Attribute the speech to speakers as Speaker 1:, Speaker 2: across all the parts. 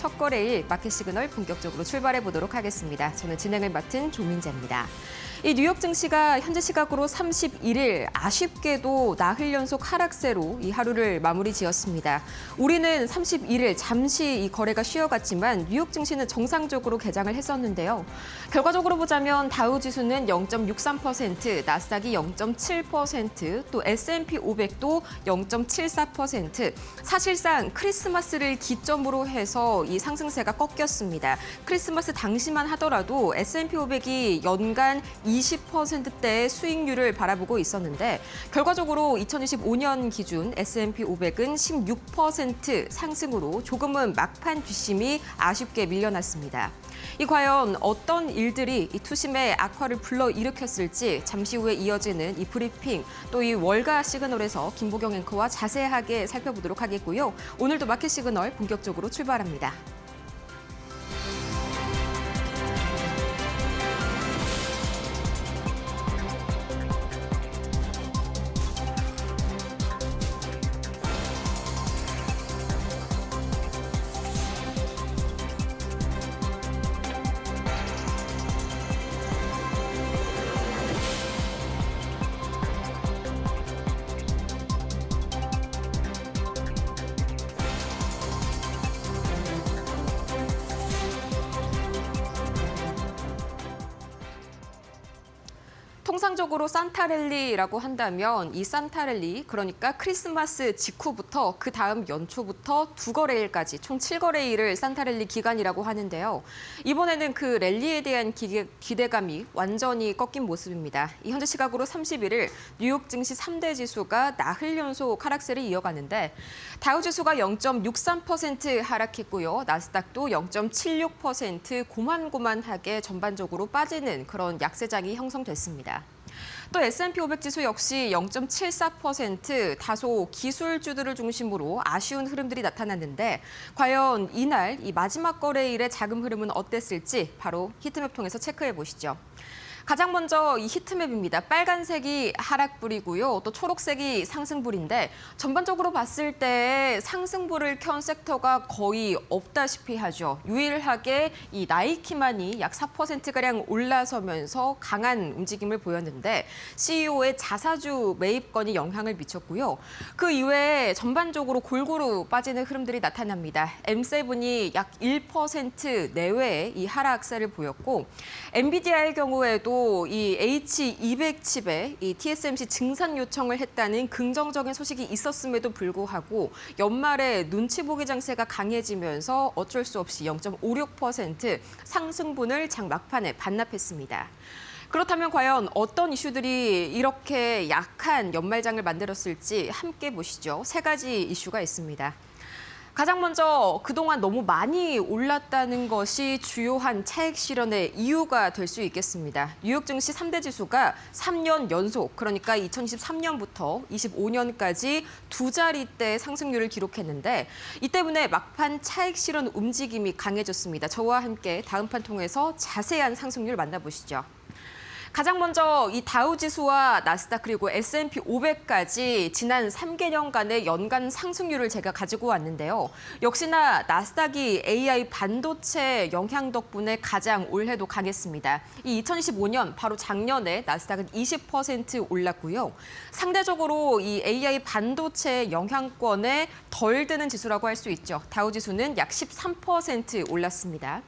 Speaker 1: 첫 거래일 마켓 시그널 본격적으로 출발해 보도록 하겠습니다. 저는 진행을 맡은 조민재입니다. 이 뉴욕 증시가 현재 시각으로 31일 아쉽게도 나흘 연속 하락세로 이 하루를 마무리 지었습니다. 우리는 31일 잠시 이 거래가 쉬어갔지만 뉴욕 증시는 정상적으로 개장을 했었는데요. 결과적으로 보자면 다우 지수는 0.63%, 나스닥이 0.7%, 또 S&P 500도 0.74%. 사실상 크리스마스를 기점으로 해서 이 상승세가 꺾였습니다. 크리스마스 당시만 하더라도 S&P 500이 연간 20%대의 수익률을 바라보고 있었는데 결과적으로 2025년 기준 S&P 500은 16% 상승으로 조금은 막판 뒷심이 아쉽게 밀려났습니다. 이 과연 어떤 일들이 이 투심의 악화를 불러일으켰을지 잠시 후에 이어지는 이 브리핑 또 이 월가 시그널에서 김보경 앵커와 자세하게 살펴보도록 하겠고요. 오늘도 마켓 시그널 본격적으로 출발합니다. 통상적으로 산타랠리라고 한다면 이 산타랠리, 그러니까 크리스마스 직후부터 그 다음 연초부터 두 거래일까지 총 7거래일을 산타랠리 기간이라고 하는데요. 이번에는 그 랠리에 대한 기대감이 완전히 꺾인 모습입니다. 이 현재 시각으로 31일 뉴욕 증시 3대 지수가 나흘 연속 하락세를 이어가는데 다우 지수가 0.63% 하락했고요. 나스닥도 0.76% 고만고만하게 전반적으로 빠지는 그런 약세장이 형성됐습니다. 또 S&P 500 지수 역시 0.74% 다소 기술주들을 중심으로 아쉬운 흐름들이 나타났는데 과연 이날 이 마지막 거래일의 자금 흐름은 어땠을지 바로 히트맵 통해서 체크해 보시죠. 가장 먼저 이 히트맵입니다. 빨간색이 하락불이고요. 또 초록색이 상승불인데 전반적으로 봤을 때 상승불을 켠 섹터가 거의 없다시피 하죠. 유일하게 이 나이키만이 약 4%가량 올라서면서 강한 움직임을 보였는데 CEO의 자사주 매입건이 영향을 미쳤고요. 그 이외에 전반적으로 골고루 빠지는 흐름들이 나타납니다. M7이 약 1% 내외의 이 하락세를 보였고 엔비디아의 경우에도 이 H200 칩에 이 TSMC 증산 요청을 했다는 긍정적인 소식이 있었음에도 불구하고 연말에 눈치 보기 장세가 강해지면서 어쩔 수 없이 0.56% 상승분을 장 막판에 반납했습니다. 그렇다면 과연 어떤 이슈들이 이렇게 약한 연말장을 만들었을지 함께 보시죠. 세 가지 이슈가 있습니다. 가장 먼저 그동안 너무 많이 올랐다는 것이 주요한 차익 실현의 이유가 될 수 있겠습니다. 뉴욕 증시 3대 지수가 3년 연속, 그러니까 2023년부터 25년까지 두 자릿대 상승률을 기록했는데 이 때문에 막판 차익 실현 움직임이 강해졌습니다. 저와 함께 다음 판 통해서 자세한 상승률 만나보시죠. 가장 먼저 이 다우 지수와 나스닥 그리고 S&P 500까지 지난 3개년간의 연간 상승률을 제가 가지고 왔는데요. 역시나 나스닥이 AI 반도체 영향 덕분에 가장 올해도 강했습니다. 이 2025년 바로 작년에 나스닥은 20% 올랐고요. 상대적으로 이 AI 반도체 영향권에 덜 드는 지수라고 할 수 있죠. 다우 지수는 약 13% 올랐습니다.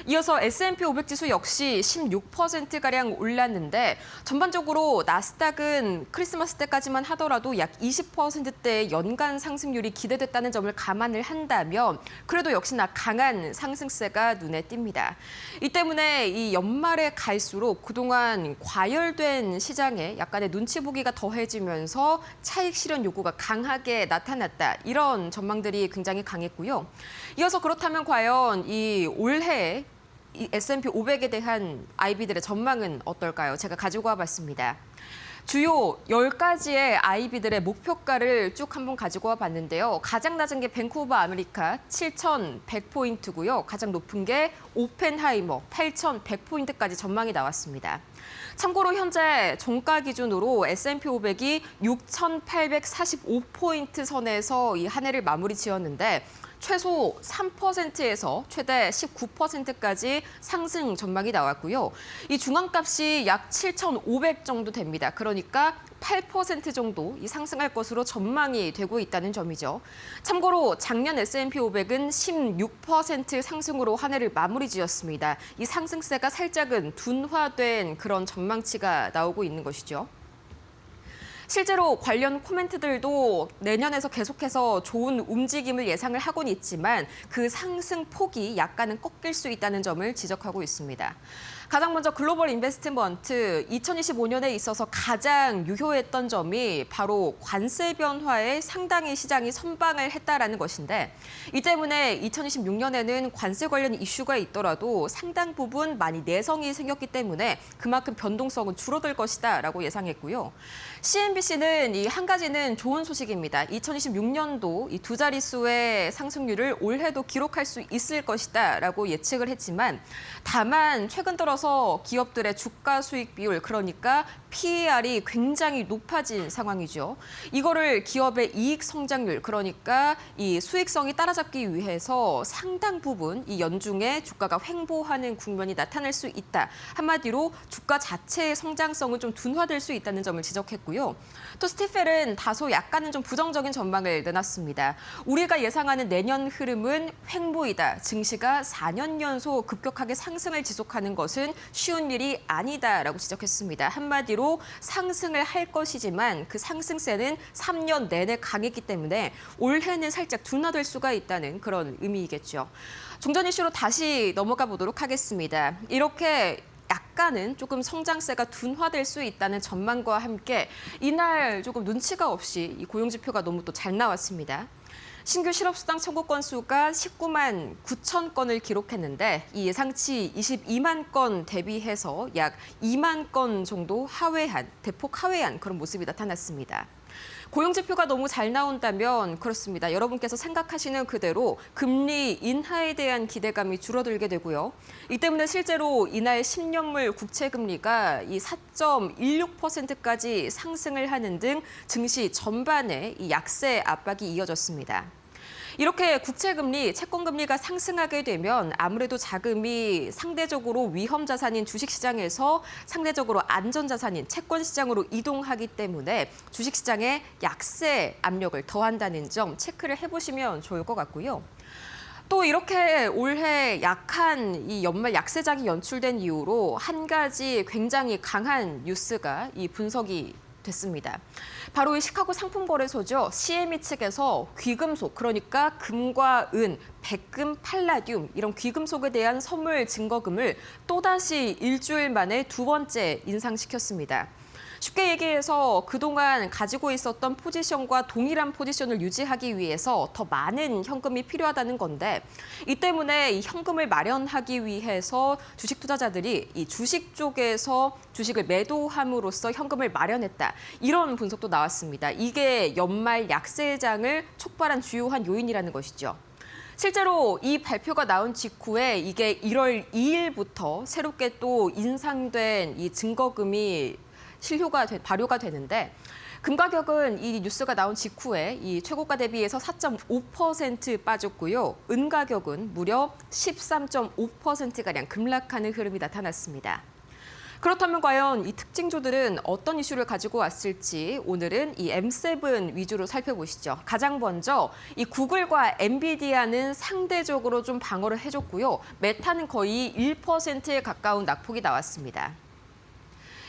Speaker 1: 이어서 S&P 500 지수 역시 16%가량 올랐는데 전반적으로 나스닥은 크리스마스 때까지만 하더라도 약 20%대의 연간 상승률이 기대됐다는 점을 감안을 한다면 그래도 역시나 강한 상승세가 눈에 띕니다. 이 때문에 이 연말에 갈수록 그동안 과열된 시장에 약간의 눈치 보기가 더해지면서 차익 실현 요구가 강하게 나타났다. 이런 전망들이 굉장히 강했고요. 이어서 그렇다면 과연 이 올해 이 S&P 500에 대한 IB들의 전망은 어떨까요? 제가 가지고 와봤습니다. 주요 10가지의 IB들의 목표가를 쭉 한번 가지고 와봤는데요. 가장 낮은 게 뱅크 오브 아메리카 7,100포인트고요. 가장 높은 게 오펜하이머 8,100포인트까지 전망이 나왔습니다. 참고로 현재 종가 기준으로 S&P 500이 6,845포인트 선에서 이 한 해를 마무리 지었는데 최소 3%에서 최대 19%까지 상승 전망이 나왔고요. 이 중앙값이 약 7,500 정도 됩니다. 그러니까 8% 정도 상승할 것으로 전망이 되고 있다는 점이죠. 참고로 작년 S&P 500은 16% 상승으로 한 해를 마무리 지었습니다. 이 상승세가 살짝은 둔화된 그런 전망치가 나오고 있는 것이죠. 실제로 관련 코멘트들도 내년에서 계속해서 좋은 움직임을 예상을 하고는 있지만 그 상승 폭이 약간은 꺾일 수 있다는 점을 지적하고 있습니다. 가장 먼저 글로벌 인베스트먼트 2025년에 있어서 가장 유효했던 점이 바로 관세 변화에 상당히 시장이 선방을 했다라는 것인데 이 때문에 2026년에는 관세 관련 이슈가 있더라도 상당 부분 많이 내성이 생겼기 때문에 그만큼 변동성은 줄어들 것이다라고 예상했고요. CNBC는 이 한 가지는 좋은 소식입니다. 2026년도 이 두 자릿수의 상승률을 올해도 기록할 수 있을 것이다라고 예측을 했지만 다만 최근 들어서 기업들의 주가 수익 비율 그러니까 PER이 굉장히 높아진 상황이죠. 이거를 기업의 이익 성장률 그러니까 이 수익성이 따라잡기 위해서 상당 부분 이 연중에 주가가 횡보하는 국면이 나타날 수 있다. 한마디로 주가 자체의 성장성은 좀 둔화될 수 있다는 점을 지적했고요. 또 스티펠은 다소 약간은 좀 부정적인 전망을 내놨습니다. 우리가 예상하는 내년 흐름은 횡보이다. 증시가 4년 연속 급격하게 상승을 지속하는 것은 쉬운 일이 아니다라고 지적했습니다. 한마디로 상승을 할 것이지만 그 상승세는 3년 내내 강했기 때문에 올해는 살짝 둔화될 수가 있다는 그런 의미이겠죠. 종전 이슈로 다시 넘어가 보도록 하겠습니다. 이렇게 약간은 조금 성장세가 둔화될 수 있다는 전망과 함께 이날 조금 눈치가 없이 이 고용지표가 너무 또 잘 나왔습니다. 신규 실업수당 청구 건수가 19만 9천 건을 기록했는데 이 예상치 22만 건 대비해서 약 2만 건 정도 하회한, 대폭 하회한 그런 모습이 나타났습니다. 고용지표가 너무 잘 나온다면 그렇습니다. 여러분께서 생각하시는 그대로 금리 인하에 대한 기대감이 줄어들게 되고요. 이 때문에 실제로 이날 10년물 국채금리가 이 4.16%까지 상승을 하는 등 증시 전반에 이 약세 압박이 이어졌습니다. 이렇게 국채금리, 채권금리가 상승하게 되면 아무래도 자금이 상대적으로 위험자산인 주식시장에서 상대적으로 안전자산인 채권시장으로 이동하기 때문에 주식시장에 약세 압력을 더한다는 점 체크를 해보시면 좋을 것 같고요. 또 이렇게 올해 약한 이 연말 약세장이 연출된 이후로 한 가지 굉장히 강한 뉴스가 이 분석이 됐습니다. 바로 이 시카고 상품거래소죠. CME 측에서 귀금속, 그러니까 금과 은, 백금, 팔라듐 이런 귀금속에 대한 선물 증거금을 또다시 일주일 만에 두 번째 인상시켰습니다. 쉽게 얘기해서 그동안 가지고 있었던 포지션과 동일한 포지션을 유지하기 위해서 더 많은 현금이 필요하다는 건데 이 때문에 이 현금을 마련하기 위해서 주식 투자자들이 이 주식 쪽에서 주식을 매도함으로써 현금을 마련했다. 이런 분석도 나왔습니다. 이게 연말 약세장을 촉발한 주요한 요인이라는 것이죠. 실제로 이 발표가 나온 직후에 이게 1월 2일부터 새롭게 또 인상된 이 증거금이 발효가 되는데 금 가격은 이 뉴스가 나온 직후에 이 최고가 대비해서 4.5% 빠졌고요. 은 가격은 무려 13.5%가량 급락하는 흐름이 나타났습니다. 그렇다면 과연 이 특징주들은 어떤 이슈를 가지고 왔을지 오늘은 이 M7 위주로 살펴보시죠. 가장 먼저 이 구글과 엔비디아는 상대적으로 좀 방어를 해줬고요. 메타는 거의 1%에 가까운 낙폭이 나왔습니다.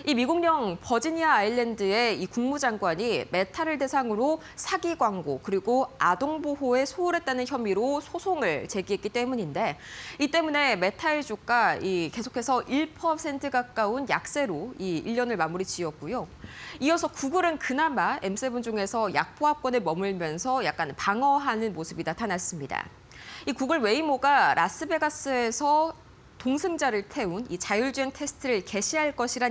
Speaker 1: 이 미국령 버지니아 아일랜드의 이 국무장관이 메타를 대상으로 사기 광고 그리고 아동 보호에 소홀했다는 혐의로 소송을 제기했기 때문인데 이 때문에 메타의 주가 계속해서 1% 가까운 약세로 이 1년을 마무리 지었고요. 이어서 구글은 그나마 M7 중에서 약보합권에 머물면서 약간 방어하는 모습이 나타났습니다. 이 구글 웨이모가 라스베가스에서 동승자를 태운 이 자율주행 테스트를 개시할 것이다.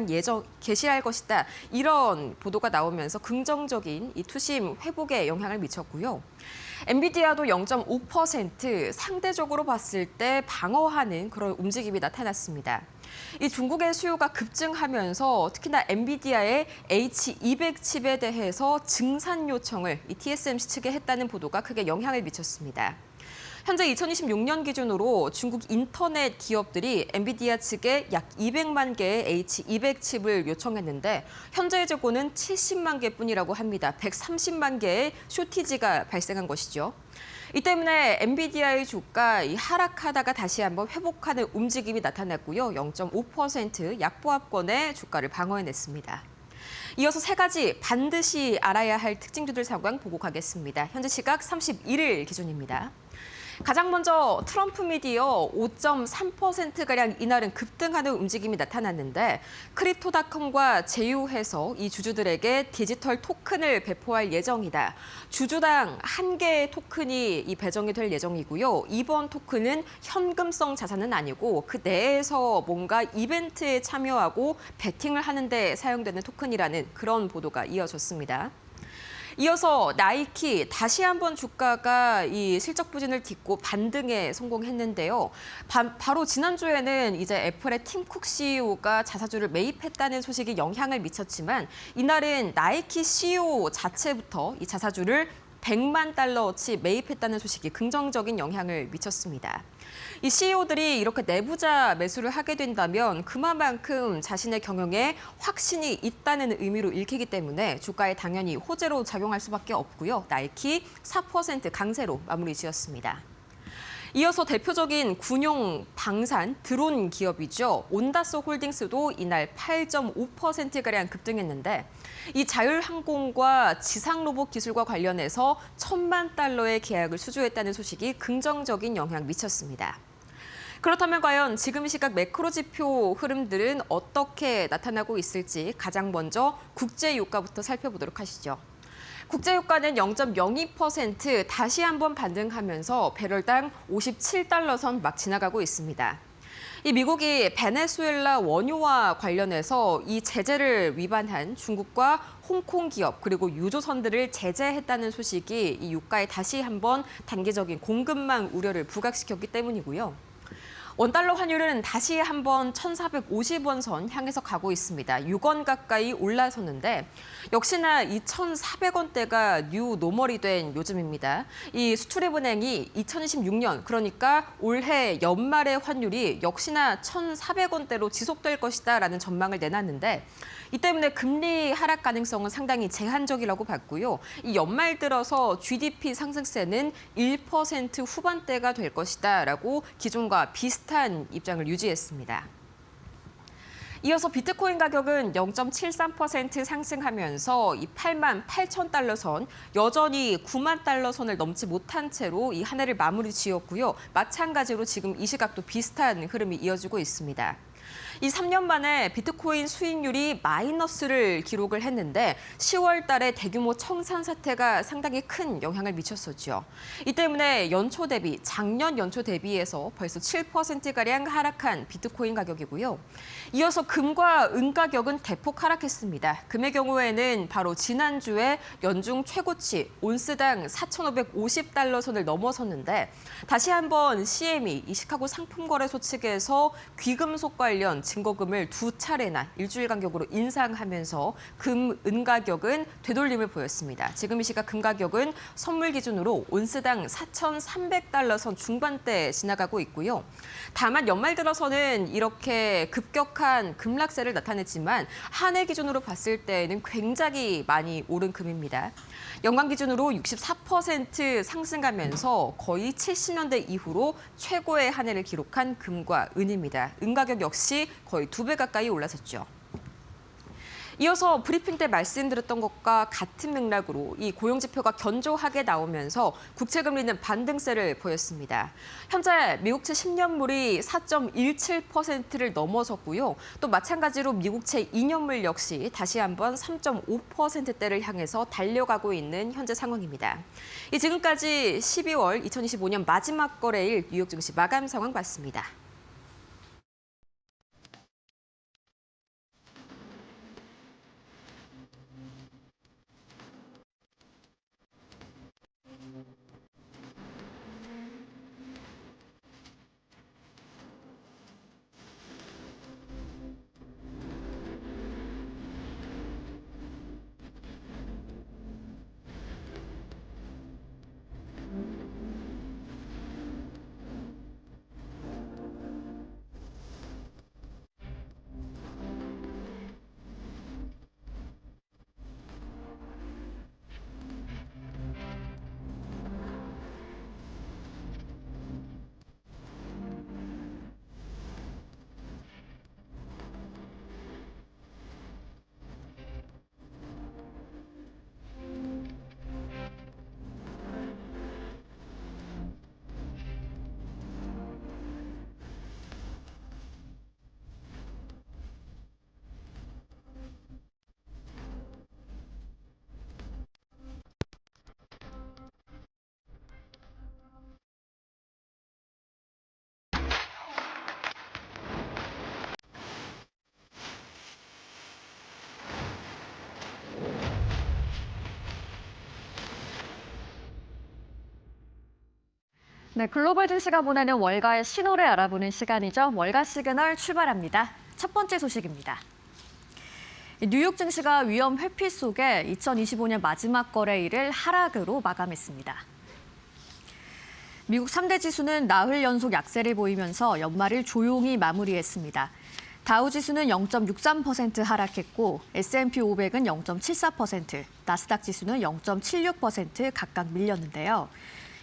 Speaker 1: 이런 보도가 나오면서 긍정적인 이 투심 회복에 영향을 미쳤고요. 엔비디아도 0.5% 상대적으로 봤을 때 방어하는 그런 움직임이 나타났습니다. 이 중국의 수요가 급증하면서 특히나 엔비디아의 H200 칩에 대해서 증산 요청을 이 TSMC 측에 했다는 보도가 크게 영향을 미쳤습니다. 현재 2026년 기준으로 중국 인터넷 기업들이 엔비디아 측에 약 200만 개의 H200 칩을 요청했는데 현재의 재고는 70만 개뿐이라고 합니다. 130만 개의 쇼티지가 발생한 것이죠. 이 때문에 엔비디아의 주가 하락하다가 다시 한번 회복하는 움직임이 나타났고요. 0.5% 약보합권의 주가를 방어해냈습니다. 이어서 세 가지 반드시 알아야 할 특징주들 상황 보고 가겠습니다. 현재 시각 31일 기준입니다. 가장 먼저 트럼프 미디어 5.3%가량 이날은 급등하는 움직임이 나타났는데 크립토닷컴과 제휴해서 이 주주들에게 디지털 토큰을 배포할 예정이다. 주주당 1개의 토큰이 이 배정이 될 예정이고요. 이번 토큰은 현금성 자산은 아니고 그 내에서 뭔가 이벤트에 참여하고 베팅을 하는 데 사용되는 토큰이라는 그런 보도가 이어졌습니다. 이어서 나이키 다시 한번 주가가 이 실적 부진을 딛고 반등에 성공했는데요. 바로 지난주에는 이제 애플의 팀 쿡 CEO가 자사주를 매입했다는 소식이 영향을 미쳤지만 이날은 나이키 CEO 자체부터 이 자사주를 100만 달러어치 매입했다는 소식이 긍정적인 영향을 미쳤습니다. 이 CEO들이 이렇게 내부자 매수를 하게 된다면 그만큼 자신의 경영에 확신이 있다는 의미로 읽히기 때문에 주가에 당연히 호재로 작용할 수밖에 없고요. 나이키 4% 강세로 마무리 지었습니다. 이어서 대표적인 군용 방산 드론 기업이죠. 온다스 홀딩스도 이날 8.5%가량 급등했는데 이 자율항공과 지상로봇 기술과 관련해서 1,000만 달러의 계약을 수주했다는 소식이 긍정적인 영향 미쳤습니다. 그렇다면 과연 지금 시각 매크로 지표 흐름들은 어떻게 나타나고 있을지 가장 먼저 국제유가부터 살펴보도록 하시죠. 국제유가는 0.02% 다시 한번 반등하면서 배럴당 57달러 선 막 지나가고 있습니다. 이 미국이 베네수엘라 원유와 관련해서 이 제재를 위반한 중국과 홍콩 기업 그리고 유조선들을 제재했다는 소식이 이 유가에 다시 한번 단기적인 공급망 우려를 부각시켰기 때문이고요. 원달러 환율은 다시 한번 1,450원 선 향해서 가고 있습니다. 6원 가까이 올라섰는데 역시나 이 1,400원대가 뉴 노멀이 된 요즘입니다. 이 수출입은행이 2026년 그러니까 올해 연말의 환율이 역시나 1,400원대로 지속될 것이다라는 전망을 내놨는데 이 때문에 금리 하락 가능성은 상당히 제한적이라고 봤고요. 이 연말 들어서 GDP 상승세는 1% 후반대가 될 것이다라고 기존과 비슷한 입장을 유지했습니다. 이어서 비트코인 가격은 0.73% 상승하면서 이 8만 8천 달러 선, 여전히 9만 달러 선을 넘지 못한 채로 이 한 해를 마무리 지었고요. 마찬가지로 지금 이 시각도 비슷한 흐름이 이어지고 있습니다. 이 3년 만에 비트코인 수익률이 마이너스를 기록을 했는데 10월 달에 대규모 청산 사태가 상당히 큰 영향을 미쳤었죠. 이 때문에 작년 연초 대비해서 벌써 7%가량 하락한 비트코인 가격이고요. 이어서 금과 은 가격은 대폭 하락했습니다. 금의 경우에는 바로 지난주에 연중 최고치 온스당 4,550달러 선을 넘어섰는데 다시 한번 CME, 이 시카고 상품거래소 측에서 귀금속 관련 증거금을 2차례나 일주일 간격으로 인상하면서 금, 은 가격은 되돌림을 보였습니다. 지금 이 시각 금 가격은 선물 기준으로 온스당 4,300달러 선 중반대 지나가고 있고요. 다만 연말 들어서는 이렇게 급격한 급락세를 나타냈지만 한 해 기준으로 봤을 때는 굉장히 많이 오른 금입니다. 연간 기준으로 64% 상승하면서 거의 70년대 이후로 최고의 한 해를 기록한 금과 은입니다. 은 가격 역시 거의 2배 가까이 올라섰죠. 이어서 브리핑 때 말씀드렸던 것과 같은 맥락으로 이 고용지표가 견조하게 나오면서 국채금리는 반등세를 보였습니다. 현재 미국채 10년물이 4.17%를 넘어섰고요. 또 마찬가지로 미국채 2년물 역시 다시 한번 3.5%대를 향해서 달려가고 있는 현재 상황입니다. 지금까지 12월 2025년 마지막 거래일 뉴욕 증시 마감 상황 봤습니다.
Speaker 2: 네, 글로벌 증시가 보내는 월가의 신호를 알아보는 시간이죠. 월가 시그널 출발합니다. 첫 번째 소식입니다. 뉴욕 증시가 위험 회피 속에 2025년 마지막 거래일을 하락으로 마감했습니다. 미국 3대 지수는 나흘 연속 약세를 보이면서 연말을 조용히 마무리했습니다. 다우 지수는 0.63% 하락했고 S&P 500은 0.74%, 나스닥 지수는 0.76% 각각 밀렸는데요.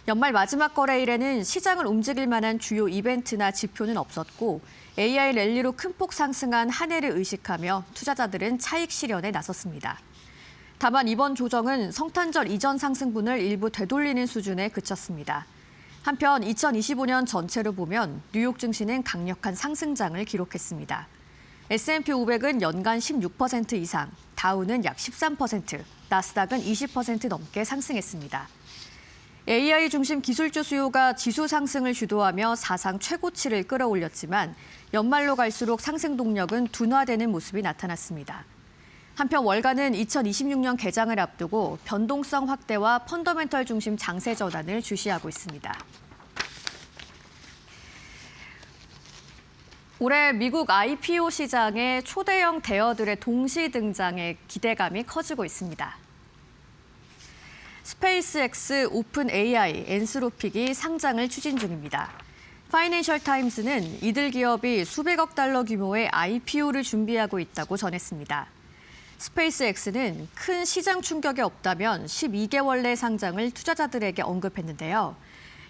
Speaker 2: 연말 마지막 거래일에는 시장을 움직일 만한 주요 이벤트나 지표는 없었고 AI 랠리로 큰 폭 상승한 한 해를 의식하며 투자자들은 차익 실현에 나섰습니다. 다만 이번 조정은 성탄절 이전 상승분을 일부 되돌리는 수준에 그쳤습니다. 한편 2025년 전체로 보면 뉴욕 증시는 강력한 상승장을 기록했습니다. S&P 500은 연간 16% 이상, 다우는 약 13%, 나스닥은 20% 넘게 상승했습니다. AI 중심 기술주 수요가 지수 상승을 주도하며 사상 최고치를 끌어올렸지만 연말로 갈수록 상승 동력은 둔화되는 모습이 나타났습니다. 한편 월가는 2026년 개장을 앞두고 변동성 확대와 펀더멘털 중심 장세 전환을 주시하고 있습니다. 올해 미국 IPO 시장에 초대형 대어들의 동시 등장에 기대감이 커지고 있습니다. 스페이스X, 오픈 AI, 엔스로픽이 상장을 추진 중입니다. 파이낸셜 타임스는 이들 기업이 수백억 달러 규모의 IPO를 준비하고 있다고 전했습니다. 스페이스X는 큰 시장 충격이 없다면 12개월 내 상장을 투자자들에게 언급했는데요.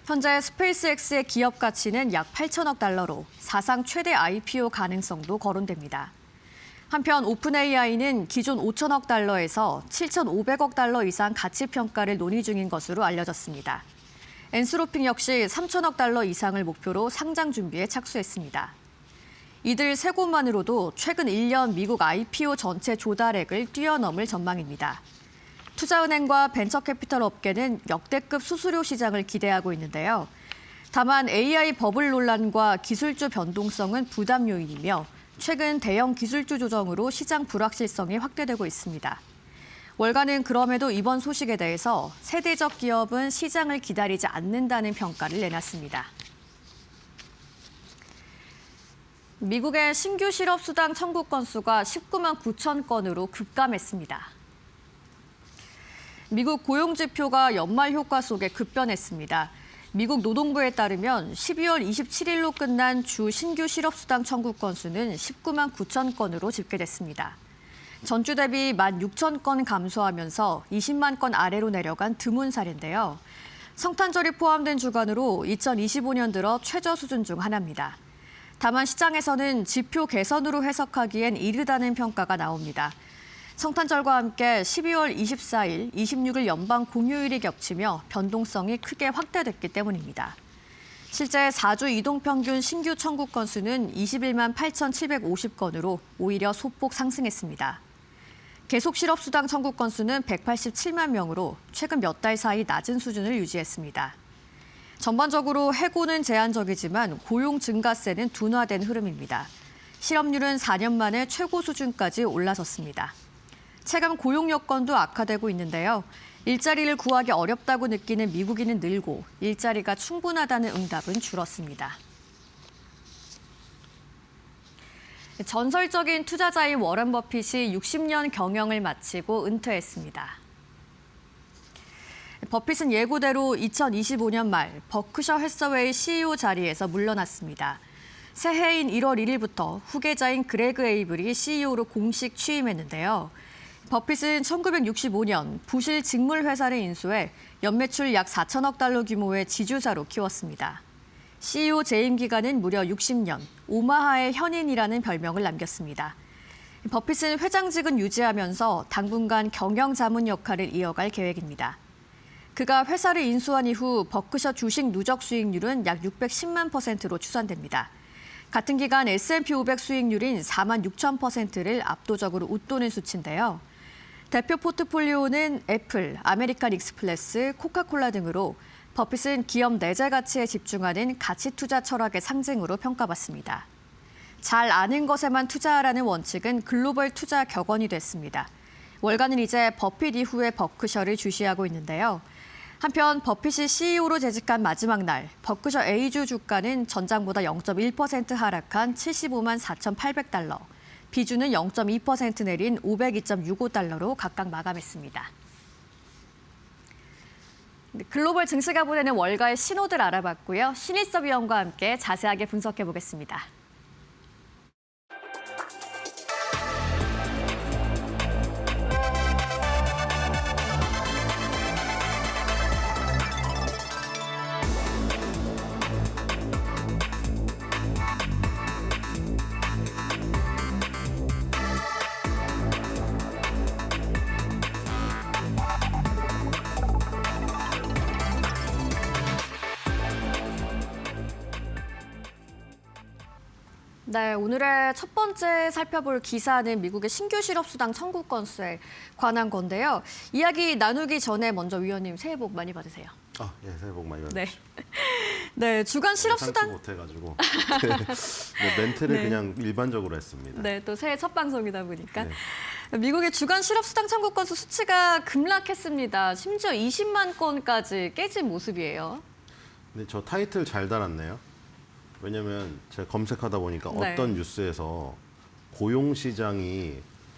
Speaker 2: 현재 스페이스X의 기업 가치는 약 8천억 달러로 사상 최대 IPO 가능성도 거론됩니다. 한편 오픈AI는 기존 5천억 달러에서 7,500억 달러 이상 가치 평가를 논의 중인 것으로 알려졌습니다. 엔스로픽 역시 3천억 달러 이상을 목표로 상장 준비에 착수했습니다. 이들 세 곳만으로도 최근 1년 미국 IPO 전체 조달액을 뛰어넘을 전망입니다. 투자은행과 벤처캐피털 업계는 역대급 수수료 시장을 기대하고 있는데요. 다만 AI 버블 논란과 기술주 변동성은 부담 요인이며 최근 대형 기술주 조정으로 시장 불확실성이 확대되고 있습니다. 월가는 그럼에도 이번 소식에 대해서 세대적 기업은 시장을 기다리지 않는다는 평가를 내놨습니다. 미국의 신규 실업수당 청구 건수가 19만 9천 건으로 급감했습니다. 미국 고용지표가 연말 효과 속에 급변했습니다. 미국 노동부에 따르면 12월 27일로 끝난 주 신규 실업수당 청구 건수는 19만 9천 건으로 집계됐습니다. 전주 대비 1만 6천 건 감소하면서 20만 건 아래로 내려간 드문 사례인데요. 성탄절이 포함된 주간으로 2025년 들어 최저 수준 중 하나입니다. 다만 시장에서는 지표 개선으로 해석하기엔 이르다는 평가가 나옵니다. 성탄절과 함께 12월 24일, 26일 연방 공휴일이 겹치며 변동성이 크게 확대됐기 때문입니다. 실제 4주 이동평균 신규 청구 건수는 21만 8,750건으로 오히려 소폭 상승했습니다. 계속 실업수당 청구 건수는 187만 명으로 최근 몇 달 사이 낮은 수준을 유지했습니다. 전반적으로 해고는 제한적이지만 고용 증가세는 둔화된 흐름입니다. 실업률은 4년 만에 최고 수준까지 올라섰습니다. 체감 고용 여건도 악화되고 있는데요. 일자리를 구하기 어렵다고 느끼는 미국인은 늘고 일자리가 충분하다는 응답은 줄었습니다. 전설적인 투자자인 워런 버핏이 60년 경영을 마치고 은퇴했습니다. 버핏은 예고대로 2025년 말 버크셔 해서웨이 CEO 자리에서 물러났습니다. 새해인 1월 1일부터 후계자인 그레그 에이블이 CEO로 공식 취임했는데요. 버핏은 1965년 부실 직물 회사를 인수해 연매출 약 4천억 달러 규모의 지주사로 키웠습니다. CEO 재임 기간은 무려 60년, 오마하의 현인이라는 별명을 남겼습니다. 버핏은 회장직은 유지하면서 당분간 경영 자문 역할을 이어갈 계획입니다. 그가 회사를 인수한 이후 버크셔 주식 누적 수익률은 약 610만 %로 추산됩니다. 같은 기간 S&P 500 수익률인 4만 6천 %를 압도적으로 웃도는 수치인데요. 대표 포트폴리오는 애플, 아메리칸 익스프레스, 코카콜라 등으로 버핏은 기업 내재 가치에 집중하는 가치 투자 철학의 상징으로 평가받습니다. 잘 아는 것에만 투자하라는 원칙은 글로벌 투자 격언이 됐습니다. 월가는 이제 버핏 이후에 버크셔를 주시하고 있는데요. 한편 버핏이 CEO로 재직한 마지막 날 버크셔 A주 주가는 전장보다 0.1% 하락한 75만 4,800달러, B주는 0.2% 내린 502.65달러로 각각 마감했습니다. 글로벌 증시가 보내는 월가의 신호들 알아봤고요. 신일섭 위원과 함께 자세하게 분석해 보겠습니다. 네, 오늘의 첫 번째 살펴볼 기사는 미국의 신규 실업수당 청구 건수에 관한 건데요. 이야기 나누기 전에 먼저 위원님 새해 복 많이 받으세요.
Speaker 3: 예, 새해 복 많이
Speaker 2: 네.
Speaker 3: 받으십시오.
Speaker 2: 네, 주간 실업수당.
Speaker 3: 못해가지고 멘트를
Speaker 2: 네.
Speaker 3: 그냥 일반적으로 했습니다.
Speaker 2: 네, 또 새해 첫 방송이다 보니까.
Speaker 3: 네.
Speaker 2: 미국의 주간 실업수당 청구 건수 수치가 급락했습니다. 심지어 20만 건까지 깨진 모습이에요.
Speaker 3: 근데 저 타이틀 잘 달았네요. 왜냐면 제가 검색하다 보니까
Speaker 2: 네.
Speaker 3: 어떤 뉴스에서 고용 시장이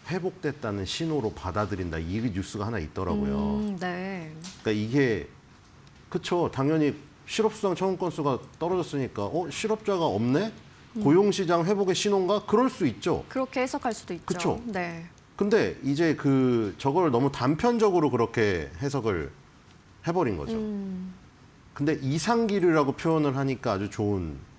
Speaker 3: 회복됐다는 신호로 받아들인다 이 뉴스가 하나 있더라고요.
Speaker 2: 네.
Speaker 3: 그러니까 이게 그쵸, 당연히 실업수당 청구 건수가 떨어졌으니까 실업자가 없네? 고용 시장 회복의 신호인가? 그럴 수 있죠.
Speaker 2: 그렇게 해석할 수도 있죠.
Speaker 3: 그쵸.
Speaker 2: 네.
Speaker 3: 근데 이제 저걸 너무 단편적으로 그렇게 해석을 해버린 거죠. 근데 이상기류라고 표현을 하니까 아주 좋은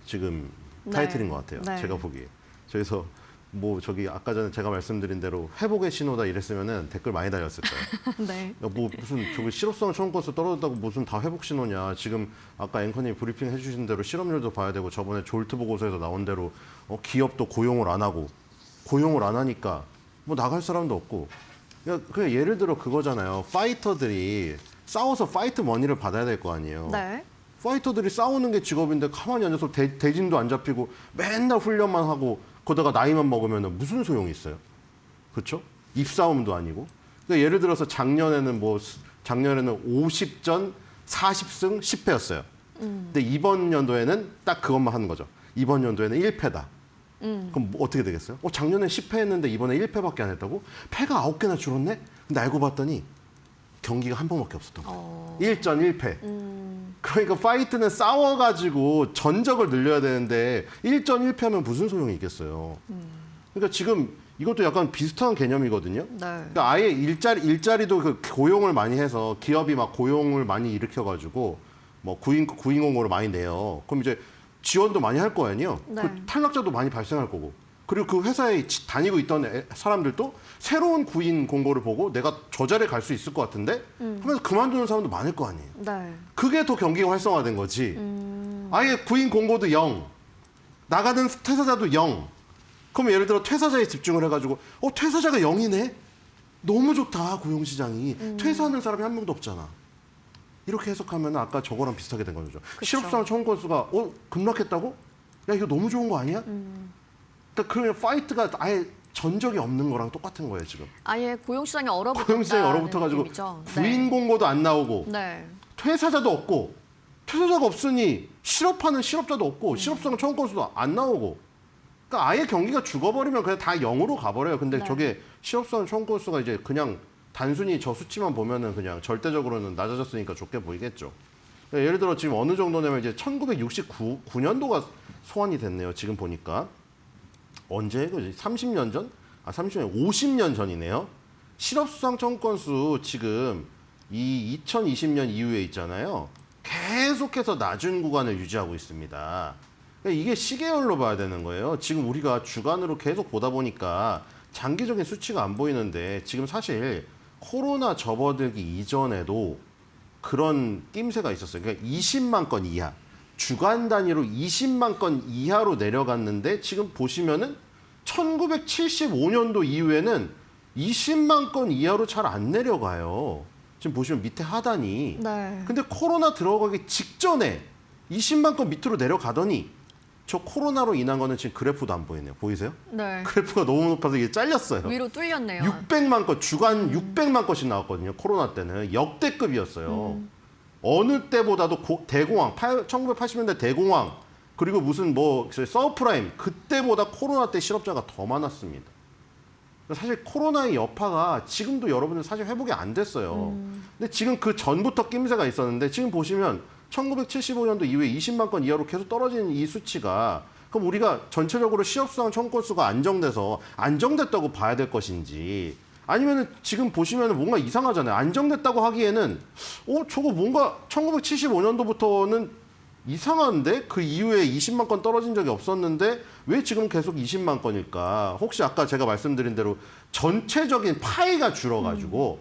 Speaker 3: 지금 타이틀인 것 같아요.
Speaker 2: 네.
Speaker 3: 제가 보기에. 그래서 뭐 저기 아까 전에 제가 말씀드린 대로 회복의 신호다 이랬으면은 댓글 많이 달렸을 거예요.
Speaker 2: 네.
Speaker 3: 야, 뭐 무슨 저기 실업성 청구 건수 떨어졌다고 무슨 다 회복 신호냐. 지금 아까 앵커님 브리핑 해주신 대로 실업률도 봐야 되고 저번에 졸트 보고서에서 나온 대로 기업도 고용을 안 하고 고용을 안 하니까 뭐 나갈 사람도 없고. 그냥 예를 들어 그거잖아요. 파이터들이 싸워서 파이트 머니를 받아야 될 거 아니에요.
Speaker 2: 네.
Speaker 3: 파이터들이 싸우는 게 직업인데 가만히 앉아서 대진도 안 잡히고 맨날 훈련만 하고 거기다가 나이만 먹으면 무슨 소용이 있어요? 그렇죠? 입싸움도 아니고. 그러니까 예를 들어서 작년에는 50전 40승 10패였어요. 근데 이번 연도에는 딱 그것만 하는 거죠. 이번 연도에는 1패다. 그럼 뭐 어떻게 되겠어요? 작년에 10패 했는데 이번에 1패밖에 안 했다고? 패가 9개나 줄었네? 근데 알고 봤더니 경기가 한 번밖에 없었던 거예요. 1전 1패. 그러니까 파이트는 싸워가지고 전적을 늘려야 되는데 1전 1패하면 무슨 소용이 있겠어요. 그러니까 지금 이것도 약간 비슷한 개념이거든요.
Speaker 2: 네.
Speaker 3: 그러니까 아예 일자리도 그 고용을 많이 해서 기업이 막 고용을 많이 일으켜가지고 뭐 구인공고를 많이 내요. 그럼 이제 지원도 많이 할 거 아니에요.
Speaker 2: 네.
Speaker 3: 그 탈락자도 많이 발생할 거고. 그리고 그 회사에 다니고 있던 사람들도 새로운 구인 공고를 보고 내가 저 자리에 갈 수 있을 것 같은데 하면서 그만두는 사람도 많을 거 아니에요.
Speaker 2: 네.
Speaker 3: 그게 더 경기가 활성화된 거지. 아예 구인 공고도 0, 나가는 퇴사자도 0. 그럼 예를 들어 퇴사자에 집중을 해가지고 퇴사자가 0이네? 너무 좋다 고용시장이. 퇴사하는 사람이 한 명도 없잖아. 이렇게 해석하면 아까 저거랑 비슷하게 된 거죠. 실업수당 청구 건수가 급락했다고? 야 이거 너무 좋은 거 아니야? 그러니까 그러면 파이트가 아예 전적이 없는 거랑 똑같은 거예요 지금.
Speaker 2: 아예 고용시장이 얼어붙었다.
Speaker 3: 고용시장이 얼어붙어가지고 구인 공고도 안 나오고
Speaker 2: 네.
Speaker 3: 퇴사자도 없고 퇴사자가 없으니 실업하는 실업자도 없고 실업수당 청구 건수도 안 나오고 그러니까 아예 경기가 죽어버리면 그냥 다 0으로 가버려요. 근데
Speaker 2: 네.
Speaker 3: 저게 실업수당 청구 건수가 이제 그냥 단순히 저 수치만 보면은 그냥 절대적으로는 낮아졌으니까 좋게 보이겠죠. 그러니까 예를 들어 지금 어느 정도냐면 이제 1969년도가 소환이 됐네요. 지금 보니까. 언제? 30년 전? 30년, 50년 전이네요. 실업수당 청구 건수 지금 이 2020년 이후에 있잖아요. 계속해서 낮은 구간을 유지하고 있습니다. 그러니까 이게 시계열로 봐야 되는 거예요. 지금 우리가 주간으로 계속 보다 보니까 장기적인 수치가 안 보이는데 지금 사실 코로나 접어들기 이전에도 그런 낌새가 있었어요. 그러니까 20만 건 이하. 주간 단위로 20만 건 이하로 내려갔는데 지금 보시면은 1975년도 이후에는 20만 건 이하로 잘 안 내려가요. 지금 보시면 밑에 하단이.
Speaker 2: 네.
Speaker 3: 근데 코로나 들어가기 직전에 20만 건 밑으로 내려가더니 저 코로나로 인한 거는 지금 그래프도 안 보이네요. 보이세요?
Speaker 2: 네.
Speaker 3: 그래프가 너무 높아서 이게 잘렸어요.
Speaker 2: 위로 뚫렸네요.
Speaker 3: 600만 건, 주간 600만 건씩 나왔거든요. 코로나 때는. 역대급이었어요. 어느 때보다도 대공황, 1980년대 대공황, 그리고 무슨 뭐 서브프라임, 그때보다 코로나 때 실업자가 더 많았습니다. 사실 코로나의 여파가 지금도 여러분들 사실 회복이 안 됐어요. 근데 지금 그 전부터 낌새가 있었는데 지금 보시면 1975년도 이후에 20만 건 이하로 계속 떨어지는 이 수치가 그럼 우리가 전체적으로 실업수당 청구 건수가 안정됐다고 봐야 될 것인지 아니면은 지금 보시면 뭔가 이상하잖아요. 안정됐다고 하기에는 저거 뭔가 1975년도부터는 이상한데 그 이후에 20만 건 떨어진 적이 없었는데 왜 지금 계속 20만 건일까? 혹시 아까 제가 말씀드린 대로 전체적인 파이가 줄어가지고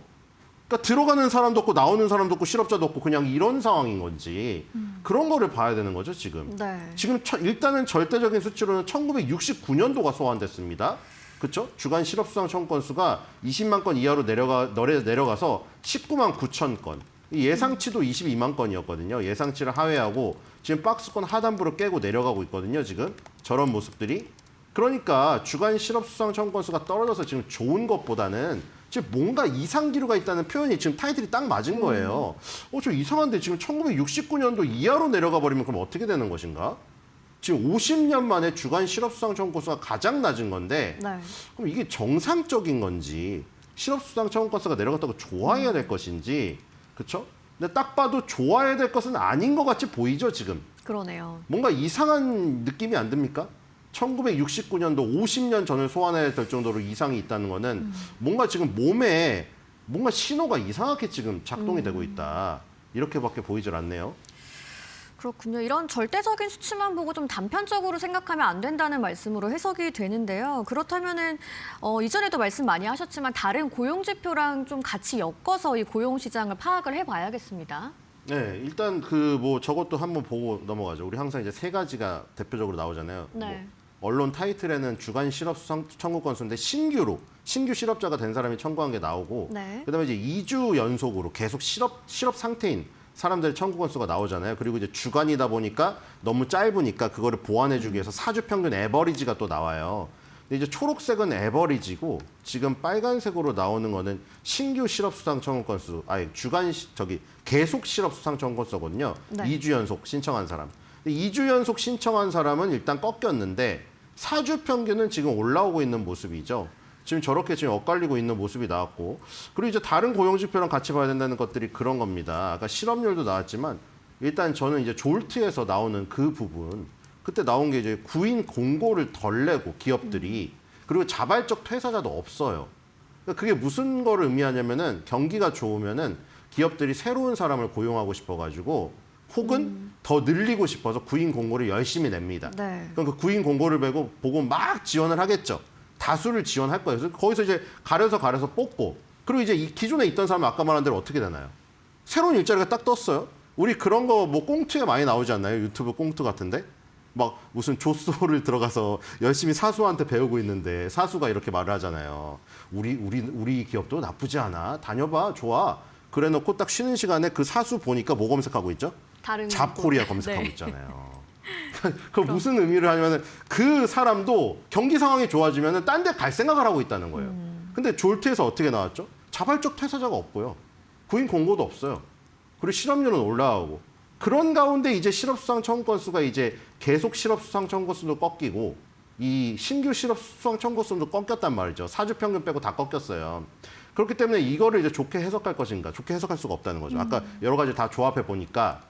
Speaker 3: 그러니까 들어가는 사람도 없고 나오는 사람도 없고 실업자도 없고 그냥 이런 상황인 건지 그런 거를 봐야 되는 거죠 지금.
Speaker 2: 네.
Speaker 3: 지금 일단은 절대적인 수치로는 1969년도가 소환됐습니다. 그렇죠? 주간 실업수당 청구 건수가 20만 건 이하로 내려가서 19만 9천 건. 이 예상치도 22만 건이었거든요. 예상치를 하회하고 지금 박스권 하단부를 깨고 내려가고 있거든요. 지금 저런 모습들이. 그러니까 주간 실업수당 청구 건수가 떨어져서 지금 좋은 것보다는 지금 뭔가 이상 기류가 있다는 표현이 지금 타이틀이 딱 맞은 거예요. 저 이상한데 지금 1969년도 이하로 내려가 버리면 그럼 어떻게 되는 것인가? 지금 50년 만에 주간 실업수당 청구 건수가 가장 낮은 건데
Speaker 2: 네.
Speaker 3: 그럼 이게 정상적인 건지 실업수당 청구 건수가 내려갔다고 좋아해야 될 것인지 그렇죠? 근데 딱 봐도 좋아해야 될 것은 아닌 것 같이 보이죠 지금.
Speaker 2: 그러네요.
Speaker 3: 뭔가 이상한 느낌이 안 듭니까? 1969년도 50년 전을 소환해야 될 정도로 이상이 있다는 거는 뭔가 지금 몸에 뭔가 신호가 이상하게 지금 작동이 되고 있다. 이렇게밖에 보이질 않네요.
Speaker 2: 그렇군요. 이런 절대적인 수치만 보고 좀 단편적으로 생각하면 안 된다는 말씀으로 해석이 되는데요. 그렇다면은 이전에도 말씀 많이 하셨지만 다른 고용 지표랑 좀 같이 엮어서 이 고용 시장을 파악을 해봐야겠습니다.
Speaker 3: 네, 일단 그 뭐 저것도 한번 보고 넘어가죠. 우리 항상 이제 세 가지가 대표적으로 나오잖아요.
Speaker 2: 네.
Speaker 3: 뭐 언론 타이틀에는 주간 실업 청구 건수인데 신규 실업자가 된 사람이 청구한 게 나오고
Speaker 2: 네.
Speaker 3: 그다음에 이제 2주 연속으로 계속 실업 상태인 사람들의 청구 건수가 나오잖아요. 그리고 이제 주간이다 보니까 너무 짧으니까 그거를 보완해주기 위해서 4주 평균 에버리지가 또 나와요. 근데 이제 초록색은 에버리지고 지금 빨간색으로 나오는 거는 신규 실업수당 청구 건수, 계속 실업수당 청구 건수거든요.
Speaker 2: 네.
Speaker 3: 2주 연속 신청한 사람. 2주 연속 신청한 사람은 일단 꺾였는데 4주 평균은 지금 올라오고 있는 모습이죠. 지금 저렇게 지금 엇갈리고 있는 모습이 나왔고 그리고 이제 다른 고용 지표랑 같이 봐야 된다는 것들이 그런 겁니다. 아까 실업률도 나왔지만 일단 저는 이제 졸트에서 나오는 그 부분 그때 나온 게 이제 구인 공고를 덜 내고 기업들이 그리고 자발적 퇴사자도 없어요. 그러니까 그게 무슨 거를 의미하냐면은 경기가 좋으면은 기업들이 새로운 사람을 고용하고 싶어가지고 혹은 더 늘리고 싶어서 구인 공고를 열심히 냅니다.
Speaker 2: 네.
Speaker 3: 그럼 그 구인 공고를 보고 막 지원을 하겠죠. 다수를 지원할 거예요. 그래서 거기서 이제 가려서 뽑고 그리고 이제 이 기존에 있던 사람은 아까 말한 대로 어떻게 되나요? 새로운 일자리가 딱 떴어요. 우리 그런 거 뭐 꽁트에 많이 나오지 않나요? 유튜브 꽁트 같은데? 막 무슨 조스홀을 들어가서 열심히 사수한테 배우고 있는데 사수가 이렇게 말을 하잖아요. 우리 기업도 나쁘지 않아. 다녀봐. 좋아. 그래 놓고 딱 쉬는 시간에 그 사수 보니까 뭐 검색하고 있죠?
Speaker 2: 다른
Speaker 3: 잡코리아 검색하고
Speaker 2: 네.
Speaker 3: 있잖아요. 그 무슨 의미를 하냐면은 그 사람도 경기 상황이 좋아지면은 딴 데 갈 생각을 하고 있다는 거예요. 근데 졸트에서 어떻게 나왔죠? 자발적 퇴사자가 없고요. 구인 공고도 없어요. 그리고 실업률은 올라가고 그런 가운데 이제 실업수당 청구 건수가 이제 계속 실업수당 청구 건수도 꺾이고 이 신규 실업수당 청구 건수도 꺾였단 말이죠. 4주 평균 빼고 다 꺾였어요. 그렇기 때문에 이거를 이제 좋게 해석할 것인가? 좋게 해석할 수가 없다는 거죠. 아까 여러 가지 다 조합해 보니까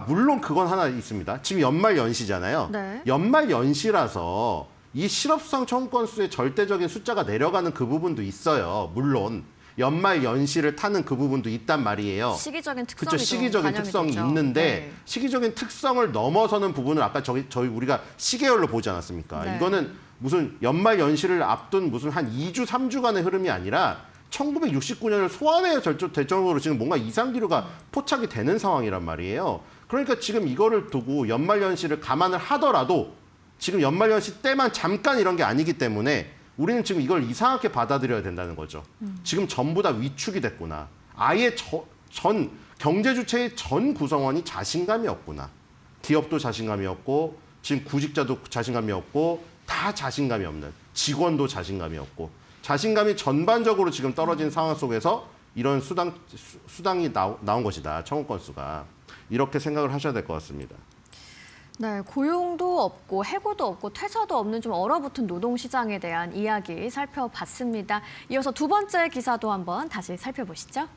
Speaker 3: 물론 그건 하나 있습니다. 지금 연말 연시잖아요.
Speaker 2: 네.
Speaker 3: 연말 연시라서 이 실업수당 청구 건수의 절대적인 숫자가 내려가는 그 부분도 있어요. 물론 연말 연시를 타는 그 부분도 있단 말이에요.
Speaker 2: 시기적인 특성이
Speaker 3: 그렇죠. 시기적인 특성이
Speaker 2: 되죠.
Speaker 3: 있는데
Speaker 2: 네.
Speaker 3: 시기적인 특성을 넘어서는 부분을 아까 저희 우리가 시계열로 보지 않았습니까?
Speaker 2: 네.
Speaker 3: 이거는 무슨 연말 연시를 앞둔 무슨 한 2주, 3주간의 흐름이 아니라 1969년을 소환해야 될 정도로 지금 뭔가 이상기류가 포착이 되는 상황이란 말이에요. 그러니까 지금 이거를 두고 연말연시를 감안을 하더라도 지금 연말연시 때만 잠깐 이런 게 아니기 때문에 우리는 지금 이걸 이상하게 받아들여야 된다는 거죠. 지금 전부 다 위축이 됐구나. 아예 전 경제 주체의 전 구성원이 자신감이 없구나. 기업도 자신감이 없고 지금 구직자도 자신감이 없고 다 자신감이 없는, 직원도 자신감이 없고 자신감이 전반적으로 지금 떨어진 상황 속에서 이런 수당이 나온 것이다. 청구 건수가. 이렇게 생각을 하셔야 될 것 같습니다.
Speaker 2: 네, 고용도 없고 해고도 없고 퇴사도 없는 좀 얼어붙은 노동시장에 대한 이야기 살펴봤습니다. 이어서 두 번째 기사도 한번 다시 살펴보시죠.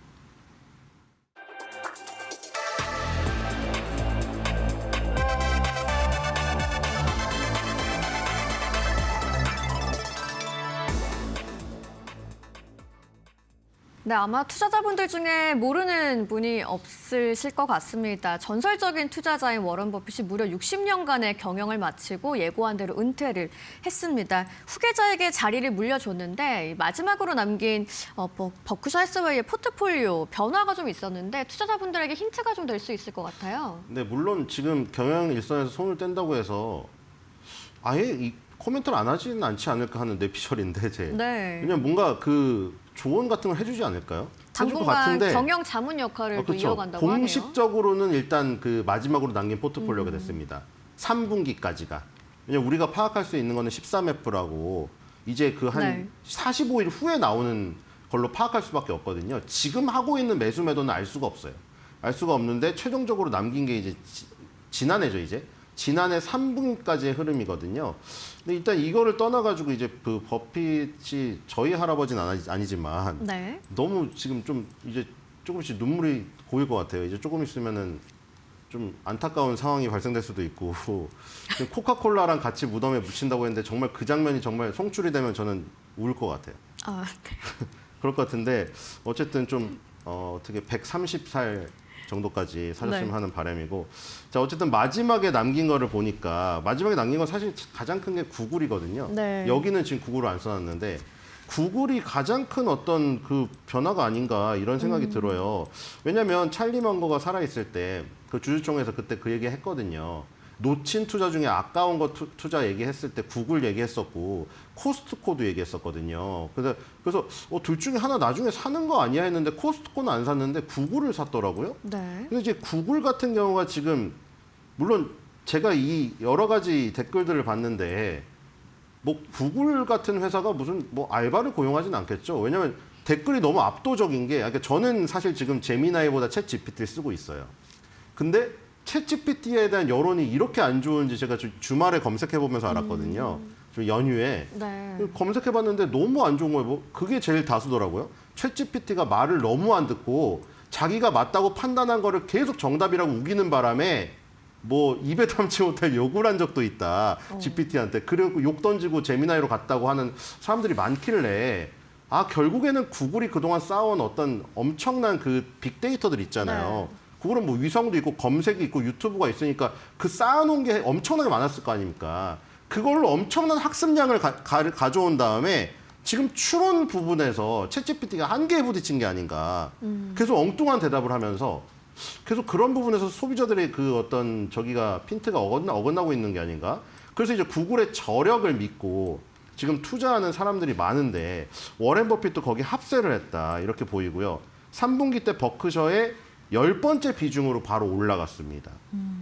Speaker 2: 네, 아마 투자자분들 중에 모르는 분이 없으실 것 같습니다. 전설적인 투자자인 워런 버핏이 무려 60년간의 경영을 마치고 예고한 대로 은퇴를 했습니다. 후계자에게 자리를 물려줬는데 마지막으로 남긴 버크셔 해서웨이의 포트폴리오 변화가 좀 있었는데 투자자분들에게 힌트가 좀 될 수 있을 것 같아요.
Speaker 3: 네, 물론 지금 경영 일선에서 손을 뗀다고 해서 아예 이 코멘트를 안 하지는 않지 않을까 하는 뇌피셜인데
Speaker 2: 네.
Speaker 3: 그냥 뭔가 그 조언 같은 걸 해주지 않을까요? 해줄 것
Speaker 2: 당분간
Speaker 3: 같은데
Speaker 2: 경영 자문 역할을 또
Speaker 3: 그렇죠.
Speaker 2: 이어간다고 하네요.
Speaker 3: 공식적으로는 일단 그 마지막으로 남긴 포트폴리오가 됐습니다. 3분기까지가. 왜냐면 우리가 파악할 수 있는 거는 13F라고 이제 그 한
Speaker 2: 네.
Speaker 3: 45일 후에 나오는 걸로 파악할 수밖에 없거든요. 지금 하고 있는 매수 매도는 알 수가 없어요. 알 수가 없는데 최종적으로 남긴 게 이제 지난해죠, 이제. 지난해 3분기까지의 흐름이거든요. 근데 일단 이거를 떠나가지고 이제 그 버핏이 저희 할아버지는 아니지만
Speaker 2: 네.
Speaker 3: 너무 지금 좀 이제 조금씩 눈물이 고일 것 같아요. 이제 조금 있으면은 좀 안타까운 상황이 발생될 수도 있고 지금 코카콜라랑 같이 무덤에 묻힌다고 했는데 정말 그 장면이 정말 송출이 되면 저는 울 것 같아요.
Speaker 2: 아, 네.
Speaker 3: 그럴 것 같은데 어쨌든 좀 어떻게 130살 정도까지 사셨으면
Speaker 2: 네.
Speaker 3: 하는 바람이고 자 어쨌든 마지막에 남긴 거를 보니까 마지막에 남긴 건 사실 가장 큰 게 구글이거든요.
Speaker 2: 네.
Speaker 3: 여기는 지금 구글을 안 써놨는데 구글이 가장 큰 어떤 그 변화가 아닌가 이런 생각이 들어요. 왜냐하면 찰리 먼거가 살아있을 때 그 주주총회에서 그때 그 얘기 했거든요. 놓친 투자 중에 아까운 거 투자 얘기했을 때 구글 얘기했었고 코스트코도 얘기했었거든요. 그래서 둘 중에 하나 나중에 사는 거 아니야 했는데 코스트코는 안 샀는데 구글을 샀더라고요.
Speaker 2: 네.
Speaker 3: 근데 이제 구글 같은 경우가 지금 물론 제가 이 여러 가지 댓글들을 봤는데 뭐 구글 같은 회사가 무슨 뭐 알바를 고용하진 않겠죠. 왜냐하면 댓글이 너무 압도적인 게 그러니까 저는 사실 지금 제미나이보다 챗 GPT를 쓰고 있어요. 근데 챗 GPT에 대한 여론이 이렇게 안 좋은지 제가 주말에 검색해 보면서 알았거든요. 좀 연휴에
Speaker 2: 네.
Speaker 3: 검색해 봤는데 너무 안 좋은 거예요. 뭐 그게 제일 다수더라고요. 챗 GPT가 말을 너무 안 듣고 자기가 맞다고 판단한 거를 계속 정답이라고 우기는 바람에 뭐 입에 담지 못할 욕을 한 적도 있다. GPT한테. 그리고 욕 던지고 제미나이로 갔다고 하는 사람들이 많길래 아 결국에는 구글이 그동안 쌓아온 어떤 엄청난 그 빅데이터들 있잖아요.
Speaker 2: 네.
Speaker 3: 구글은 뭐 위성도 있고 검색이 있고 유튜브가 있으니까 그 쌓아놓은 게 엄청나게 많았을 거 아닙니까? 그걸로 엄청난 학습량을 가져온 다음에 지금 추론 부분에서 챗GPT가 한계에 부딪힌 게 아닌가. 계속 엉뚱한 대답을 하면서 계속 그런 부분에서 소비자들의 그 어떤 저기가 핀트가 어긋나고 있는 게 아닌가. 그래서 이제 구글의 저력을 믿고 지금 투자하는 사람들이 많은데 워렌 버핏도 거기 합세를 했다. 이렇게 보이고요. 3분기 때 버크셔의 10번째 비중으로 바로 올라갔습니다.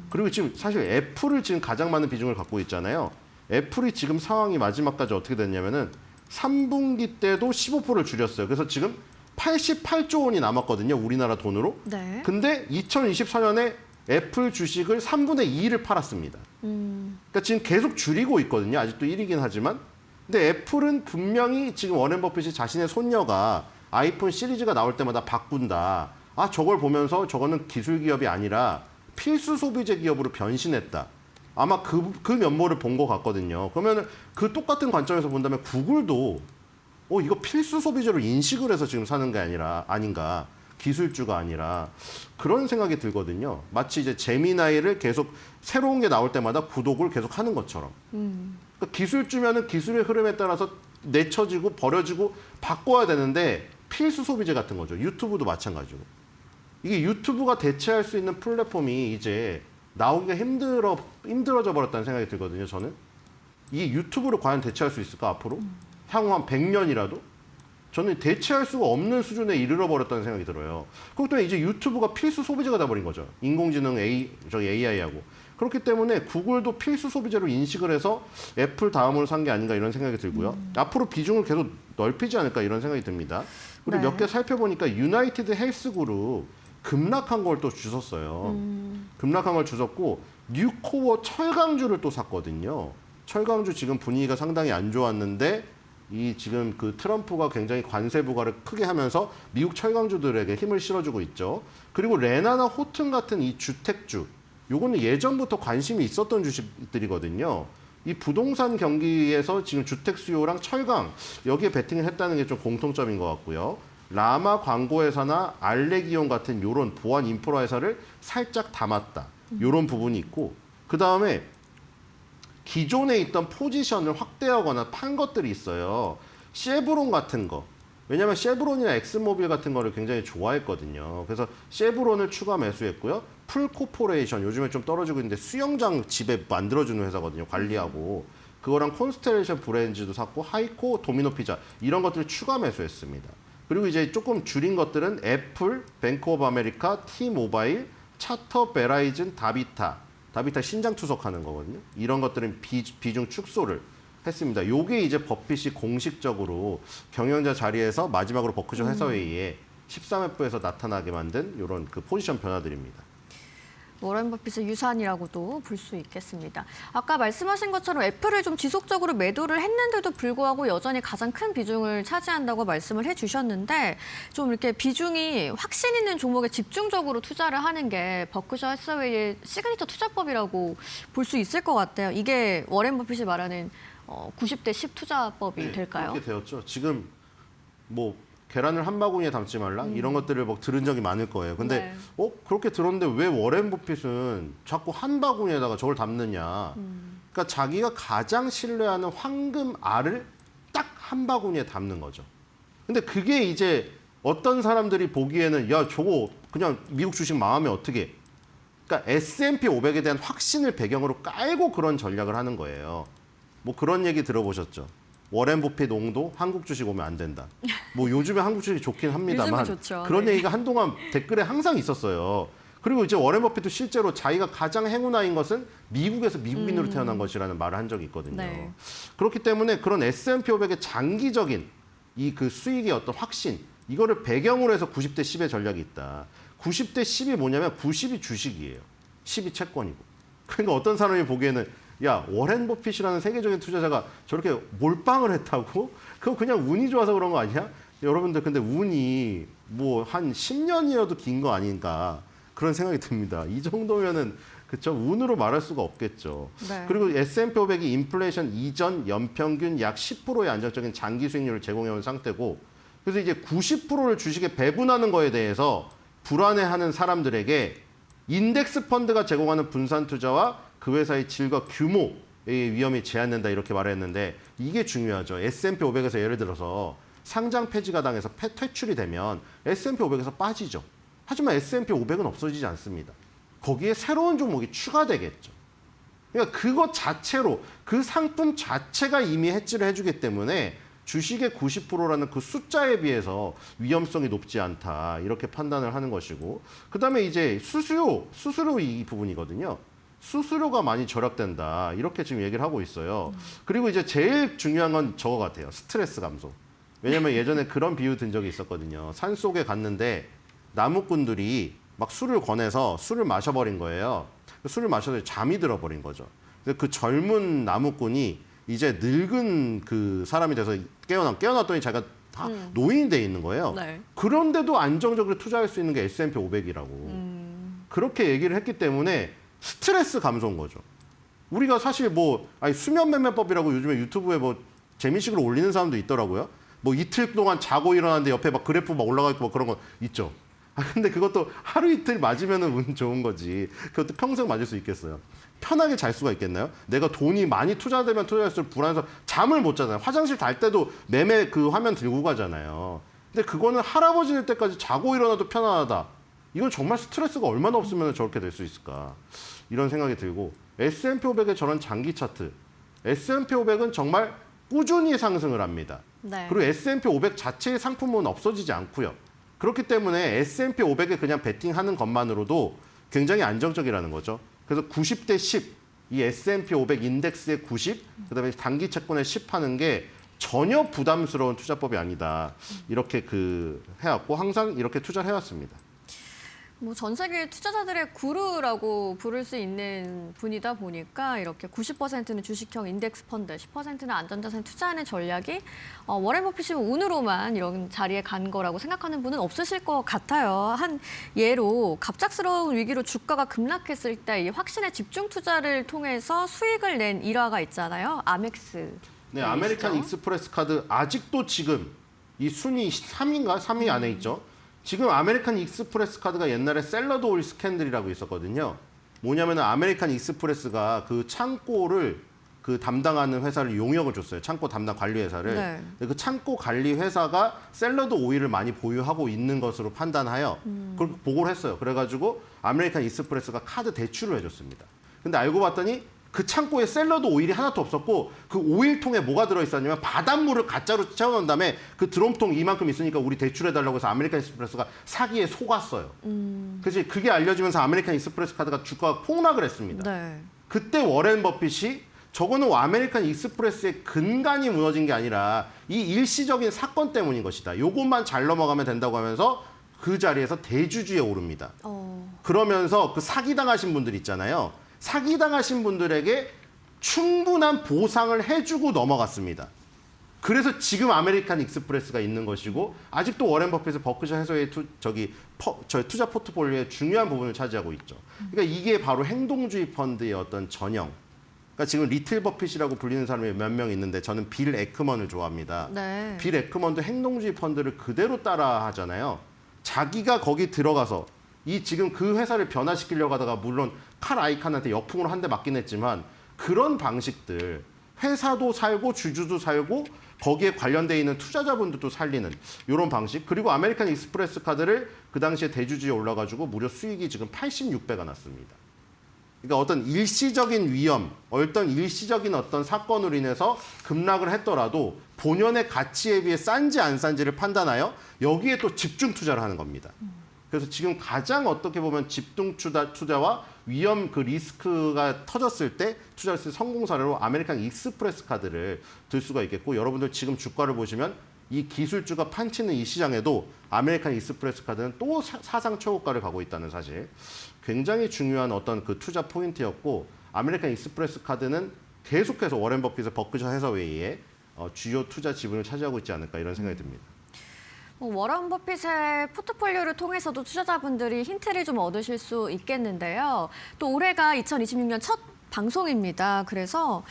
Speaker 3: 그리고 지금 사실 애플을 지금 가장 많은 비중을 갖고 있잖아요. 애플이 지금 상황이 마지막까지 어떻게 됐냐면은 3분기 때도 15%를 줄였어요. 그래서 지금 88조 원이 남았거든요. 우리나라 돈으로.
Speaker 2: 네.
Speaker 3: 근데 2024년에 애플 주식을 3분의 2를 팔았습니다. 그러니까 지금 계속 줄이고 있거든요. 아직도 1위긴 하지만. 근데 애플은 분명히 지금 워렌 버핏이 자신의 손녀가 아이폰 시리즈가 나올 때마다 바꾼다. 아, 저걸 보면서 저거는 기술 기업이 아니라 필수 소비재 기업으로 변신했다. 아마 그 면모를 본 것 같거든요. 그러면 그 똑같은 관점에서 본다면 구글도 이거 필수 소비재로 인식을 해서 지금 사는 게 아닌가. 기술주가 아니라 그런 생각이 들거든요. 마치 이제 제미나이를 계속 새로운 게 나올 때마다 구독을 계속 하는 것처럼. 그러니까 기술주면은 기술의 흐름에 따라서 내쳐지고 버려지고 바꿔야 되는데 필수 소비재 같은 거죠. 유튜브도 마찬가지고. 이게 유튜브가 대체할 수 있는 플랫폼이 이제 나오기가 힘들어져 버렸다는 생각이 들거든요, 저는. 이 유튜브를 과연 대체할 수 있을까, 앞으로? 향후 한 100년이라도? 저는 대체할 수가 없는 수준에 이르러 버렸다는 생각이 들어요. 그렇기 때문에 이제 유튜브가 필수 소비재가 돼버린 거죠. 인공지능 AI하고. 그렇기 때문에 구글도 필수 소비재로 인식을 해서 애플 다음으로 산 게 아닌가 이런 생각이 들고요. 앞으로 비중을 계속 넓히지 않을까 이런 생각이 듭니다. 그리고
Speaker 2: 네.
Speaker 3: 몇 개 살펴보니까 유나이티드 헬스그룹 급락한 걸 또 주셨어요. 급락한 걸 주셨고 뉴코어 철강주를 또 샀거든요. 철강주 지금 분위기가 상당히 안 좋았는데 이 지금 그 트럼프가 굉장히 관세 부과를 크게 하면서 미국 철강주들에게 힘을 실어주고 있죠. 그리고 레나나 호튼 같은 이 주택주, 요거는 예전부터 관심이 있었던 주식들이거든요. 이 부동산 경기에서 지금 주택 수요랑 철강 여기에 베팅을 했다는 게 좀 공통점인 것 같고요. 라마 광고회사나 알레기온 같은 요런 보안 인프라 회사를 살짝 담았다. 요런 부분이 있고 그 다음에 기존에 있던 포지션을 확대하거나 판 것들이 있어요. 쉐브론 같은 거. 왜냐하면 쉐브론이나 엑스모빌 같은 거를 굉장히 좋아했거든요. 그래서 쉐브론을 추가 매수했고요. 풀코퍼레이션 요즘에 좀 떨어지고 있는데 수영장 집에 만들어주는 회사거든요. 관리하고. 그거랑 콘스텔레이션 브랜드도 샀고 하이코, 도미노 피자 이런 것들을 추가 매수했습니다. 그리고 이제 조금 줄인 것들은 애플, 뱅크 오브 아메리카, T-모바일, 차터, 베라이즌, 다비타 신장 투석하는 거거든요. 이런 것들은 비중 축소를 했습니다. 요게 이제 버핏이 공식적으로 경영자 자리에서 마지막으로 버크셔 회사회의에 13F에서 나타나게 만든 이런 그 포지션 변화들입니다.
Speaker 2: 워렌 버핏의 유산이라고도 볼 수 있겠습니다. 아까 말씀하신 것처럼 애플을 좀 지속적으로 매도를 했는데도 불구하고 여전히 가장 큰 비중을 차지한다고 말씀을 해주셨는데 좀 이렇게 비중이 확신 있는 종목에 집중적으로 투자를 하는 게 버크셔 해서웨이의 시그니처 투자법이라고 볼 수 있을 것 같아요. 이게 워렌 버핏이 말하는 90대 10 투자법이 될까요?
Speaker 3: 그렇게 되었죠. 지금 뭐 계란을 한 바구니에 담지 말라 이런 것들을 막 들은 적이 많을 거예요. 근데
Speaker 2: 네.
Speaker 3: 그렇게 들었는데 왜 워렌 버핏은 자꾸 한 바구니에다가 저걸 담느냐? 그러니까 자기가 가장 신뢰하는 황금 알을 딱 한 바구니에 담는 거죠. 근데 그게 이제 어떤 사람들이 보기에는 야 저거 그냥 미국 주식 망하면 어떻게? 그러니까 S&P 500에 대한 확신을 배경으로 깔고 그런 전략을 하는 거예요. 뭐 그런 얘기 들어보셨죠? 워렌 버핏 농도 한국 주식 오면 안 된다. 뭐 요즘에 한국 주식이 좋긴 합니다만
Speaker 2: 요즘은 좋죠.
Speaker 3: 그런
Speaker 2: 네.
Speaker 3: 얘기가 한동안 댓글에 항상 있었어요. 그리고 이제 워렌 버핏도 실제로 자기가 가장 행운아인 것은 미국에서 미국인으로 태어난 것이라는 말을 한 적이 있거든요.
Speaker 2: 네.
Speaker 3: 그렇기 때문에 그런 S&P 500의 장기적인 이 그 수익의 어떤 확신 이거를 배경으로 해서 90대 10의 전략이 있다. 90대 10이 뭐냐면 90이 주식이에요. 10이 채권이고. 그러니까 어떤 사람이 보기에는 야 워렌 버핏이라는 세계적인 투자자가 저렇게 몰빵을 했다고? 그거 그냥 운이 좋아서 그런 거 아니야? 여러분들 근데 운이 뭐 한 10년이어도 긴 거 아닌가 그런 생각이 듭니다. 이 정도면은 그쵸 운으로 말할 수가 없겠죠.
Speaker 2: 네.
Speaker 3: 그리고 S&P 500이 인플레이션 이전 연평균 약 10%의 안정적인 장기 수익률을 제공해온 상태고 그래서 이제 90%를 주식에 배분하는 거에 대해서 불안해하는 사람들에게 인덱스 펀드가 제공하는 분산 투자와 그 회사의 질과 규모의 위험이 제한된다 이렇게 말했는데 이게 중요하죠. S&P 500에서 예를 들어서 상장 폐지가 당해서 퇴출이 되면 S&P 500에서 빠지죠. 하지만 S&P 500은 없어지지 않습니다. 거기에 새로운 종목이 추가되겠죠. 그러니까 그것 자체로 그 상품 자체가 이미 해지를 해주기 때문에 주식의 90%라는 그 숫자에 비해서 위험성이 높지 않다 이렇게 판단을 하는 것이고 그다음에 이제 수수료 이 부분이거든요. 수수료가 많이 절약된다 이렇게 지금 얘기를 하고 있어요. 그리고 이제 제일 중요한 건 저거 같아요. 스트레스 감소. 왜냐면 예전에 그런 비유 든 적이 있었거든요. 산속에 갔는데 나무꾼들이 막 술을 권해서 술을 마셔버린 거예요. 술을 마셔서 잠이 들어버린 거죠. 그래서 그 젊은 나무꾼이 이제 늙은 그 사람이 돼서 깨어났더니 자기가 다 노인이 돼 있는 거예요.
Speaker 2: 네.
Speaker 3: 그런데도 안정적으로 투자할 수 있는 게 S&P 500이라고. 그렇게 얘기를 했기 때문에 스트레스 감소인 거죠. 우리가 사실 뭐 수면 매매법이라고 요즘에 유튜브에 뭐 재미식으로 올리는 사람도 있더라고요. 뭐 이틀 동안 자고 일어났는데 옆에 막 그래프 막 올라가 있고 뭐 그런 거 있죠. 근데 그것도 하루 이틀 맞으면은 운 좋은 거지. 그것도 평생 맞을 수 있겠어요. 편하게 잘 수가 있겠나요? 내가 돈이 많이 투자되면 투자할수록 불안해서 잠을 못 자잖아요. 화장실 갈 때도 매매 그 화면 들고 가잖아요. 근데 그거는 할아버지 될 때까지 자고 일어나도 편안하다. 이건 정말 스트레스가 얼마나 없으면 저렇게 될 수 있을까. 이런 생각이 들고 S&P 500의 저런 장기 차트. S&P 500은 정말 꾸준히 상승을 합니다.
Speaker 2: 네.
Speaker 3: 그리고 S&P 500 자체의 상품은 없어지지 않고요. 그렇기 때문에 S&P 500에 그냥 베팅하는 것만으로도 굉장히 안정적이라는 거죠. 그래서 90대 10, 이 S&P 500 인덱스의 90, 그다음에 단기 채권의 10 하는 게 전혀 부담스러운 투자법이 아니다. 이렇게 해왔고 항상 이렇게 투자를 해왔습니다.
Speaker 2: 뭐 전 세계 투자자들의 구루라고 부를 수 있는 분이다 보니까 이렇게 90%는 주식형 인덱스 펀드, 10%는 안전자산 투자하는 전략이 워렌 버핏이 운으로만 이런 자리에 간 거라고 생각하는 분은 없으실 것 같아요. 한 예로 갑작스러운 위기로 주가가 급락했을 때 이 확신의 집중 투자를 통해서 수익을 낸 일화가 있잖아요. 아멕스.
Speaker 3: 네, 아메리칸 익스프레스 카드 아직도 지금 이 순위 3위인가? 3위 안에 있죠. 지금 아메리칸 익스프레스 카드가 옛날에 샐러드 오일 스캔들이라고 있었거든요. 뭐냐면은 아메리칸 익스프레스가 그 창고를 담당하는 회사를 용역을 줬어요. 창고 담당 관리 회사를.
Speaker 2: 네.
Speaker 3: 그 창고 관리 회사가 샐러드 오일을 많이 보유하고 있는 것으로 판단하여 그렇게 보고를 했어요. 그래가지고 아메리칸 익스프레스가 카드 대출을 해줬습니다. 근데 알고 봤더니 그 창고에 샐러드 오일이 하나도 없었고 그 오일통에 뭐가 들어있었냐면 바닷물을 가짜로 채워놓은 다음에 그 드럼통 이만큼 있으니까 우리 대출해달라고 해서 아메리칸 익스프레스가 사기에 속았어요. 그래서 그게 알려지면서 아메리칸 익스프레스 카드가 주가가 폭락을 했습니다.
Speaker 2: 네.
Speaker 3: 그때 워렌 버핏이 저거는 아메리칸 익스프레스의 근간이 무너진 게 아니라 이 일시적인 사건 때문인 것이다. 요것만 잘 넘어가면 된다고 하면서 그 자리에서 대주주에 오릅니다. 그러면서 그 사기당하신 분들 있잖아요. 사기당하신 분들에게 충분한 보상을 해주고 넘어갔습니다. 그래서 지금 아메리칸 익스프레스가 있는 것이고 아직도 워렌 버핏의 버크셔 해서웨이 저희 투자 포트폴리오의 중요한 부분을 차지하고 있죠. 그러니까 이게 바로 행동주의 펀드의 어떤 전형. 그러니까 지금 리틀 버핏이라고 불리는 사람이 몇 명 있는데 저는 빌 에크먼을 좋아합니다.
Speaker 2: 네.
Speaker 3: 빌 에크먼도 행동주의 펀드를 그대로 따라 하잖아요. 자기가 거기 들어가서 이 지금 그 회사를 변화시키려고 하다가 물론 칼 아이칸한테 역풍으로 한 대 맞긴 했지만 그런 방식들 회사도 살고 주주도 살고 거기에 관련돼 있는 투자자분들도 살리는 이런 방식 그리고 아메리칸 익스프레스 카드를 그 당시에 대주주에 올라가지고 무려 수익이 지금 86배가 났습니다. 그러니까 어떤 일시적인 위험, 일시적인 어떤 사건으로 인해서 급락을 했더라도 본연의 가치에 비해 싼지 안 싼지를 판단하여 여기에 또 집중 투자를 하는 겁니다. 그래서 지금 가장 어떻게 보면 집중 투자와 위험 리스크가 터졌을 때 투자했을 성공 사례로 아메리칸 익스프레스 카드를 들 수가 있겠고 여러분들 지금 주가를 보시면 이 기술주가 판치는 이 시장에도 아메리칸 익스프레스 카드는 또 사상 최고가를 가고 있다는 사실 굉장히 중요한 어떤 그 투자 포인트였고 아메리칸 익스프레스 카드는 계속해서 워렌 버핏의 버크셔 해서웨이의 주요 투자 지분을 차지하고 있지 않을까 이런 생각이 듭니다.
Speaker 2: 워런 버핏의 포트폴리오를 통해서도 투자자분들이 힌트를 좀 얻으실 수 있겠는데요. 또 올해가 2026년 첫 방송입니다. 그래서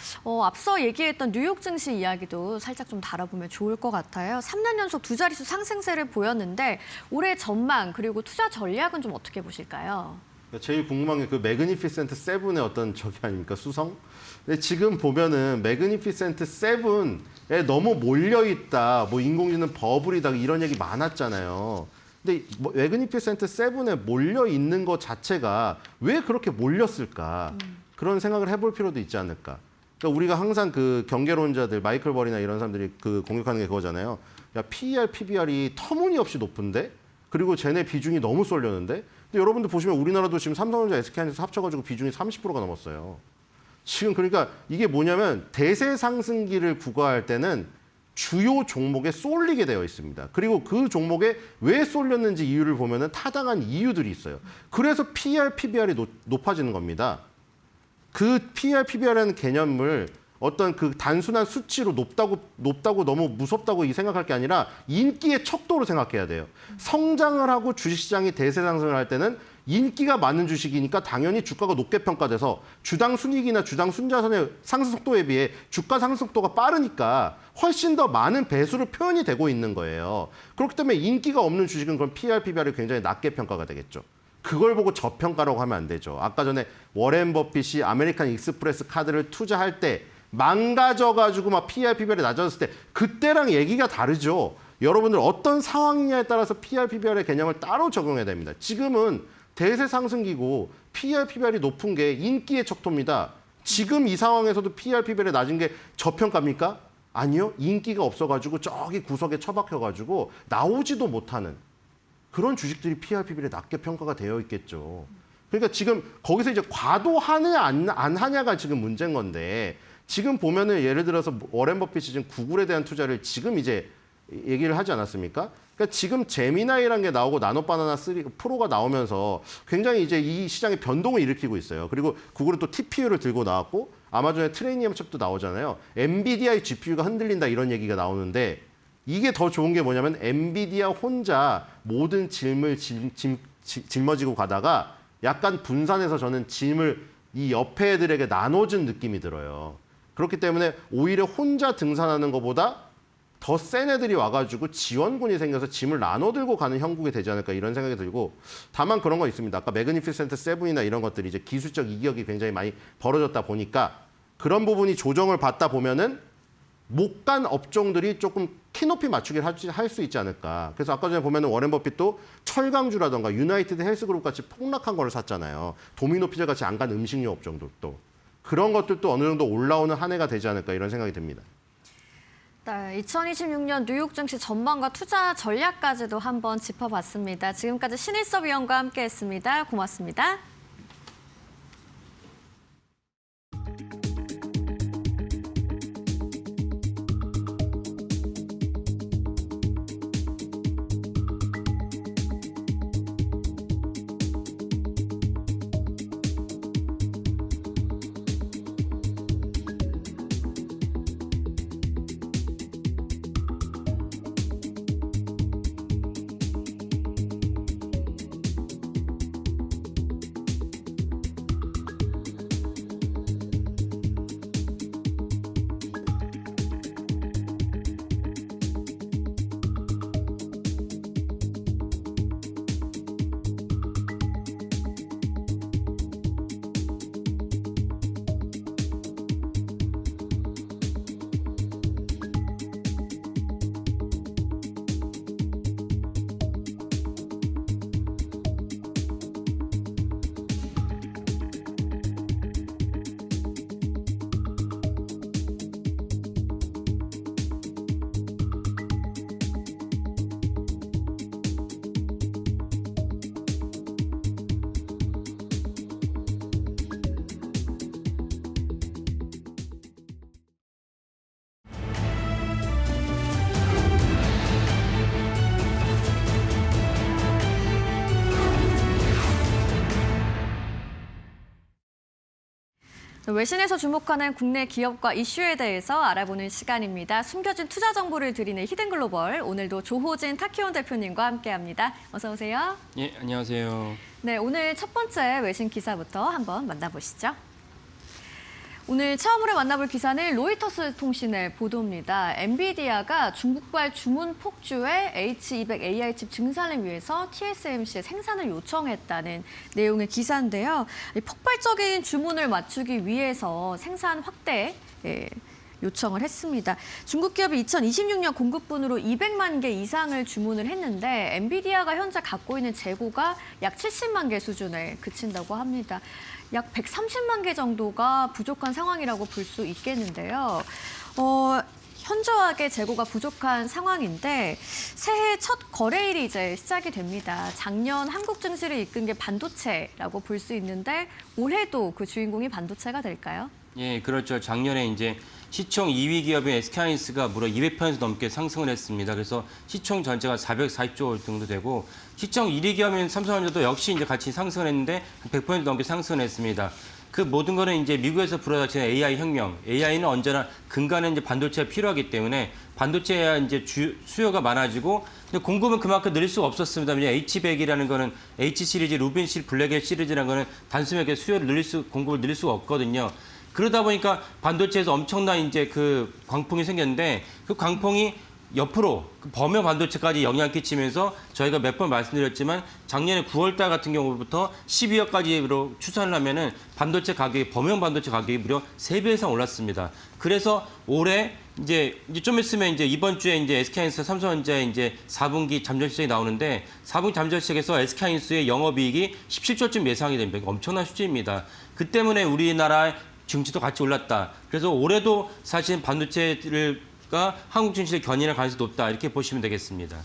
Speaker 2: 앞서 얘기했던 뉴욕 증시 이야기도 살짝 좀 다뤄보면 좋을 것 같아요. 3년 연속 두 자릿수 상승세를 보였는데 올해 전망 그리고 투자 전략은 좀 어떻게 보실까요?
Speaker 3: 제일 궁금한 게 그 매그니피센트 세븐의 어떤 저기 아닙니까 수성? 근데 지금 보면은 매그니피센트 세븐에 너무 몰려 있다. 뭐 인공지능 버블이다 이런 얘기 많았잖아요. 근데 매그니피센트 세븐에 몰려 있는 것 자체가 왜 그렇게 몰렸을까? 그런 생각을 해볼 필요도 있지 않을까? 그러니까 우리가 항상 그 경제론자들 마이클 버리나 이런 사람들이 그 공격하는 게 그거잖아요. 야 PER, PBR이 터무니없이 높은데 그리고 쟤네 비중이 너무 쏠렸는데 근데 여러분들 보시면 우리나라도 지금 삼성전자, SK하이닉스 합쳐가지고 비중이 30%가 넘었어요. 지금 그러니까 이게 뭐냐면 대세 상승기를 구가할 때는 주요 종목에 쏠리게 되어 있습니다. 그리고 그 종목에 왜 쏠렸는지 이유를 보면은 타당한 이유들이 있어요. 그래서 PER, PBR이 높아지는 겁니다. 그 PER, PBR이라는 개념을 어떤 그 단순한 수치로 높다고 너무 무섭다고 생각할 게 아니라 인기의 척도로 생각해야 돼요. 성장을 하고 주식시장이 대세 상승을 할 때는 인기가 많은 주식이니까 당연히 주가가 높게 평가돼서 주당 순이익이나 주당 순자산의 상승 속도에 비해 주가 상승 속도가 빠르니까 훨씬 더 많은 배수로 표현이 되고 있는 거예요. 그렇기 때문에 인기가 없는 주식은 그럼 PER, PBR이 굉장히 낮게 평가가 되겠죠. 그걸 보고 저평가라고 하면 안 되죠. 아까 전에 워렌 버핏이 아메리칸 익스프레스 카드를 투자할 때 망가져가지고 막 PER, PBR이 낮아졌을 때 그때랑 얘기가 다르죠. 여러분들 어떤 상황이냐에 따라서 PER, PBR의 개념을 따로 적용해야 됩니다. 지금은 대세 상승기고 PER, PBR이 높은 게 인기의 척도입니다. 지금 이 상황에서도 PER, PBR이 낮은 게 저평가입니까? 아니요. 인기가 없어가지고 저기 구석에 처박혀가지고 나오지도 못하는 그런 주식들이 PER, PBR이 낮게 평가가 되어 있겠죠. 그러니까 지금 거기서 이제 과도하냐 안 하냐가 지금 문제인 건데 지금 보면은 예를 들어서 워렌 버핏이 지금 구글에 대한 투자를 지금 이제 얘기를 하지 않았습니까? 그러니까 지금 제미나이라는 게 나오고 나노바나나 3 프로가 나오면서 굉장히 이제 이 시장의 변동을 일으키고 있어요. 그리고 구글은 또 TPU를 들고 나왔고 아마존의 트레이니엄 칩도 나오잖아요. 엔비디아의 GPU가 흔들린다 이런 얘기가 나오는데 이게 더 좋은 게 뭐냐면 엔비디아 혼자 모든 짐을 짊어지고 가다가 약간 분산해서 저는 짐을 이 옆에 애들에게 나눠준 느낌이 들어요. 그렇기 때문에 오히려 혼자 등산하는 것보다 더 센 애들이 와가지고 지원군이 생겨서 짐을 나눠 들고 가는 형국이 되지 않을까 이런 생각이 들고 다만 그런 거 있습니다. 아까 매그니피센트 세븐이나 이런 것들이 이제 기술적 이격이 굉장히 많이 벌어졌다 보니까 그런 부분이 조정을 받다 보면은 못 간 업종들이 조금 키높이 맞추기를 할 수 있지 않을까. 그래서 아까 전에 보면은 워렌 버핏도 철강주라던가 유나이티드 헬스그룹 같이 폭락한 걸 샀잖아요. 도미노 피자 같이 안 간 음식료 업종들도. 그런 것들도 어느 정도 올라오는 한 해가 되지 않을까 이런 생각이 듭니다.
Speaker 2: 네, 2026년 뉴욕 증시 전망과 투자 전략까지도 한번 짚어봤습니다. 지금까지 신일섭 위원과 함께했습니다. 고맙습니다. 외신에서 주목하는 국내 기업과 이슈에 대해서 알아보는 시간입니다. 숨겨진 투자 정보를 드리는 히든글로벌, 오늘도 조호진 타키온 대표님과 함께합니다. 어서 오세요.
Speaker 4: 예, 안녕하세요.
Speaker 2: 네, 오늘 첫 번째 외신 기사부터 한번 만나보시죠. 오늘 처음으로 만나볼 기사는 로이터스 통신의 보도입니다. 엔비디아가 중국발 주문 폭주의 H200 AI 칩 증산을 위해서 TSMC에 생산을 요청했다는 내용의 기사인데요. 폭발적인 주문을 맞추기 위해서 생산 확대 요청을 했습니다. 중국 기업이 2026년 공급분으로 200만 개 이상을 주문을 했는데 엔비디아가 현재 갖고 있는 재고가 약 70만 개 수준에 그친다고 합니다. 약 130만 개 정도가 부족한 상황이라고 볼 수 있겠는데요. 현저하게 재고가 부족한 상황인데 새해 첫 거래일이 이제 시작이 됩니다. 작년 한국 증시를 이끈 게 반도체라고 볼 수 있는데 올해도 그 주인공이 반도체가 될까요?
Speaker 4: 예, 그렇죠. 작년에 이제 시총 2위 기업인 SK하이닉스가 무려 200% 넘게 상승을 했습니다. 그래서 시총 전체가 440조 정도 되고 시총 1위 기업인 삼성전자도 역시 이제 같이 상승을 했는데 100% 넘게 상승을 했습니다. 그 모든 거는 이제 미국에서 불어닥치는 AI 혁명. AI는 언제나 근간에 이제 반도체가 필요하기 때문에 반도체야 이제 수요가 많아지고 근데 공급은 그만큼 늘 수가 없었습니다. H100이라는 거는 H 시리즈, 루빈 시리즈, 블랙 시리즈라는 거는 단순하게 수요를 공급을 늘릴 수가 없거든요. 그러다 보니까 반도체에서 엄청난 이제 그 광풍이 생겼는데 그 광풍이 옆으로 범용 반도체까지 영향을 끼치면서 저희가 몇 번 말씀드렸지만 작년에 9월달 같은 경우부터 12월까지로 추산을 하면은 반도체 가격이 범용 반도체 가격이 무려 3배 이상 올랐습니다. 그래서 올해 이제 좀 있으면 이제 이번 주에 이제 SK하이닉스, 삼성전자의 이제 4분기 잠정 실적이 나오는데 4분기 잠정 실적에서 SK하이닉스의 영업이익이 17조쯤 예상이 됩니다. 엄청난 수치입니다. 그 때문에 우리나라의 증시도 같이 올랐다. 그래서 올해도 사실 반도체가 한국 증시의 견인할 가능성이 높다. 이렇게 보시면 되겠습니다.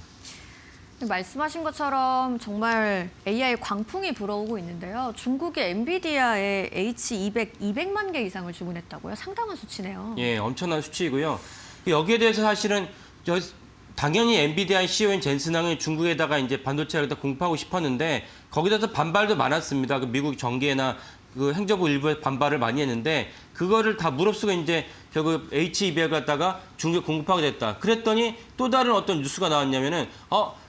Speaker 2: 말씀하신 것처럼 정말 AI 광풍이 불어오고 있는데요. 중국의 엔비디아에 H200 200만 개 이상을 주문했다고요? 상당한 수치네요.
Speaker 4: 예, 엄청난 수치이고요. 여기에 대해서 사실은 당연히 엔비디아 CEO인 젠슨항은 중국에다가 이제 반도체를 다 공급하고 싶었는데 거기다서 반발도 많았습니다. 그 미국 정계나 그 행정부 일부에 반발을 많이 했는데 그거를 다 무릅쓰고 이제 결국 H200을 갖다가 중국에 공급하게 됐다. 그랬더니 또 다른 어떤 뉴스가 나왔냐면은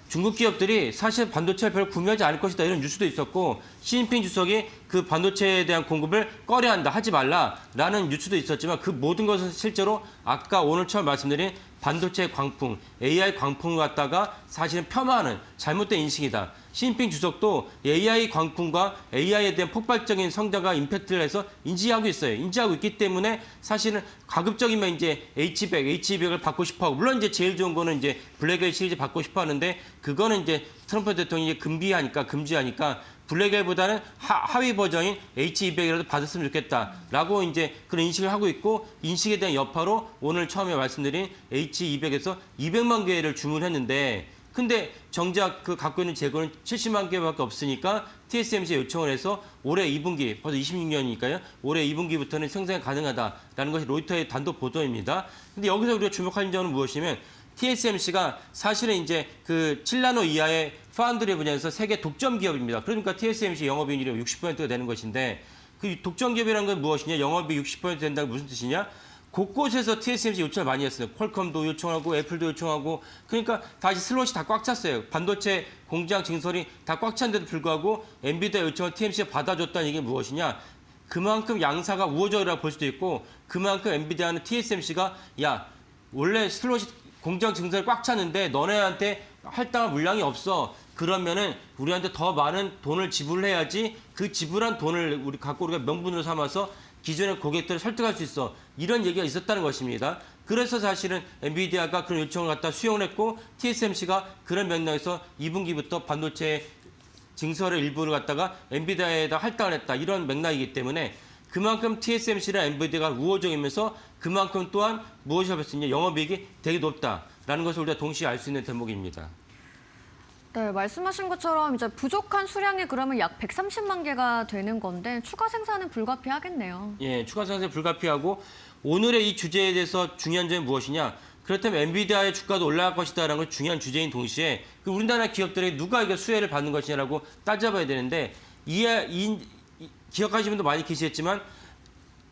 Speaker 4: 중국 기업들이 사실 반도체를 별로 구매하지 않을 것이다 이런 뉴스도 있었고 시진핑 주석이 그 반도체에 대한 공급을 꺼려한다 하지 말라라는 뉴스도 있었지만 그 모든 것은 실제로 아까 오늘 처음 말씀드린 반도체 광풍, AI 광풍을 갖다가 사실은 폄하하는 잘못된 인식이다. 시진핑 주석도 AI 광풍과 AI에 대한 폭발적인 성장과 임팩트를 해서 인지하고 있어요. 인지하고 있기 때문에 사실은 가급적이면 이제 H200을 받고 싶어 하고 물론 이제 제일 좋은 거는 이제 블랙웰 시리즈 받고 싶어 하는데 그거는 이제 트럼프 대통령이 금지하니까 블랙웰보다는 하위 버전인 H200이라도 받았으면 좋겠다라고 이제 그런 인식을 하고 있고 인식에 대한 여파로 오늘 처음에 말씀드린 H200에서 200만 개를 주문했는데 근데 정작 그 갖고 있는 재고는 70만 개밖에 없으니까 TSMC에 요청을 해서 올해 2분기, 벌써 26년이니까요. 올해 2분기부터는 생산이 가능하다라는 것이 로이터의 단독 보도입니다. 근데 여기서 우리가 주목할 점은 무엇이냐면 TSMC가 사실은 이제 그 7나노 이하의 파운드리 분야에서 세계 독점 기업입니다. 그러니까 TSMC 영업이익률이 60%가 되는 것인데 그 독점 기업이라는 건 무엇이냐? 영업이익 60% 된다는 게 무슨 뜻이냐? 곳곳에서 TSMC 요청을 많이 했어요. 퀄컴도 요청하고 애플도 요청하고 그러니까 다시 슬롯이 다 꽉 찼어요. 반도체 공장 증설이 다 꽉 찬데도 불구하고 엔비디아 요청을 TSMC가 받아줬다는 이게 무엇이냐? 그만큼 양사가 우호적이라고 볼 수도 있고 그만큼 엔비디아는 TSMC가 야 원래 슬롯이 공장 증설이 꽉 찼는데 너네한테 할당할 물량이 없어. 그러면은 우리한테 더 많은 돈을 지불해야지 그 지불한 돈을 우리가 명분으로 삼아서 기존의 고객들을 설득할 수 있어. 이런 얘기가 있었다는 것입니다. 그래서 사실은 엔비디아가 그런 요청을 갖다 수용을 했고 TSMC가 그런 맥락에서 2분기부터 반도체 증설의 일부를 갖다가 엔비디아에다 할당을 했다. 이런 맥락이기 때문에 그만큼 TSMC랑 엔비디아가 우호적이면서 그만큼 또한 무엇이 할 수 있냐. 영업이익이 되게 높다라는 것을 우리가 동시에 알 수 있는 대목입니다.
Speaker 2: 네, 말씀하신 것처럼 이제 부족한 수량이 그러면 약 130만 개가 되는 건데 추가 생산은 불가피하겠네요.
Speaker 4: 예, 추가 생산이 불가피하고 오늘의 이 주제에 대해서 중요한 점이 무엇이냐? 그렇다면 엔비디아의 주가도 올라갈 것이다라는 것이 중요한 주제인 동시에 그 우리나라 기업들이 누가 이게 수혜를 받는 것이냐라고 따져봐야 되는데 기억하시는 분도 많이 계시겠지만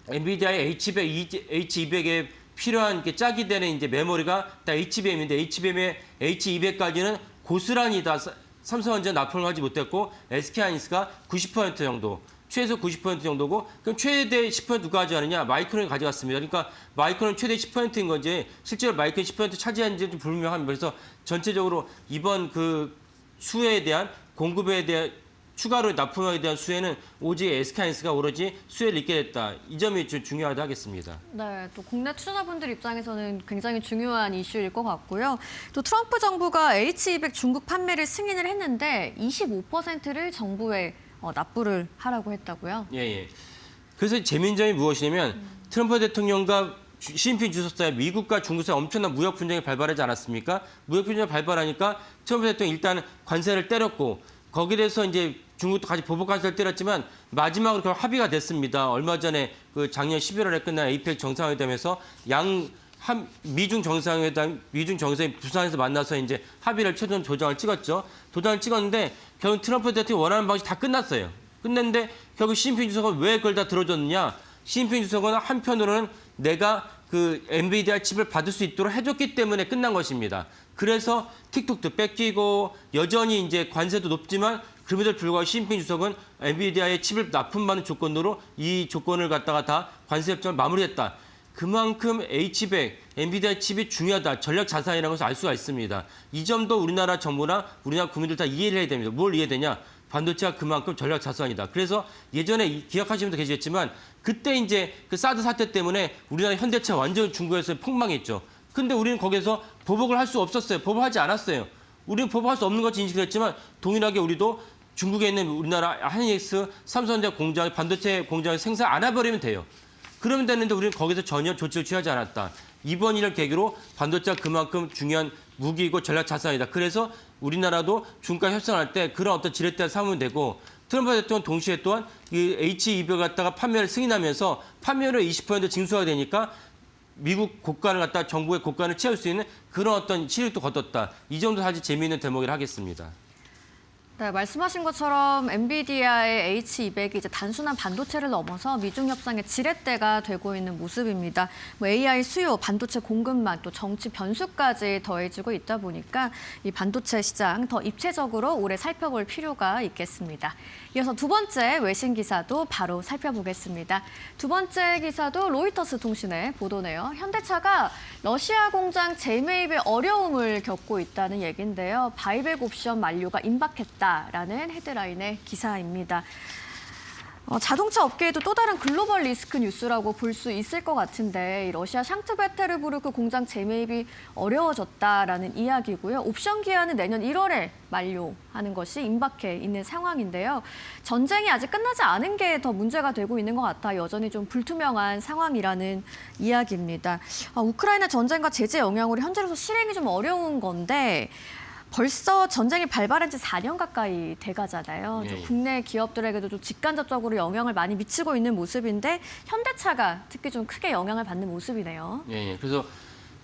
Speaker 4: 엔비디아의 H200에 필요한 게 짝이 되는 이제 메모리가 다 HBM인데 HBM의 H200까지는 고스란히 다 삼성전자 납품을 하지 못했고 SK하이닉스가 90% 정도, 최소 90% 정도고 그럼 최대 10% 누가 가져가느냐? 마이크론이 가져갔습니다. 그러니까 마이크론 최대 10%인 건지 실제로 마이크론 10% 차지하는지 좀 불분명합니다. 그래서 전체적으로 이번 그 수혜에 대한 공급에 대한 추가로 납품하게 대한 수혜는 오직 SK하이닉스가 오로지 수혜를 입게 됐다. 이 점이 좀 중요하다 하겠습니다.
Speaker 2: 네, 또 국내 투자자분들 입장에서는 굉장히 중요한 이슈일 것 같고요. 또 트럼프 정부가 H200 중국 판매를 승인을 했는데 25%를 정부에 납부를 하라고 했다고요?
Speaker 4: 예. 그래서 재미있는 점이 무엇이냐면 트럼프 대통령과 시진핑 주석 사이 미국과 중국 사이 엄청난 무역 분쟁이 발발하지 않았습니까? 무역 분쟁이 발발하니까 트럼프 대통령이 일단 관세를 때렸고 거기에 대해서 이제 중국도 같이 보복 관세를 때렸지만 마지막으로 결국 합의가 됐습니다. 얼마 전에 그 작년 11월에 끝난 APEC 정상회담에서 미중 정상회담이 부산에서 만나서 이제 합의를 최종 도장을 찍었죠. 도장을 찍었는데 결국 트럼프 대통령이 원하는 방식 다 끝났어요. 끝냈는데 결국 시진핑 주석은 왜 그걸 다 들어줬느냐? 시진핑 주석은 한편으로는 내가 그 엔비디아 칩을 받을 수 있도록 해줬기 때문에 끝난 것입니다. 그래서 틱톡도 뺏기고 여전히 이제 관세도 높지만 그럼에도 불구하고 시진핑 주석은 엔비디아의 칩을 납품받는 조건으로 이 조건을 갖다가 다 관세 협정을 마무리했다. 그만큼 H200, 엔비디아 칩이 중요하다. 전략 자산이라는 것을 알 수가 있습니다. 이 점도 우리나라 정부나 우리나라 국민들 다 이해를 해야 됩니다. 뭘 이해되냐? 반도체가 그만큼 전략 자산이다. 그래서 예전에 기억하시는 분도 계시겠지만 그때 이제 그 사드 사태 때문에 우리나라 현대차 완전 중국에서 폭망했죠. 근데 우리는 거기서 보복을 할 수 없었어요. 보복하지 않았어요. 우리는 보복할 수 없는 것을 인식을 했지만 동일하게 우리도 중국에 있는 우리나라 하이닉스, 삼성전자 공장, 반도체 공장을 생산 안 해버리면 돼요. 그러면 되는데 우리는 거기서 전혀 조치를 취하지 않았다. 이번 일을 계기로 반도체가 그만큼 중요한 무기고 전략 자산이다. 그래서 우리나라도 중과 협상할 때 그런 어떤 지렛대를 삼으면 되고 트럼프 대통령 동시에 또한 이 H200을 갖다가 판매를 승인하면서 판매를 20% 징수가 되니까 미국 고가를 갖다 정부의 고가를 채울 수 있는 그런 어떤 실력도 거뒀다. 이 정도 사실 재미있는 대목이라 하겠습니다.
Speaker 2: 네, 말씀하신 것처럼 엔비디아의 H200이 이제 단순한 반도체를 넘어서 미중 협상의 지렛대가 되고 있는 모습입니다. 뭐 AI 수요, 반도체 공급망, 또 정치 변수까지 더해지고 있다 보니까 이 반도체 시장 더 입체적으로 오래 살펴볼 필요가 있겠습니다. 이어서 두 번째 외신 기사도 바로 살펴보겠습니다. 두 번째 기사도 로이터스 통신의 보도네요. 현대차가 러시아 공장 재매입에 어려움을 겪고 있다는 얘기인데요. 바이백 옵션 만료가 임박했다라는 헤드라인의 기사입니다. 자동차 업계에도 또 다른 글로벌 리스크 뉴스라고 볼 수 있을 것 같은데 이 러시아 샹트베테르부르크 공장 재매입이 어려워졌다라는 이야기고요. 옵션 기한은 내년 1월에 만료하는 것이 임박해 있는 상황인데요. 전쟁이 아직 끝나지 않은 게 더 문제가 되고 있는 것 같아 여전히 좀 불투명한 상황이라는 이야기입니다. 우크라이나 전쟁과 제재 영향으로 현재로서 실행이 좀 어려운 건데 벌써 전쟁이 발발한 지 4년 가까이 돼가잖아요.
Speaker 4: 예.
Speaker 2: 국내 기업들에게도 좀 직간접적으로 영향을 많이 미치고 있는 모습인데 현대차가 특히 좀 크게 영향을 받는 모습이네요.
Speaker 4: 예. 그래서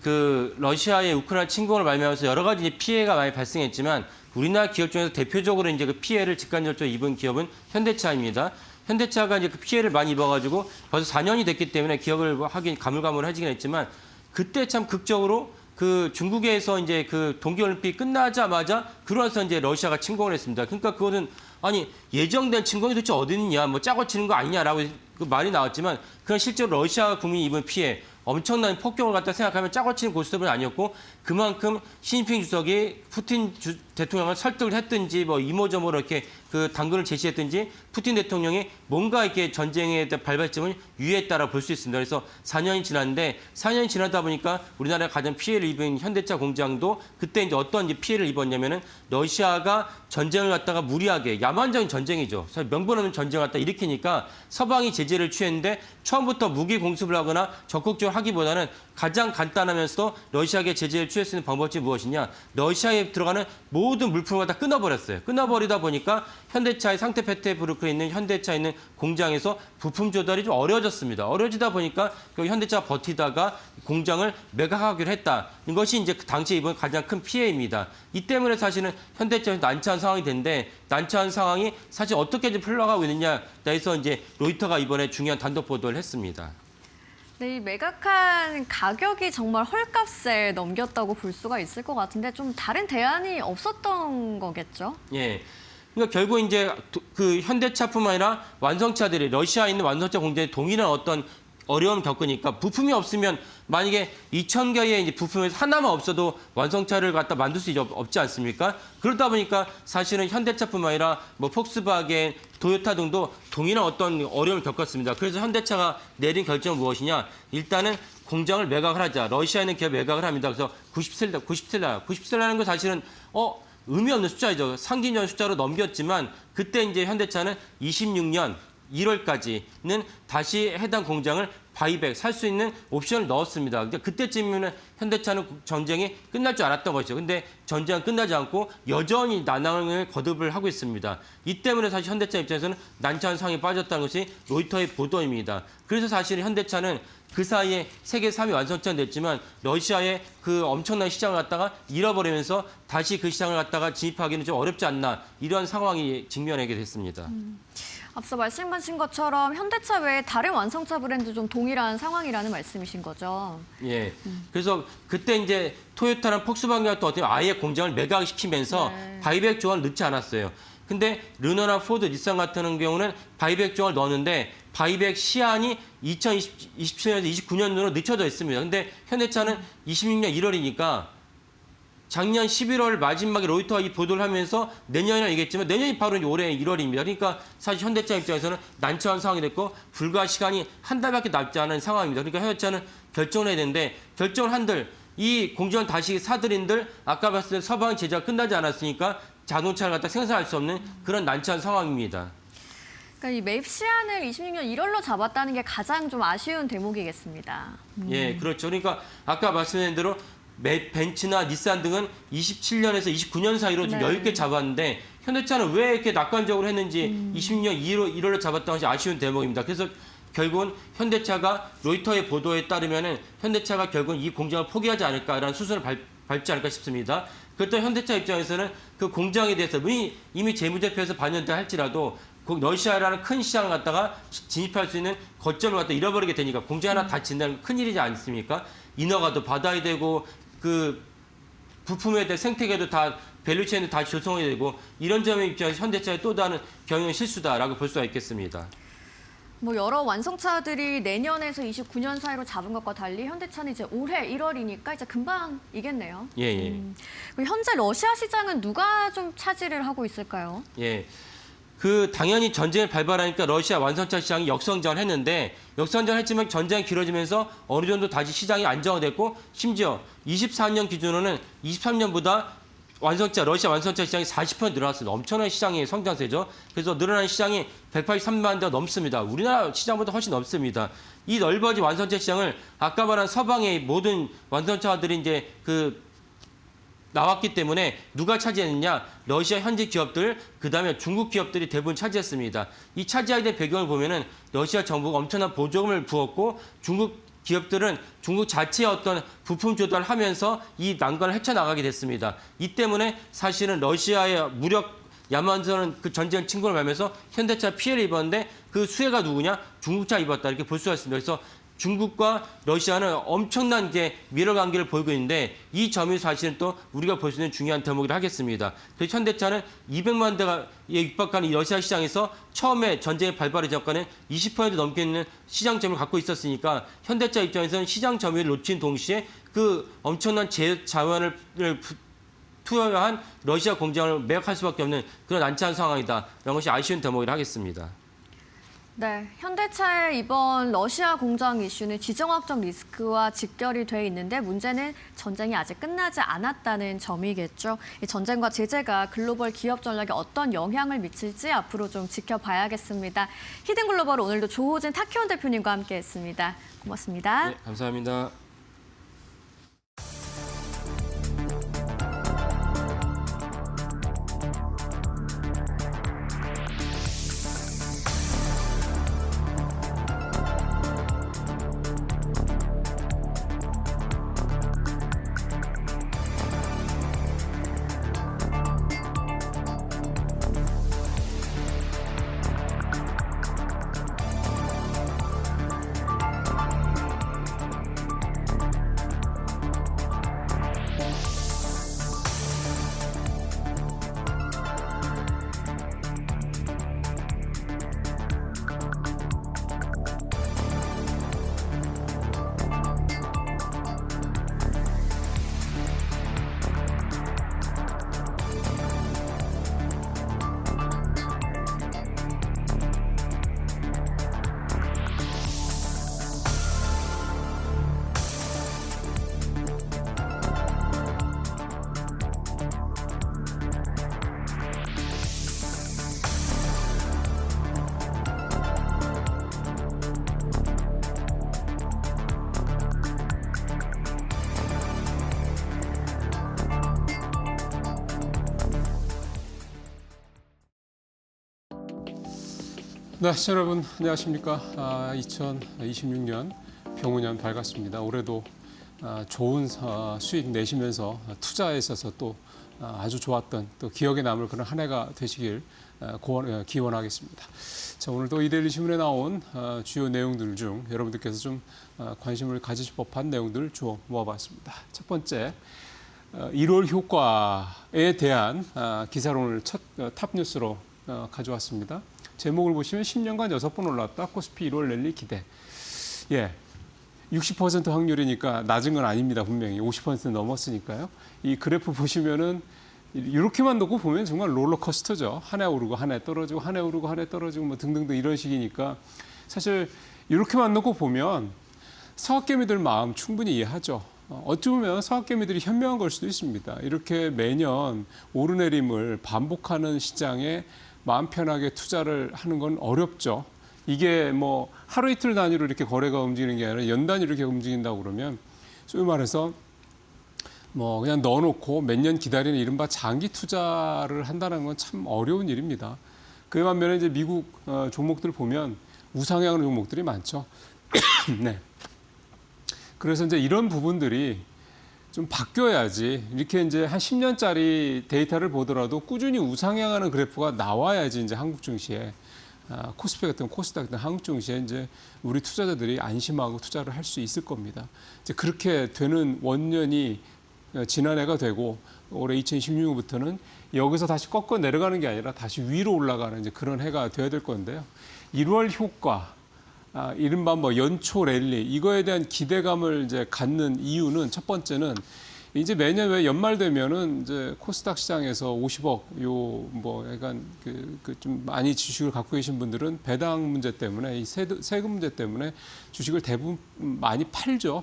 Speaker 4: 그 러시아의 우크라이나 침공을 말미암아서 여러 가지 이제 피해가 많이 발생했지만 우리나라 기업 중에서 대표적으로 이제 그 피해를 직간접적으로 입은 기업은 현대차입니다. 현대차가 이제 그 피해를 많이 입어가지고 벌써 4년이 됐기 때문에 기억을 하긴 가물가물해지긴 했지만 그때 참 극적으로 그 중국에서 이제 그 동계올림픽 끝나자마자 그러면서 이제 러시아가 침공을 했습니다. 그러니까 그거는 아니 예정된 침공이 도대체 어디 있냐, 뭐 짜고 치는 거 아니냐라고 그 말이 나왔지만 그건 실제로 러시아 국민이 입은 피해 엄청난 폭격을 갖다 생각하면 짜고 치는 고스톱은 아니었고 그만큼 시진핑 주석이 푸틴 대통령을 설득을 했든지 뭐 이모저모로 이렇게 그 당근을 제시했든지 푸틴 대통령이 뭔가 이렇게 전쟁에 대한 발발점을 유의했다라고 볼 수 있습니다. 그래서 4년이 지났는데 4년이 지나다 보니까 우리나라가 가장 피해를 입은 현대차 공장도 그때 이제 어떤 이제 피해를 입었냐면은 러시아가 전쟁을 갖다가 무리하게 야만적인 전쟁이죠. 명분 없는 전쟁을 갖다 일으키니까 서방이 제재를 취했는데 처음부터 무기 공습을 하거나 적극적으로 하기보다는 가장 간단하면서도 러시아에게 제재를 취할 수 있는 방법이 무엇이냐. 러시아에 들어가는 모든 물품을 다 끊어버렸어요. 끊어버리다 보니까 현대차의 상트페테르부르크에 있는 현대차에 있는 공장에서 부품 조달이 좀 어려워졌습니다. 어려워지다 보니까 현대차가 버티다가 공장을 매각하기로 했다. 이것이 이제 그 당시에 입은 가장 큰 피해입니다. 이 때문에 사실은 현대차에서 난처한 상황이 됐는데 난처한 상황이 사실 어떻게 이제 풀려가고 있느냐. 해서 이제 로이터가 이번에 중요한 단독 보도를 했습니다.
Speaker 2: 네, 이 매각한 가격이 정말 헐값에 넘겼다고 볼 수가 있을 것 같은데 좀 다른 대안이 없었던 거겠죠?
Speaker 4: 예. 그러니까 결국 이제 그 현대차뿐만 아니라 완성차들이 러시아에 있는 완성차 공장에 동일한 어떤 어려움을 겪으니까 부품이 없으면 만약에 2,000개의 이제 부품에서 하나만 없어도 완성차를 갖다 만들 수 없지 않습니까? 그러다 보니까 사실은 현대차뿐만 아니라 뭐 폭스바겐, 토요타 등도 동일한 어떤 어려움을 겪었습니다. 그래서 현대차가 내린 결정은 무엇이냐? 일단은 공장을 매각을 하자. 러시아에 있는 기업 매각을 합니다. 그래서 90셀라는 건 사실은 의미 없는 숫자이죠. 상징적인 숫자로 넘겼지만 그때 이제 현대차는 26년 1월까지는 다시 해당 공장을 바이백 살 수 있는 옵션을 넣었습니다. 근데 그때쯤이면 현대차는 전쟁이 끝날 줄 알았던 것이죠. 근데 전쟁은 끝나지 않고 여전히 난항을 거듭을 하고 있습니다. 이 때문에 사실 현대차 입장에서는 난처한 상황에 빠졌다는 것이 로이터의 보도입니다. 그래서 사실 현대차는 그 사이에 세계 3위 완성차는 됐지만 러시아의 그 엄청난 시장을 갖다가 잃어버리면서 다시 그 시장을 갖다가 진입하기는 좀 어렵지 않나 이런 상황이 직면하게 됐습니다.
Speaker 2: 앞서 말씀하신 것처럼 현대차 외에 다른 완성차 브랜드 좀 동일한 상황이라는 말씀이신 거죠?
Speaker 4: 예. 그래서 그때 이제 토요타랑 폭스바겐 같은 어떻게 아예 공장을 매각시키면서 바이백 조항을 넣지 않았어요. 근데 르노나 포드, 닛산 같은 경우는 바이백 조항을 넣었는데 바이백 시한이 2027년에서 29년으로 늦춰져 있습니다. 근데 현대차는 26년 1월이니까 작년 11월 마지막에 로이터가 이 보도를 하면서 내년이라고 얘기했지만 내년이 바로 올해 1월입니다. 그러니까 사실 현대차 입장에서는 난처한 상황이 됐고 불과 시간이 한 달밖에 남지 않은 상황입니다. 그러니까 현대차는 결정을 해야 되는데 결정을 한들 이 공장을 다시 사들인들 아까 봤을 때 서방 제재가 끝나지 않았으니까 자동차를 갖다 생산할 수 없는 그런 난처한 상황입니다.
Speaker 2: 그러니까 이 매입 시한을 26년 1월로 잡았다는 게 가장 좀 아쉬운 대목이겠습니다.
Speaker 4: 예, 그렇죠. 그러니까 아까 말씀드린 대로 벤츠나 닛산 등은 27년에서 29년 사이로 좀
Speaker 2: 네.
Speaker 4: 여유 있게 잡았는데 현대차는 왜 이렇게 낙관적으로 했는지 26년 1월에 잡았던 것이 아쉬운 대목입니다. 그래서 결국은 현대차가 로이터의 보도에 따르면은 현대차가 결국은 이 공장을 포기하지 않을까라는 수순을 밟지 않을까 싶습니다. 그렇다면 현대차 입장에서는 그 공장에 대해서 이미 재무제표에서 반영돼 할지라도 러시아라는 큰 시장을 갖다가 진입할 수 있는 거점을 갖다 잃어버리게 되니까 공장 하나 닫힌다는 건 큰일이지 않습니까? 인허가도 받아야 되고 그 부품에 대한 생태계도 다 밸류체인도 다 조성해야 되고 이런 점의 입장에서 현대차의 또 다른 경영 실수다라고 볼 수가 있겠습니다.
Speaker 2: 뭐 여러 완성차들이 내년에서 29년 사이로 잡은 것과 달리 현대차는 이제 올해 1월이니까 이제 금방이겠네요.
Speaker 4: 예.
Speaker 2: 그럼 현재 러시아 시장은 누가 좀 차지를 하고 있을까요?
Speaker 4: 예. 당연히 전쟁을 발발하니까 러시아 완성차 시장이 역성장을 했는데 역성장을 했지만 전쟁이 길어지면서 어느 정도 다시 시장이 안정화됐고 심지어 24년 기준으로는 23년보다 러시아 완성차 시장이 40% 늘어났습니다. 엄청난 시장의 성장세죠. 그래서 늘어난 시장이 183만 대 넘습니다. 우리나라 시장보다 훨씬 넘습니다. 이 넓어진 완성차 시장을 아까 말한 서방의 모든 완성차들이 이제 나왔기 때문에 누가 차지했느냐? 러시아 현지 기업들, 그다음에 중국 기업들이 대부분 차지했습니다. 이 차지하게 된 배경을 보면은 러시아 정부가 엄청난 보조금을 부었고 중국 기업들은 중국 자체의 어떤 부품 조달을 하면서 이 난관을 헤쳐나가게 됐습니다. 이 때문에 사실은 러시아의 무력 야만스러운 그 전쟁 침공을 말면서 현대차 피해를 입었는데 그 수혜가 누구냐? 중국차 입었다 이렇게 볼 수가 있습니다. 그래서 중국과 러시아는 엄청난 이제 밀월 관계를 보이고 있는데 이 점이 사실은 또 우리가 볼 수 있는 중요한 대목이라 하겠습니다. 그래서 현대차는 200만 대가 육박하는 이 러시아 시장에서 처음에 전쟁의 발발의 전까지는 20% 넘게 있는 시장 점유를 갖고 있었으니까 현대차 입장에서는 시장 점유를 놓친 동시에 그 엄청난 자원을 투여한 러시아 공장을 매각할 수밖에 없는 그런 난처한 상황이다. 이런 것이 아쉬운 대목이라 하겠습니다.
Speaker 2: 네, 현대차의 이번 러시아 공장 이슈는 지정학적 리스크와 직결이 돼 있는데 문제는 전쟁이 아직 끝나지 않았다는 점이겠죠. 이 전쟁과 제재가 글로벌 기업 전략에 어떤 영향을 미칠지 앞으로 좀 지켜봐야겠습니다. 히든글로벌 오늘도 조호진 타키온 대표님과 함께했습니다. 고맙습니다.
Speaker 4: 네, 감사합니다.
Speaker 5: 네, 시청자 여러분 안녕하십니까. 2026년 병우년 밝았습니다. 올해도 좋은 수익 내시면서 투자에 있어서 또 아주 좋았던 또 기억에 남을 그런 한 해가 되시길 기원하겠습니다. 자, 오늘도 이데일리 신문에 나온 주요 내용들 중 여러분들께서 좀 관심을 가지실 법한 내용들을 주워 모아봤습니다. 첫 번째, 1월 효과에 대한 기사를 오늘 첫 탑뉴스로 가져왔습니다. 제목을 보시면 10년간 6번 올랐다. 코스피 1월 랠리 기대. 예, 60% 확률이니까 낮은 건 아닙니다. 분명히 50% 넘었으니까요. 이 그래프 보시면은 이렇게만 놓고 보면 정말 롤러코스터죠. 한 해 오르고 한 해 떨어지고 한 해 오르고 한 해 떨어지고 뭐 등등등 이런 식이니까 사실 이렇게만 놓고 보면 서학개미들 마음 충분히 이해하죠. 어찌 보면 서학개미들이 현명한 걸 수도 있습니다. 이렇게 매년 오르내림을 반복하는 시장에 마음 편하게 투자를 하는 건 어렵죠. 이게 뭐 하루 이틀 단위로 이렇게 거래가 움직이는 게 아니라 연 단위로 이렇게 움직인다고 그러면 소위 말해서 뭐 그냥 넣어놓고 몇 년 기다리는 이른바 장기 투자를 한다는 건 참 어려운 일입니다. 그에 반면에 이제 미국 종목들 보면 우상향하는 종목들이 많죠. 네. 그래서 이제 이런 부분들이 좀 바뀌어야지 이렇게 이제 한 10년짜리 데이터를 보더라도 꾸준히 우상향하는 그래프가 나와야지 이제 한국 증시에 코스피 같은 코스닥 같은 한국 증시에 이제 우리 투자자들이 안심하고 투자를 할 수 있을 겁니다. 이제 그렇게 되는 원년이 지난해가 되고 올해 2016년부터는 여기서 다시 꺾어 내려가는 게 아니라 다시 위로 올라가는 이제 그런 해가 돼야 될 건데요. 1월 효과, 이른바 뭐 연초 랠리 이거에 대한 기대감을 이제 갖는 이유는 첫 번째는 이제 매년 왜 연말 되면은 이제 코스닥 시장에서 50억 요 뭐 약간 그 좀 많이 주식을 갖고 계신 분들은 배당 문제 때문에 이 세금 문제 때문에 주식을 대부분 많이 팔죠.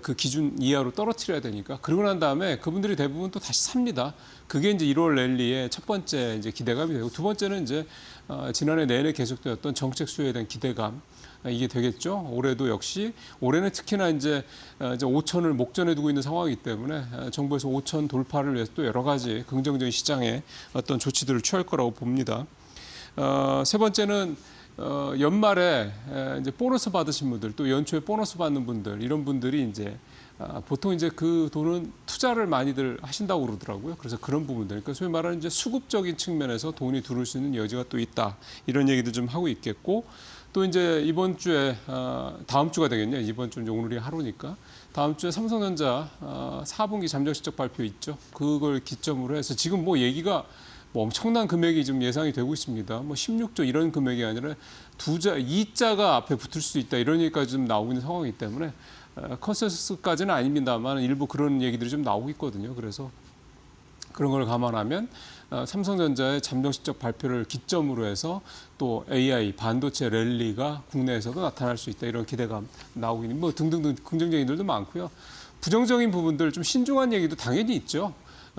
Speaker 5: 그 기준 이하로 떨어뜨려야 되니까. 그러고 난 다음에 그분들이 대부분 또 다시 삽니다. 그게 이제 1월 랠리의 첫 번째 이제 기대감이 되고 두 번째는 이제 지난해 내내 계속되었던 정책 수요에 대한 기대감. 이게 되겠죠. 올해도 역시 올해는 특히나 이제 5천을 목전에 두고 있는 상황이기 때문에 정부에서 5천 돌파를 위해서 또 여러 가지 긍정적인 시장에 어떤 조치들을 취할 거라고 봅니다. 세 번째는 연말에 이제 보너스 받으신 분들 또 연초에 보너스 받는 분들 이런 분들이 이제 보통 이제 그 돈은 투자를 많이들 하신다고 그러더라고요. 그래서 그런 부분들, 그러니까 소위 말하는 이제 수급적인 측면에서 돈이 들어올 수 있는 여지가 또 있다 이런 얘기도 좀 하고 있겠고. 또 이제 이번 주에 다음 주가 되겠네요. 이번 주 이제 오늘이 하루니까 다음 주에 삼성전자 4분기 잠정 실적 발표 있죠. 그걸 기점으로 해서 지금 뭐 얘기가 뭐 엄청난 금액이 좀 예상이 되고 있습니다. 뭐 16조 이런 금액이 아니라 2자가 앞에 붙을 수 있다 이런 얘기까지 좀 나오고 있는 상황이기 때문에 컨센서스까지는 아닙니다만 일부 그런 얘기들이 좀 나오고 있거든요. 그래서 그런 걸 감안하면 삼성전자의 잠정 실적 발표를 기점으로 해서 또 AI 반도체 랠리가 국내에서도 나타날 수 있다 이런 기대감 나오고 있는 뭐 등등등 긍정적인 일들도 많고요. 부정적인 부분들 좀 신중한 얘기도 당연히 있죠.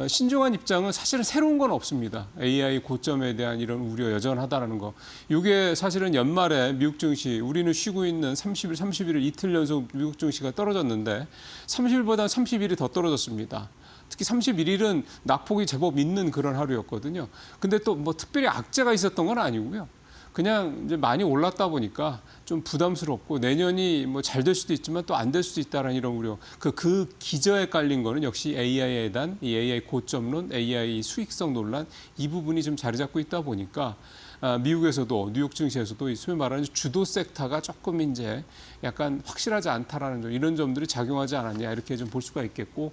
Speaker 5: 신중한 입장은 사실은 새로운 건 없습니다. AI 고점에 대한 이런 우려 여전하다라는 거. 이게 사실은 연말에 미국 증시 우리는 쉬고 있는 30일, 31일 이틀 연속 미국 증시가 떨어졌는데 30일보다 30일이 더 떨어졌습니다. 특히 31일은 낙폭이 제법 있는 그런 하루였거든요. 근데 또 뭐 특별히 악재가 있었던 건 아니고요. 그냥 이제 많이 올랐다 보니까 좀 부담스럽고 내년이 뭐 잘 될 수도 있지만 또 안 될 수도 있다라는 이런 우려. 그 기저에 깔린 거는 역시 AI에 대한 이 AI 고점론, AI 수익성 논란 이 부분이 좀 자리 잡고 있다 보니까 미국에서도 뉴욕 증시에서도 소위 말하는 주도 섹터가 조금 이제 약간 확실하지 않다라는 점 이런 점들이 작용하지 않았냐 이렇게 좀 볼 수가 있겠고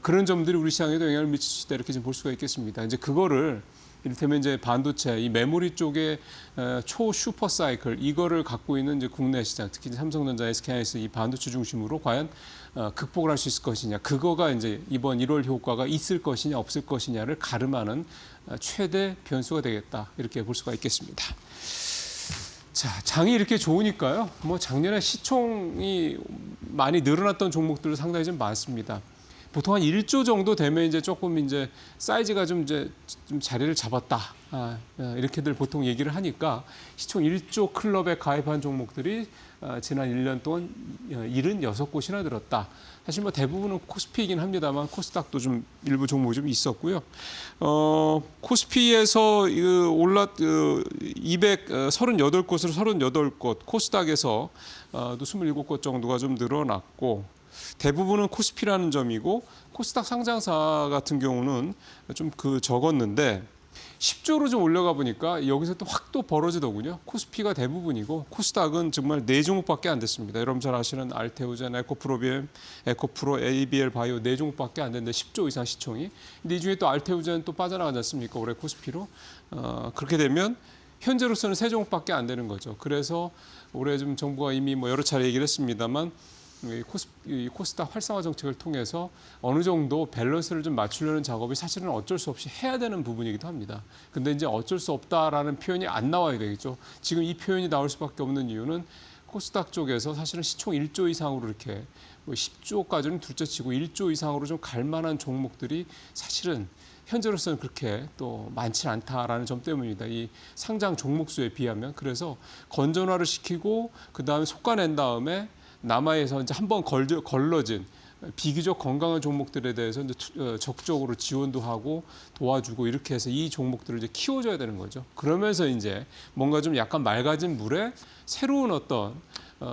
Speaker 5: 그런 점들이 우리 시장에도 영향을 미칠 수 있다 이렇게 좀 볼 수가 있겠습니다. 이제 그거를 이를테면 이제 반도체, 이 메모리 쪽의 초 슈퍼 사이클 이거를 갖고 있는 이제 국내 시장, 특히 삼성전자, SK하이닉스 이 반도체 중심으로 과연 극복을 할 수 있을 것이냐, 그거가 이제 이번 1월 효과가 있을 것이냐 없을 것이냐를 가름하는 최대 변수가 되겠다 이렇게 볼 수가 있겠습니다. 자, 장이 이렇게 좋으니까요. 뭐 작년에 시총이 많이 늘어났던 종목들 상당히 좀 많습니다. 보통 한 1조 정도 되면 이제 조금 이제 사이즈가 좀 자리를 잡았다. 이렇게들 보통 얘기를 하니까 시총 1조 클럽에 가입한 종목들이 지난 1년 동안 76곳이나 늘었다. 사실 뭐 대부분은 코스피이긴 합니다만 코스닥도 좀 일부 종목이 좀 있었고요. 코스피에서 올랐 238곳으로 38곳, 코스닥에서 또 27곳 정도가 좀 늘어났고 대부분은 코스피라는 점이고 코스닥 상장사 같은 경우는 좀 적었는데 10조로 좀 올라가 보니까 여기서 또 확 또 벌어지더군요. 코스피가 대부분이고 코스닥은 정말 4종목밖에 안 됐습니다. 여러분 잘 아시는 알테오젠, 에코프로비엠, 에코프로, ABL 바이오 4종목밖에 안 됐는데 10조 이상 시총이. 근데 이 중에 또 알테오젠 또 빠져나가지 않습니까? 올해 코스피로. 그렇게 되면 현재로서는 3종목밖에 안 되는 거죠. 그래서 올해 좀 정부가 이미 뭐 여러 차례 얘기를 했습니다만 코스닥 활성화 정책을 통해서 어느 정도 밸런스를 좀 맞추려는 작업이 사실은 어쩔 수 없이 해야 되는 부분이기도 합니다. 근데 이제 어쩔 수 없다라는 표현이 안 나와야 되겠죠. 지금 이 표현이 나올 수밖에 없는 이유는 코스닥 쪽에서 사실은 시총 1조 이상으로 이렇게 10조까지는 둘째치고 1조 이상으로 좀 갈 만한 종목들이 사실은 현재로서는 그렇게 또 많지 않다라는 점 때문입니다. 이 상장 종목 수에 비하면. 그래서 건전화를 시키고 그다음에 솎아낸 다음에 남아에서 이제 한번 걸러진 비교적 건강한 종목들에 대해서 이제 적극적으로 지원도 하고 도와주고 이렇게 해서 이 종목들을 이제 키워줘야 되는 거죠. 그러면서 이제 뭔가 좀 약간 맑아진 물에 새로운 어떤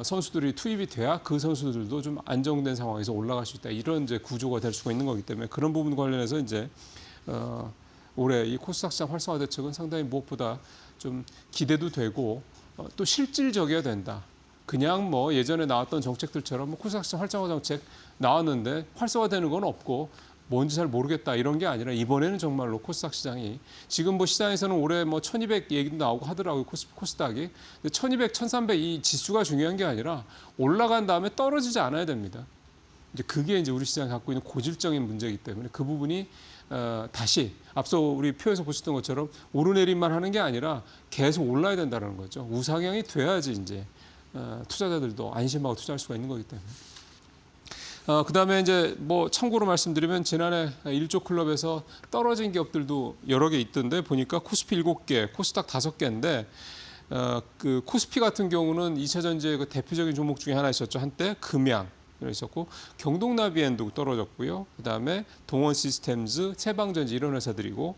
Speaker 5: 선수들이 투입이 돼야 그 선수들도 좀 안정된 상황에서 올라갈 수 있다. 이런 이제 구조가 될 수가 있는 거기 때문에 그런 부분 관련해서 이제 올해 이 코스닥 시장 활성화 대책은 상당히 무엇보다 좀 기대도 되고 또 실질적이어야 된다. 그냥 뭐 예전에 나왔던 정책들처럼 뭐 코스닥 시장 활성화 정책 나왔는데 활성화되는 건 없고 뭔지 잘 모르겠다 이런 게 아니라 이번에는 정말로 코스닥 시장이 지금 뭐 시장에서는 올해 뭐 1200 얘기도 나오고 하더라고요. 코스닥이. 근데 1200, 1300 이 지수가 중요한 게 아니라 올라간 다음에 떨어지지 않아야 됩니다. 이제 그게 이제 우리 시장이 갖고 있는 고질적인 문제이기 때문에 그 부분이 다시 앞서 우리 표에서 보셨던 것처럼 오르내림만 하는 게 아니라 계속 올라야 된다는 거죠. 우상향이 돼야지 이제 투자자들도 안심하고 투자할 수가 있는 거기 때문에. 그다음에 이제 뭐 참고로 말씀드리면 지난해 1조 클럽에서 떨어진 기업들도 여러 개 있던데 보니까 코스피 7개, 코스닥 5개인데 그 코스피 같은 경우는 2차 전지의 그 대표적인 종목 중에 하나 있었죠. 한때 금양 있었고 경동나비엔도 떨어졌고요. 그다음에 동원 시스템즈, 채방전지 이런 회사들이고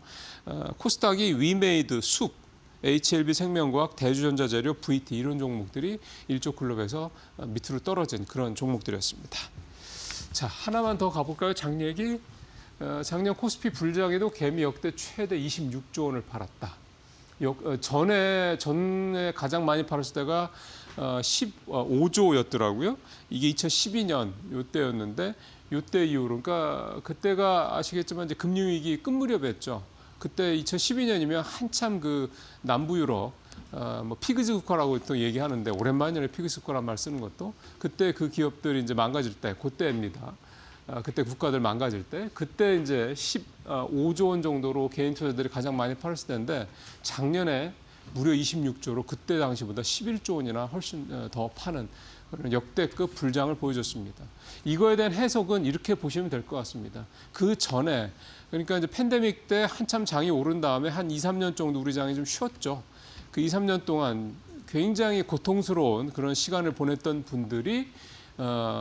Speaker 5: 코스닥이 위메이드, 숲, HLB 생명과학, 대주전자재료, VT 이런 종목들이 1조 클럽에서 밑으로 떨어진 그런 종목들이었습니다. 자, 하나만 더 가볼까요? 장 얘기. 작년 코스피 불장에도 개미 역대 최대 26조 원을 팔았다. 전에 가장 많이 팔았을 때가 15조였더라고요. 이게 2012년 요때였는데 요때 이후로 그러니까 그때가 아시겠지만 이제 금융위기 끝 무렵이었죠. 그때 2012년이면 한참 그 남부 유럽 뭐 피그스 국가라고 또 얘기하는데 오랜만이네 피그스 국가란 말 쓰는 것도 그때 그 기업들이 이제 망가질 때 그때입니다. 그때 국가들 망가질 때 그때 이제 15조 원 정도로 개인 투자들이 가장 많이 팔았을 때인데 작년에 무려 26조로 그때 당시보다 11조 원이나 훨씬 더 파는 그런 역대급 불장을 보여줬습니다. 이거에 대한 해석은 이렇게 보시면 될 것 같습니다. 그 전에 그러니까 이제 팬데믹 때 한참 장이 오른 다음에 한 2, 3년 정도 우리 장이 좀 쉬었죠. 그 2, 3년 동안 굉장히 고통스러운 그런 시간을 보냈던 분들이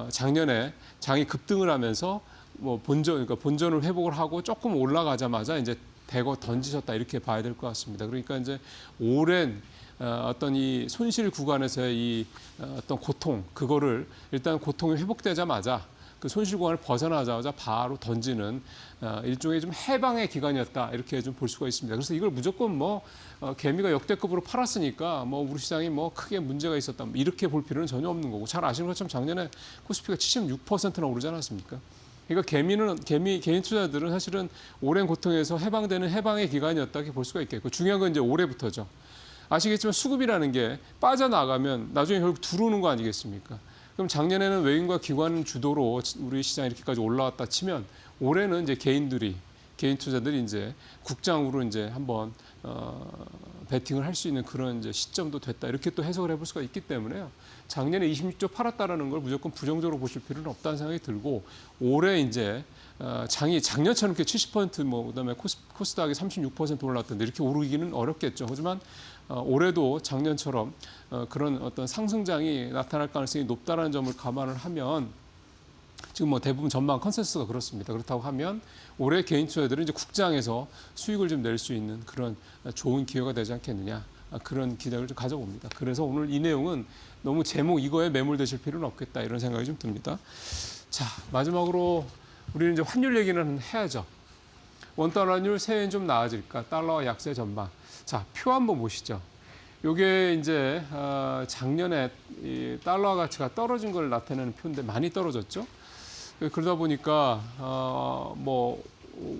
Speaker 5: 작년에 장이 급등을 하면서 뭐 그러니까 본전을 회복을 하고 조금 올라가자마자 이제 대거 던지셨다 이렇게 봐야 될 것 같습니다. 그러니까 이제 오랜 어떤 이 손실 구간에서의 이 어떤 고통 그거를 일단 고통이 회복되자마자 그 손실 구간을 벗어나자마자 바로 던지는 일종의 좀 해방의 기간이었다 이렇게 좀 볼 수가 있습니다. 그래서 이걸 무조건 뭐 개미가 역대급으로 팔았으니까 뭐 우리 시장이 뭐 크게 문제가 있었다 이렇게 볼 필요는 전혀 없는 거고 잘 아시는 것처럼 작년에 코스피가 76%나 오르지 않았습니까? 그러니까 개인 투자들은 사실은 오랜 고통에서 해방되는 해방의 기간이었다 이렇게 볼 수가 있겠고 중요한 건 이제 올해부터죠. 아시겠지만 수급이라는 게 빠져나가면 나중에 결국 들어오는 거 아니겠습니까? 그럼 작년에는 외인과 기관 주도로 우리 시장이 이렇게까지 올라왔다 치면 올해는 이제 개인 투자들이 이제 국장으로 이제 한번 베팅을 할 수 있는 그런 이제 시점도 됐다 이렇게 또 해석을 해볼 수가 있기 때문에요. 작년에 26조 팔았다라는 걸 무조건 부정적으로 보실 필요는 없다는 생각이 들고 올해 이제 장이 작년처럼 이렇게 70% 뭐 그다음에 코스닥이 36% 올랐던데 이렇게 오르기는 어렵겠죠. 하지만 올해도 작년처럼 그런 어떤 상승장이 나타날 가능성이 높다라는 점을 감안을 하면 지금 뭐 대부분 전망 컨센서스가 그렇습니다. 그렇다고 하면 올해 개인 투자들은 이제 국장에서 수익을 좀 낼 수 있는 그런 좋은 기회가 되지 않겠느냐 그런 기대를 좀 가져봅니다. 그래서 오늘 이 내용은 너무 제목 이거에 매몰되실 필요는 없겠다 이런 생각이 좀 듭니다. 자 마지막으로 우리는 이제 환율 얘기는 해야죠. 원달러율 새해엔 좀 나아질까? 달러와 약세 전망. 자, 표 한번 보시죠. 이게 이제 작년에 이 달러 가치가 떨어진 걸 나타내는 표인데 많이 떨어졌죠. 그러다 보니까 뭐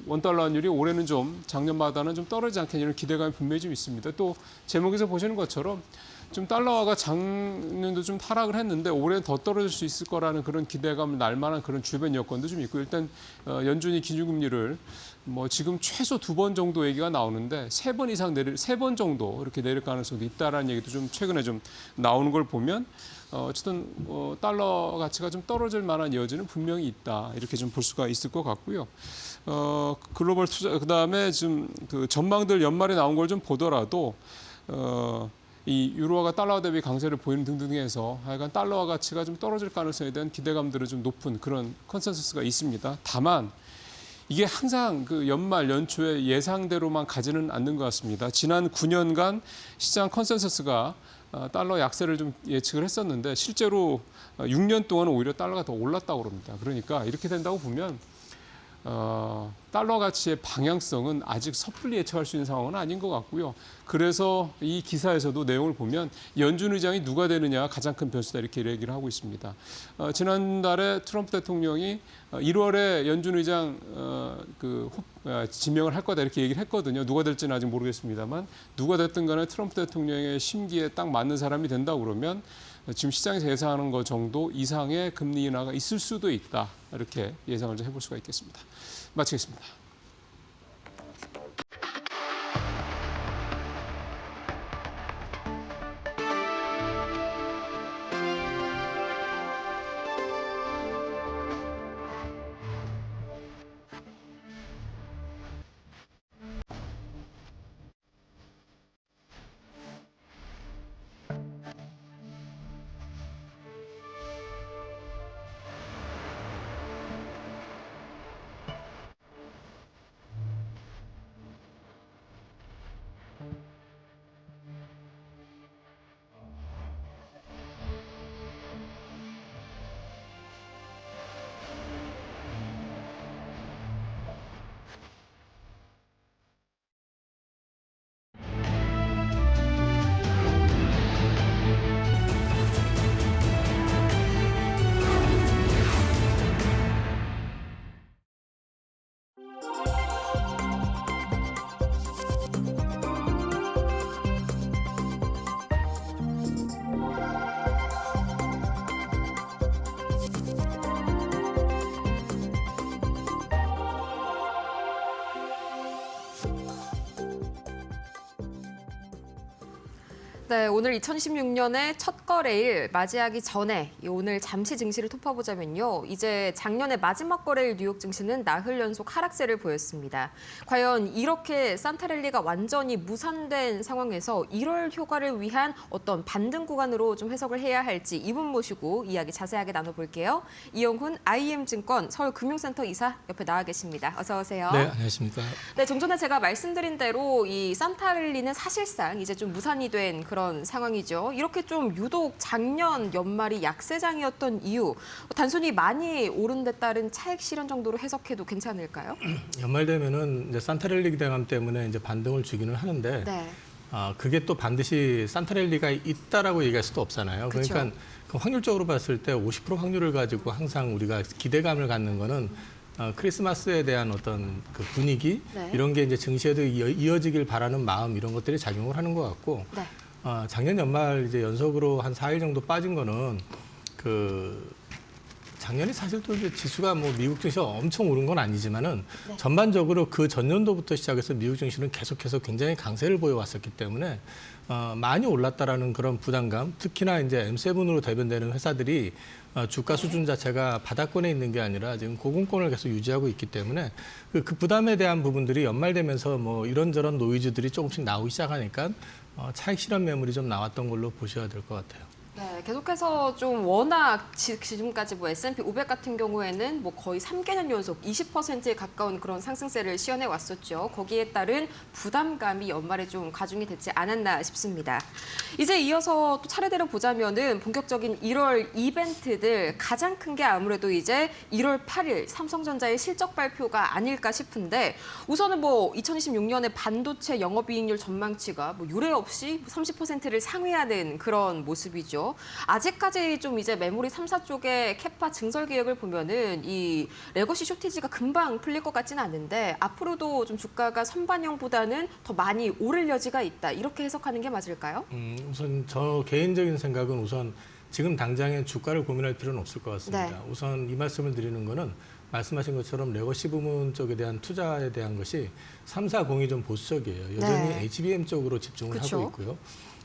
Speaker 5: 원달러율이 올해는 좀 작년마다는 좀 떨어지지 않겠냐 이런 기대감이 분명히 좀 있습니다. 또 제목에서 보시는 것처럼 좀 달러화가 작년도 좀 하락을 했는데 올해는 더 떨어질 수 있을 거라는 그런 기대감을 날 만한 그런 주변 여건도 좀 있고 일단 연준이 기준금리를 뭐 지금 최소 2번 정도 얘기가 나오는데 3번 이상 3번 정도 이렇게 내릴 가능성도 있다라는 얘기도 좀 최근에 좀 나오는 걸 보면 어쨌든 달러 가치가 좀 떨어질 만한 여지는 분명히 있다 이렇게 좀 볼 수가 있을 것 같고요. 글로벌 투자 그다음에 지금 그 전망들 연말에 나온 걸 좀 보더라도 이 유로화가 달러 대비 강세를 보이는 등등해서 하여간 달러화 가치가 좀 떨어질 가능성에 대한 기대감들은 좀 높은 그런 컨센서스가 있습니다. 다만 이게 항상 그 연말 연초에 예상대로만 가지는 않는 것 같습니다. 지난 9년간 시장 컨센서스가 달러 약세를 좀 예측을 했었는데 실제로 6년 동안은 오히려 달러가 더 올랐다고 그럽니다. 그러니까 이렇게 된다고 보면 달러 가치의 방향성은 아직 섣불리 예측할 수 있는 상황은 아닌 것 같고요. 그래서 이 기사에서도 내용을 보면 연준 의장이 누가 되느냐가 가장 큰 변수다 이렇게 얘기를 하고 있습니다. 지난달에 트럼프 대통령이 1월에 연준 의장 지명을 할 거다 이렇게 얘기를 했거든요. 누가 될지는 아직 모르겠습니다만 누가 됐든 간에 트럼프 대통령의 심기에 딱 맞는 사람이 된다 그러면 지금 시장에서 예상하는 것 정도 이상의 금리 인하가 있을 수도 있다. 이렇게 예상을 좀 해볼 수가 있겠습니다. 마치겠습니다.
Speaker 1: 네, 오늘 2016년의 첫 거래일 맞이하기 전에 오늘 잠시 증시를 톱어보자면요. 이제 작년의 마지막 거래일 뉴욕 증시는 나흘 연속 하락세를 보였습니다. 과연 이렇게 산타랠리가 완전히 무산된 상황에서 1월 효과를 위한 어떤 반등 구간으로 좀 해석을 해야 할지 이분 모시고 이야기 자세하게 나눠볼게요. 이영훈 IM증권 서울금융센터 이사 옆에 나와 계십니다. 어서 오세요.
Speaker 6: 네, 안녕하십니까.
Speaker 1: 네, 좀 전에 제가 말씀드린 대로 이 산타랠리는 사실상 이제 좀 무산이 된 그런 상황이죠. 이렇게 좀 유독 작년 연말이 약세장이었던 이유, 단순히 많이 오른 데 따른 차익 실현 정도로 해석해도 괜찮을까요?
Speaker 6: 연말 되면은 이제 산타랠리 기대감 때문에 이제 반등을 주기는 하는데,
Speaker 1: 네.
Speaker 6: 그게 또 반드시 산타랠리가 있다라고 얘기할 수도 없잖아요.
Speaker 1: 그쵸.
Speaker 6: 그러니까 그 확률적으로 봤을 때 50% 확률을 가지고 항상 우리가 기대감을 갖는 거는 크리스마스에 대한 어떤 그 분위기
Speaker 1: 네.
Speaker 6: 이런 게 이제 증시에도 이어지길 바라는 마음 이런 것들이 작용을 하는 것 같고.
Speaker 1: 네.
Speaker 6: 작년 연말 이제 연속으로 한 4일 정도 빠진 거는 작년에 사실 또 이제 지수가 뭐 미국 증시가 엄청 오른 건 아니지만은
Speaker 1: 네.
Speaker 6: 전반적으로 그 전년도부터 시작해서 미국 증시는 계속해서 굉장히 강세를 보여왔었기 때문에 많이 올랐다라는 그런 부담감, 특히나 이제 M7으로 대변되는 회사들이 주가 수준 자체가 바닥권에 있는 게 아니라 지금 고공권을 계속 유지하고 있기 때문에 그 부담에 대한 부분들이 연말되면서 뭐 이런저런 노이즈들이 조금씩 나오기 시작하니까 차익 실현 매물이 좀 나왔던 걸로 보셔야 될 것 같아요.
Speaker 1: 네, 계속해서 좀 워낙 지금까지 뭐 S&P 500 같은 경우에는 뭐 거의 3개년 연속 20%에 가까운 그런 상승세를 시현해 왔었죠. 거기에 따른 부담감이 연말에 좀 가중이 되지 않았나 싶습니다. 이제 이어서 또 차례대로 보자면은 본격적인 1월 이벤트들 가장 큰 게 아무래도 이제 1월 8일 삼성전자의 실적 발표가 아닐까 싶은데 우선은 뭐 2026년에 반도체 영업이익률 전망치가 뭐 유례 없이 30%를 상회하는 그런 모습이죠. 아직까지 좀 이제 메모리 3사 쪽의 캐파 증설 계획을 보면은 이 레거시 쇼티지가 금방 풀릴 것 같지는 않은데 앞으로도 좀 주가가 선반영보다는 더 많이 오를 여지가 있다. 이렇게 해석하는 게 맞을까요?
Speaker 6: 우선 저 개인적인 생각은 우선 지금 당장에 주가를 고민할 필요는 없을 것 같습니다.
Speaker 1: 네.
Speaker 6: 우선 이 말씀을 드리는 거는 말씀하신 것처럼 레거시 부문 쪽에 대한 투자에 대한 것이 3, 4공이 좀 보수적이에요. 여전히
Speaker 1: 네.
Speaker 6: HBM 쪽으로 집중을
Speaker 1: 그쵸?
Speaker 6: 하고 있고요.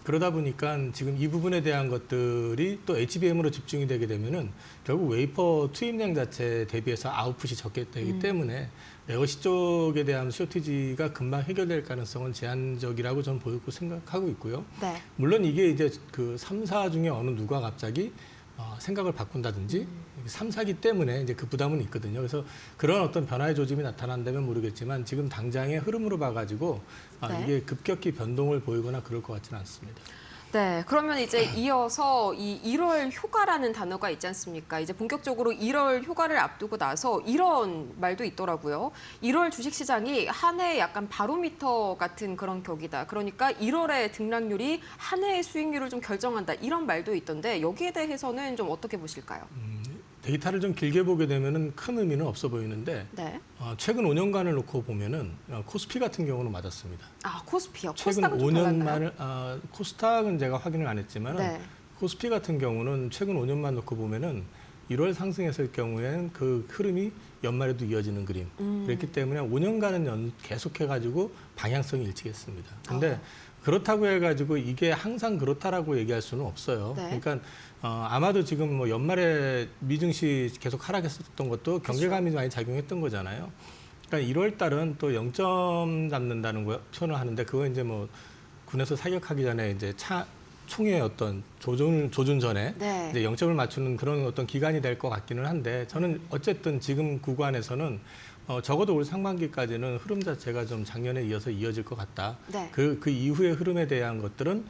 Speaker 6: 그러다 보니까 지금 이 부분에 대한 것들이 또 HBM으로 집중이 되게 되면은 결국 웨이퍼 투입량 자체 대비해서 아웃풋이 적게 되기 때문에 레거시 쪽에 대한 쇼티지가 금방 해결될 가능성은 제한적이라고 저는 보고 생각하고 있고요.
Speaker 1: 네.
Speaker 6: 물론 이게 이제 그 3사 중에 어느 누가 갑자기 생각을 바꾼다든지 3사기 때문에 이제 그 부담은 있거든요. 그래서 그런 어떤 변화의 조짐이 나타난다면 모르겠지만 지금 당장의 흐름으로 봐가지고
Speaker 1: 네.
Speaker 6: 이게 급격히 변동을 보이거나 그럴 것 같지는 않습니다.
Speaker 1: 네, 그러면 이제 이어서 이 1월 휴가라는 단어가 있지 않습니까? 이제 본격적으로 1월 휴가를 앞두고 나서 이런 말도 있더라고요. 1월 주식시장이 한 해 약간 바로미터 같은 그런 격이다. 그러니까 1월의 등락률이 한 해의 수익률을 좀 결정한다. 이런 말도 있던데 여기에 대해서는 좀 어떻게 보실까요?
Speaker 6: 데이터를 좀 길게 보게 되면은 큰 의미는 없어 보이는데
Speaker 1: 네.
Speaker 6: 최근 5년간을 놓고 보면은 코스피 같은 경우는 맞았습니다.
Speaker 1: 아, 코스피요.
Speaker 6: 최근
Speaker 1: 코스닥은 좀 달랐나요?
Speaker 6: 5년만 코스닥은 제가 확인을 안 했지만
Speaker 1: 네.
Speaker 6: 코스피 같은 경우는 최근 5년만 놓고 보면은 1월 상승했을 경우에는 그 흐름이 연말에도 이어지는 그림. 그렇기 때문에 5년간은 계속해가지고 방향성이 일치했습니다. 근데 그렇다고 해가지고 이게 항상 그렇다라고 얘기할 수는 없어요.
Speaker 1: 네.
Speaker 6: 그러니까 아마도 지금 뭐 연말에 미증시 계속 하락했었던 것도 경제감이 많이 작용했던 거잖아요. 그러니까 1월 달은 또 0점 잡는다는 거 표현을 하는데 그거 이제 뭐 군에서 사격하기 전에 이제 총의 어떤 조준 전에
Speaker 1: 네.
Speaker 6: 이제 0점을 맞추는 그런 어떤 기간이 될 것 같기는 한데 저는 어쨌든 지금 구간에서는 적어도 올 상반기까지는 흐름 자체가 좀 작년에 이어서 이어질 것 같다.
Speaker 1: 네.
Speaker 6: 그 이후의 흐름에 대한 것들은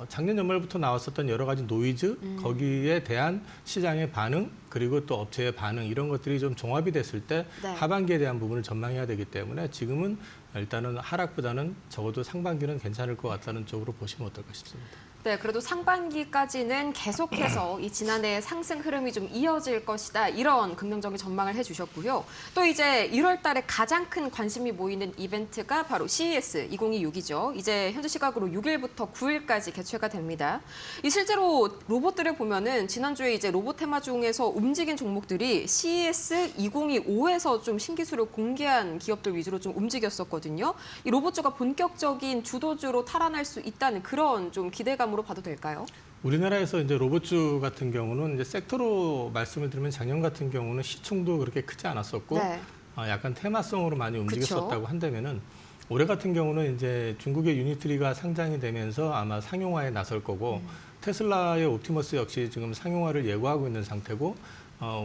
Speaker 6: 작년 연말부터 나왔었던 여러 가지 노이즈, 거기에 대한 시장의 반응, 그리고 또 업체의 반응 이런 것들이 좀 종합이 됐을 때
Speaker 1: 네.
Speaker 6: 하반기에 대한 부분을 전망해야 되기 때문에 지금은 일단은 하락보다는 적어도 상반기는 괜찮을 것 같다는 쪽으로 보시면 어떨까 싶습니다.
Speaker 1: 네, 그래도 상반기까지는 계속해서 이 지난해의 상승 흐름이 좀 이어질 것이다. 이런 긍정적인 전망을 해주셨고요. 또 이제 1월 달에 가장 큰 관심이 모이는 이벤트가 바로 CES 2026이죠. 이제 현재 시각으로 6일부터 9일까지 개최가 됩니다. 이 실제로 로봇들을 보면은 지난주에 이제 로봇 테마 중에서 움직인 종목들이 CES 2025에서 좀 신기술을 공개한 기업들 위주로 좀 움직였었거든요. 이 로봇주가 본격적인 주도주로 탈환할 수 있다는 그런 좀 기대감으로 봐도 될까요?
Speaker 6: 우리나라에서 이제 로봇주 같은 경우는 이제 섹터로 말씀을 드리면 작년 같은 경우는 시총도 그렇게 크지 않았었고
Speaker 1: 네.
Speaker 6: 약간 테마성으로 많이 움직였었다고
Speaker 1: 그쵸?
Speaker 6: 한다면은 올해 같은 경우는 이제 중국의 유니트리가 상장이 되면서 아마 상용화에 나설 거고 테슬라의 옵티머스 역시 지금 상용화를 예고하고 있는 상태고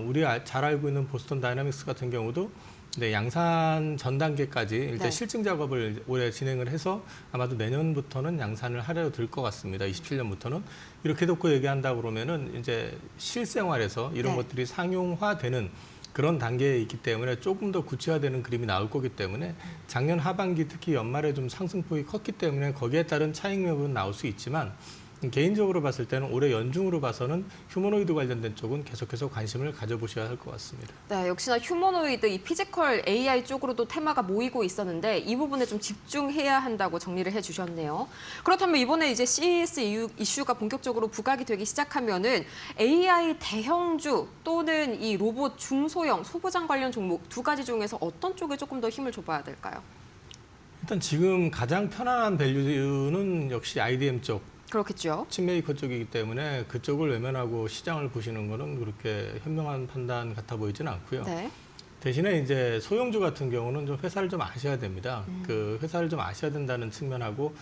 Speaker 6: 우리 잘 알고 있는 보스턴 다이나믹스 같은 경우도 네, 양산 전 단계까지 일단
Speaker 1: 네.
Speaker 6: 실증 작업을 올해 진행을 해서 아마도 내년부터는 양산을 하려 들 것 같습니다. 27년부터는 이렇게 놓고 얘기한다 그러면은 이제 실생활에서 이런
Speaker 1: 네.
Speaker 6: 것들이 상용화되는 그런 단계에 있기 때문에 조금 더 구체화되는 그림이 나올 거기 때문에 작년 하반기 특히 연말에 좀 상승폭이 컸기 때문에 거기에 따른 차익력은 나올 수 있지만 개인적으로 봤을 때는 올해 연중으로 봐서는 휴머노이드 관련된 쪽은 계속해서 관심을 가져보셔야 할 것 같습니다.
Speaker 1: 네, 역시나 휴머노이드, 이 피지컬 AI 쪽으로도 테마가 모이고 있었는데 이 부분에 좀 집중해야 한다고 정리를 해주셨네요. 그렇다면 이번에 이제 CES 이슈가 본격적으로 부각이 되기 시작하면은 AI 대형주 또는 이 로봇 중소형 소부장 관련 종목 두 가지 중에서 어떤 쪽에 조금 더 힘을 줘봐야 될까요?
Speaker 6: 일단 지금 가장 편안한 밸류는 역시 IDM 쪽.
Speaker 1: 그렇겠죠.
Speaker 6: 칩메이커 쪽이기 때문에 그쪽을 외면하고 시장을 보시는 거는 그렇게 현명한 판단 같아 보이지는 않고요.
Speaker 1: 네.
Speaker 6: 대신에 이제 소형주 같은 경우는 좀 회사를 좀 아셔야 됩니다. 그 회사를 좀 아셔야 된다는 측면하고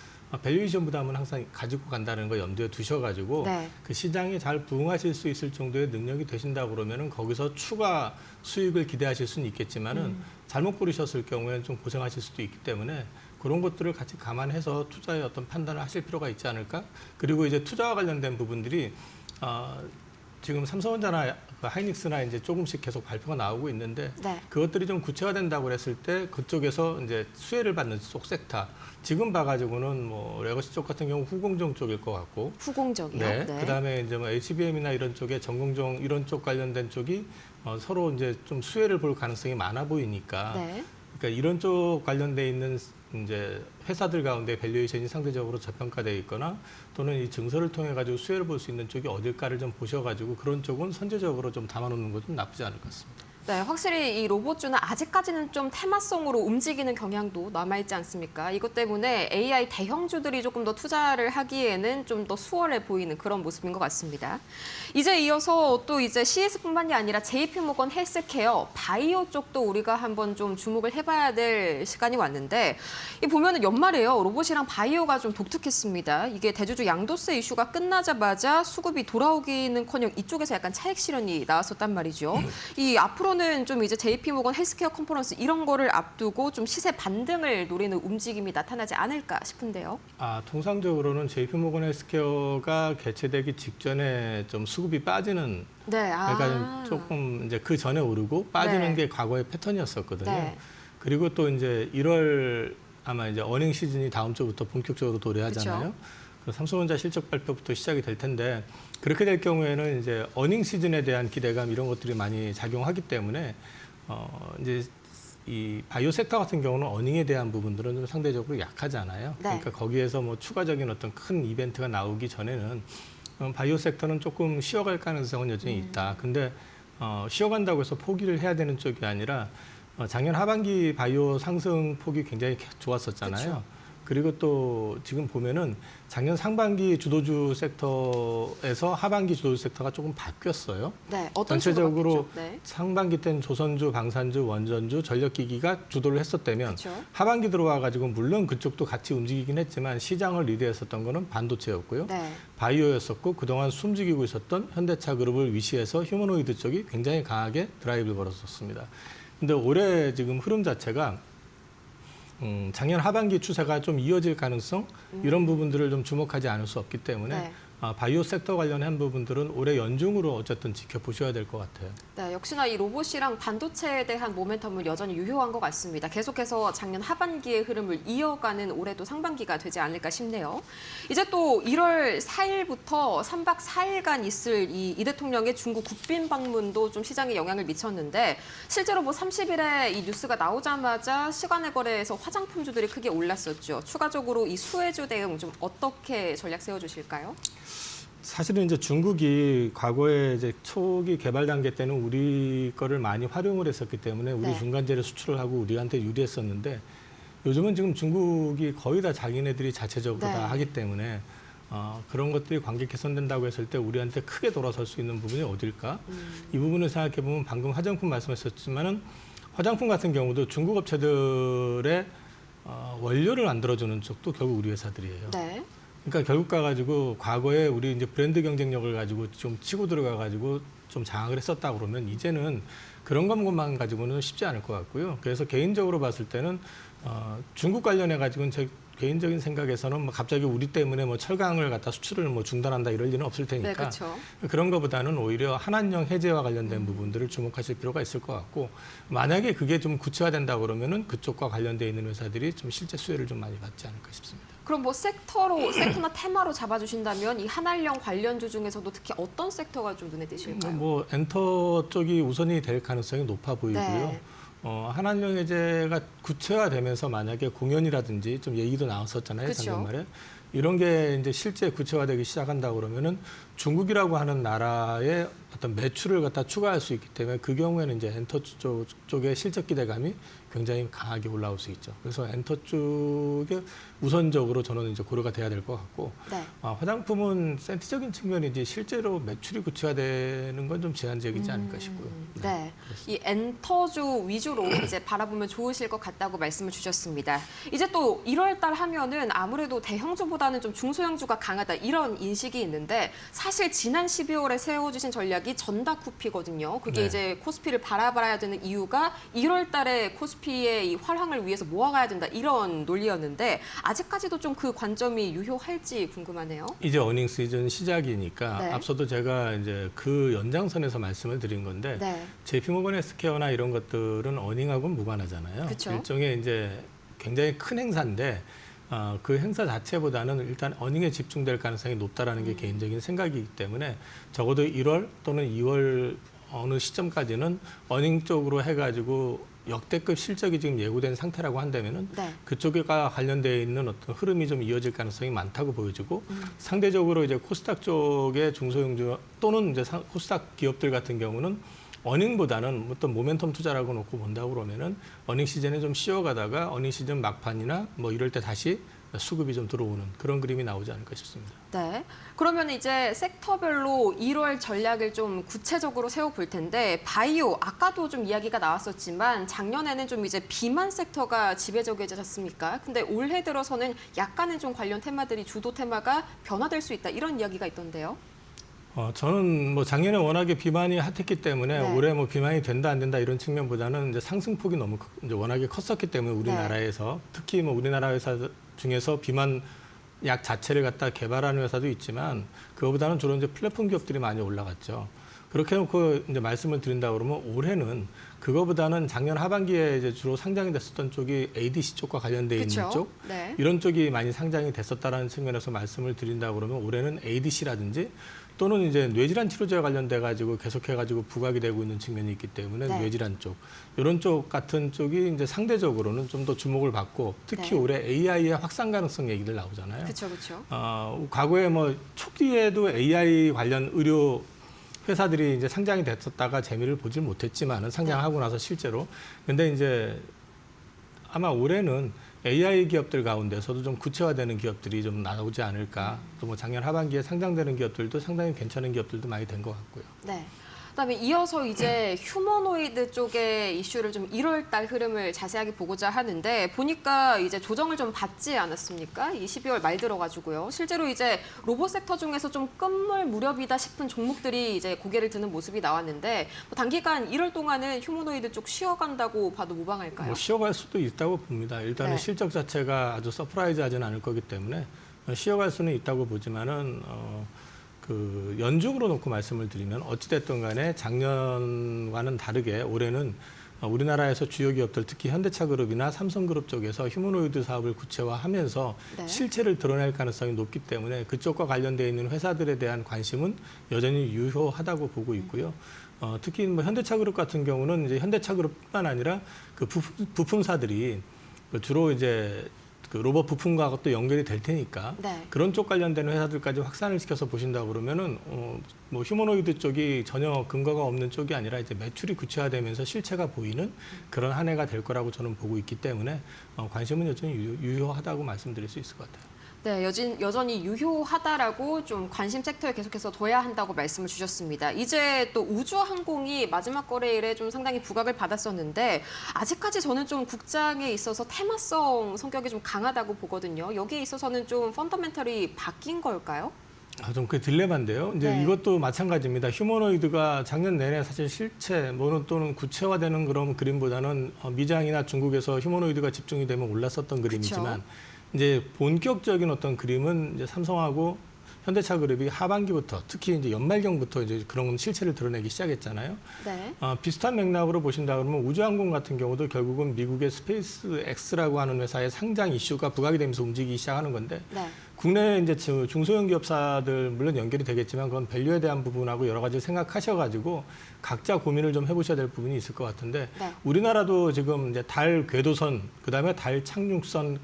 Speaker 6: 밸류에이션 부담은 항상 가지고 간다는 거 염두에 두셔가지고
Speaker 1: 네.
Speaker 6: 그 시장에 잘 부응하실 수 있을 정도의 능력이 되신다 그러면은 거기서 추가 수익을 기대하실 수는 있겠지만은 잘못 고르셨을 경우에는 좀 고생하실 수도 있기 때문에 그런 것들을 같이 감안해서 투자의 어떤 판단을 하실 필요가 있지 않을까? 그리고 이제 투자와 관련된 부분들이 지금 삼성전자나 하이닉스나 이제 조금씩 계속 발표가 나오고 있는데
Speaker 1: 네.
Speaker 6: 그것들이 좀 구체화된다고 그랬을 때 그쪽에서 이제 수혜를 받는 속 섹터 지금 봐가지고는 뭐 레거시 쪽 같은 경우 후공정 쪽일 것 같고
Speaker 1: 후공적이요.
Speaker 6: 네. 그다음에 이제 뭐 HBM이나 이런 쪽에 전공정 이런 쪽 관련된 쪽이 서로 이제 좀 수혜를 볼 가능성이 많아 보이니까
Speaker 1: 네.
Speaker 6: 그러니까 이런 쪽 관련돼 있는 이제 회사들 가운데 밸류에이션이 상대적으로 저평가되어 있거나 또는 이 증서를 통해 가지고 수혜를 볼 수 있는 쪽이 어딜까를 좀 보셔가지고 그런 쪽은 선제적으로 좀 담아놓는 것은 나쁘지 않을 것 같습니다.
Speaker 1: 네, 확실히 이 로봇주는 아직까지는 좀 테마성으로 움직이는 경향도 남아있지 않습니까? 이것 때문에 AI 대형주들이 조금 더 투자를 하기에는 좀 더 수월해 보이는 그런 모습인 것 같습니다. 이제 이어서 또 이제 CS뿐만이 아니라 JP모건 헬스케어, 바이오 쪽도 우리가 한번 좀 주목을 해봐야 될 시간이 왔는데 이 보면은 연말에요. 로봇이랑 바이오가 좀 독특했습니다. 이게 대주주 양도세 이슈가 끝나자마자 수급이 돌아오기는커녕 이쪽에서 약간 차익 실현이 나왔었단 말이죠. 이 앞으로는 좀 이제 JP모건 헬스케어 컨퍼런스 이런 거를 앞두고 좀 시세 반등을 노리는 움직임이 나타나지 않을까 싶은데요.
Speaker 6: 통상적으로는 JP모건 헬스케어가 개최되기 직전에 좀 수급이 빠지는
Speaker 1: 네,
Speaker 6: 그러니까 조금 이제 그 전에 오르고 빠지는
Speaker 1: 네.
Speaker 6: 게 과거의 패턴이었었거든요.
Speaker 1: 네.
Speaker 6: 그리고 또 이제 1월 아마 이제 어닝 시즌이 다음 주부터 본격적으로 도래하잖아요. 그 삼성전자 실적 발표부터 시작이 될 텐데 그렇게 될 경우에는 이제 어닝 시즌에 대한 기대감 이런 것들이 많이 작용하기 때문에 이제 이 바이오 섹터 같은 경우는 어닝에 대한 부분들은 좀 상대적으로 약하잖아요.
Speaker 1: 네.
Speaker 6: 그러니까 거기에서 뭐 추가적인 어떤 큰 이벤트가 나오기 전에는 바이오 섹터는 조금 쉬어갈 가능성은 여전히 있다. 근데 쉬어간다고 해서 포기를 해야 되는 쪽이 아니라 작년 하반기 바이오 상승 폭이 굉장히 좋았었잖아요.
Speaker 1: 그쵸.
Speaker 6: 그리고 또 지금 보면은 작년 상반기 주도주 섹터에서 하반기 주도주 섹터가 조금 바뀌었어요.
Speaker 1: 네, 어떤 식으로
Speaker 6: 전체적으로
Speaker 1: 바뀌죠? 네.
Speaker 6: 상반기 때는 조선주, 방산주, 원전주, 전력기기가 주도를 했었다면
Speaker 1: 그렇죠.
Speaker 6: 하반기 들어와 가지고 물론 그쪽도 같이 움직이긴 했지만 시장을 리드했었던 거는 반도체였고요.
Speaker 1: 네.
Speaker 6: 바이오였었고 그동안 숨죽이고 있었던 현대차 그룹을 위시해서 휴머노이드 쪽이 굉장히 강하게 드라이브를 걸었었습니다. 근데 올해 지금 흐름 자체가 작년 하반기 추세가 좀 이어질 가능성 이런 부분들을 좀 주목하지 않을 수 없기 때문에
Speaker 1: 네.
Speaker 6: 바이오 섹터 관련한 부분들은 올해 연중으로 어쨌든 지켜보셔야 될 것 같아요.
Speaker 1: 네, 역시나 이 로봇이랑 반도체에 대한 모멘텀은 여전히 유효한 것 같습니다. 계속해서 작년 하반기의 흐름을 이어가는 올해도 상반기가 되지 않을까 싶네요. 이제 또 1월 4일부터 3박 4일간 있을 이 대통령의 중국 국빈 방문도 좀 시장에 영향을 미쳤는데 실제로 뭐 30일에 이 뉴스가 나오자마자 시간의 거래에서 화장품주들이 크게 올랐었죠. 추가적으로 이 수혜주 대응 좀 어떻게 전략 세워주실까요?
Speaker 6: 사실은 이제 중국이 과거에 이제 초기 개발 단계 때는 우리 거를 많이 활용을 했었기 때문에 우리
Speaker 1: 네.
Speaker 6: 중간재를 수출을 하고 우리한테 유리했었는데 요즘은 지금 중국이 거의 다 자기네들이 자체적으로
Speaker 1: 네.
Speaker 6: 다 하기 때문에 그런 것들이 관계 개선된다고 했을 때 우리한테 크게 돌아설 수 있는 부분이 어딜까? 이 부분을 생각해 보면 방금 화장품 말씀하셨지만은 화장품 같은 경우도 중국 업체들의 원료를 만들어주는 쪽도 결국 우리 회사들이에요.
Speaker 1: 네.
Speaker 6: 그러니까 결국 가가지고 과거에 우리 이제 브랜드 경쟁력을 가지고 좀 치고 들어가가지고 좀 장악을 했었다 그러면 이제는 그런 것만 가지고는 쉽지 않을 것 같고요. 그래서 개인적으로 봤을 때는 중국 관련해 가지고는 제 개인적인 생각에서는 뭐 갑자기 우리 때문에 뭐 철강을 갖다 수출을 뭐 중단한다 이럴 일은 없을 테니까
Speaker 1: 네, 그렇죠.
Speaker 6: 그런 것보다는 오히려 한한령 해제와 관련된 부분들을 주목하실 필요가 있을 것 같고 만약에 그게 좀 구체화된다 그러면은 그쪽과 관련돼 있는 회사들이 좀 실제 수혜를 좀 많이 받지 않을까 싶습니다.
Speaker 1: 그럼 뭐 섹터나 테마로 잡아주신다면 이 한한령 관련주 중에서도 특히 어떤 섹터가 좀 눈에 띄실까요?
Speaker 6: 뭐 엔터 쪽이 우선이 될 가능성이 높아 보이고요.
Speaker 1: 네.
Speaker 6: 한한령 해제가 구체화되면서 만약에 공연이라든지 좀 얘기도 나왔었잖아요.
Speaker 1: 그쵸.
Speaker 6: 작년 말에. 이런 게 이제 실제 구체화되기 시작한다 그러면은 중국이라고 하는 나라의 어떤 매출을 갖다 추가할 수 있기 때문에 그 경우에는 이제 엔터 쪽의 실적 기대감이 굉장히 강하게 올라올 수 있죠. 그래서 엔터 쪽에 우선적으로 저는 이제 고려가 돼야 될 것 같고
Speaker 1: 네.
Speaker 6: 화장품은 센티적인 측면이지 실제로 매출이 구체화되는 건 좀 제한적이지 않을까 싶고요.
Speaker 1: 네. 이 엔터주 위주로 이제 바라보면 좋으실 것 같다고 말씀을 주셨습니다. 이제 또 1월 달 하면은 아무래도 대형주보다는 좀 중소형주가 강하다 이런 인식이 있는데 사실 지난 12월에 세워주신 전략이 전다쿠피거든요. 그게
Speaker 6: 네.
Speaker 1: 이제 코스피를 바라봐야 되는 이유가 1월 달에 코스피의 이 활황을 위해서 모아가야 된다 이런 논리였는데 아직까지도 좀 그 관점이 유효할지 궁금하네요.
Speaker 6: 이제 어닝 시즌 시작이니까
Speaker 1: 네.
Speaker 6: 앞서도 제가 이제 그 연장선에서 말씀을 드린 건데
Speaker 1: 네.
Speaker 6: JP모건 헬스케어나 이런 것들은 어닝하고는 무관하잖아요.
Speaker 1: 그쵸.
Speaker 6: 일종의 이제 굉장히 큰 행사인데 그 행사 자체보다는 일단 어닝에 집중될 가능성이 높다라는 게 개인적인 생각이기 때문에 적어도 1월 또는 2월 어느 시점까지는 어닝 쪽으로 해가지고 역대급 실적이 지금 예고된 상태라고 한다면은
Speaker 1: 네.
Speaker 6: 그쪽과 관련되어 있는 어떤 흐름이 좀 이어질 가능성이 많다고 보여지고 상대적으로 이제 코스닥 쪽의 중소형주 또는 이제 코스닥 기업들 같은 경우는 어닝보다는 어떤 모멘텀 투자라고 놓고 본다고 그러면은 어닝 시즌에 좀 쉬어가다가 어닝 시즌 막판이나 뭐 이럴 때 다시 수급이 좀 들어오는 그런 그림이 나오지 않을까 싶습니다.
Speaker 1: 네. 그러면 이제 섹터별로 1월 전략을 좀 구체적으로 세워볼 텐데 바이오 아까도 좀 이야기가 나왔었지만 작년에는 좀 이제 비만 섹터가 지배적이지 않습니까? 근데 올해 들어서는 약간은 좀 관련 테마들이 주도 테마가 변화될 수 있다 이런 이야기가 있던데요.
Speaker 6: 저는 뭐 작년에 워낙에 비만이 핫했기 때문에
Speaker 1: 네.
Speaker 6: 올해 뭐 비만이 된다 안 된다 이런 측면보다는 이제 상승폭이 너무 이제 워낙에 컸었기 때문에 우리나라에서 특히 뭐 우리나라 회사 중에서 비만 약 자체를 갖다 개발하는 회사도 있지만 그거보다는 주로 이제 플랫폼 기업들이 많이 올라갔죠. 그렇게 해놓고 이제 말씀을 드린다 그러면 올해는 그거보다는 작년 하반기에 이제 주로 상장이 됐었던 쪽이 ADC 쪽과 관련돼 있는
Speaker 1: 그쵸?
Speaker 6: 쪽
Speaker 1: 네.
Speaker 6: 이런 쪽이 많이 상장이 됐었다라는 측면에서 말씀을 드린다 그러면 올해는 ADC라든지 또는 이제 뇌질환 치료제와 관련돼 가지고 계속해 가지고 부각이 되고 있는 측면이 있기 때문에
Speaker 1: 네.
Speaker 6: 뇌질환 쪽 이런 쪽 같은 쪽이 이제 상대적으로는 좀 더 주목을 받고 특히
Speaker 1: 네.
Speaker 6: 올해 AI의 확산 가능성 얘기들 나오잖아요.
Speaker 1: 그렇죠, 그렇죠.
Speaker 6: 과거에 뭐 초기에도 AI 관련 의료 회사들이 이제 상장이 됐었다가 재미를 보질 못했지만은 상장하고 나서 실제로 근데 이제 아마 올해는 AI 기업들 가운데서도 좀 구체화되는 기업들이 좀 나오지 않을까. 또 뭐 작년 하반기에 상장되는 기업들도 상당히 괜찮은 기업들도 많이 된 것 같고요.
Speaker 1: 네. 그다음에 이어서 이제 휴머노이드 쪽의 이슈를 좀 1월 달 흐름을 자세하게 보고자 하는데 보니까 이제 조정을 좀 받지 않았습니까? 이 12월 말 들어가지고요. 실제로 이제 로봇 섹터 중에서 좀 끝물 무렵이다 싶은 종목들이 이제 고개를 드는 모습이 나왔는데 뭐 단기간 1월 동안은 휴머노이드 쪽 쉬어간다고 봐도 무방할까요?
Speaker 6: 뭐 쉬어갈 수도 있다고 봅니다. 일단은
Speaker 1: 네.
Speaker 6: 실적 자체가 아주 서프라이즈하지는 않을 거기 때문에 쉬어갈 수는 있다고 보지만은 그 연중으로 놓고 말씀을 드리면 어찌됐든 간에 작년과는 다르게 올해는 우리나라에서 주요 기업들 특히 현대차그룹이나 삼성그룹 쪽에서 휴머노이드 사업을 구체화하면서
Speaker 1: 네.
Speaker 6: 실체를 드러낼 가능성이 높기 때문에 그쪽과 관련되어 있는 회사들에 대한 관심은 여전히 유효하다고 보고 있고요. 특히 뭐 현대차그룹 같은 경우는 이제 현대차그룹뿐만 아니라 그 부품사들이 주로 이제 그 로봇 부품과 또 연결이 될 테니까
Speaker 1: 네.
Speaker 6: 그런 쪽 관련되는 회사들까지 확산을 시켜서 보신다 그러면은 뭐 휴머노이드 쪽이 전혀 근거가 없는 쪽이 아니라 이제 매출이 구체화되면서 실체가 보이는 그런 한 해가 될 거라고 저는 보고 있기 때문에 관심은 여전히 유효하다고 말씀드릴 수 있을 것 같아요.
Speaker 1: 네, 여전히 유효하다라고 좀 관심 섹터에 계속해서 둬야 한다고 말씀을 주셨습니다. 이제 또 우주항공이 마지막 거래일에 좀 상당히 부각을 받았었는데 아직까지 저는 좀 국장에 있어서 테마성 성격이 좀 강하다고 보거든요. 여기에 있어서는 좀 펀더멘털이 바뀐 걸까요?
Speaker 6: 좀 그 딜레마인데요. 이제
Speaker 1: 네.
Speaker 6: 이것도 마찬가지입니다. 휴머노이드가 작년 내내 사실 실체 또는 구체화되는 그런 그림보다는 미장이나 중국에서 휴머노이드가 집중이 되면 올랐었던 그림이지만 이제 본격적인 어떤 그림은 이제 삼성하고 현대차그룹이 하반기부터 특히 이제 연말경부터 이제 그런 실체를 드러내기 시작했잖아요.
Speaker 1: 네.
Speaker 6: 비슷한 맥락으로 보신다 그러면 우주항공 같은 경우도 결국은 미국의 스페이스 X라고 하는 회사의 상장 이슈가 부각이 되면서 움직이기 시작하는 건데
Speaker 1: 네.
Speaker 6: 국내 이제 중소형 기업사들 물론 연결이 되겠지만 그건 밸류에 대한 부분하고 여러 가지 생각하셔가지고 각자 고민을 좀 해보셔야 될 부분이 있을 것 같은데
Speaker 1: 네.
Speaker 6: 우리나라도 지금 이제 달 궤도선 그다음에 달 착륙선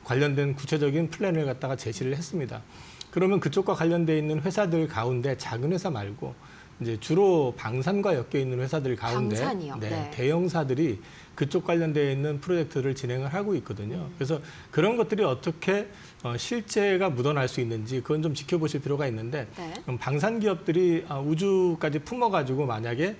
Speaker 6: 관련된 구체적인 플랜을 갖다가 제시를 했습니다. 그러면 그쪽과 관련돼 있는 회사들 가운데 작은 회사 말고 이제 주로 방산과 엮여 있는 회사들 가운데
Speaker 1: 방산이요? 네.
Speaker 6: 대형사들이 그쪽 관련돼 있는 프로젝트를 진행을 하고 있거든요. 그래서 그런 것들이 어떻게 실체가 묻어날 수 있는지 그건 좀 지켜보실 필요가 있는데
Speaker 1: 네.
Speaker 6: 그럼 방산 기업들이 우주까지 품어가지고 만약에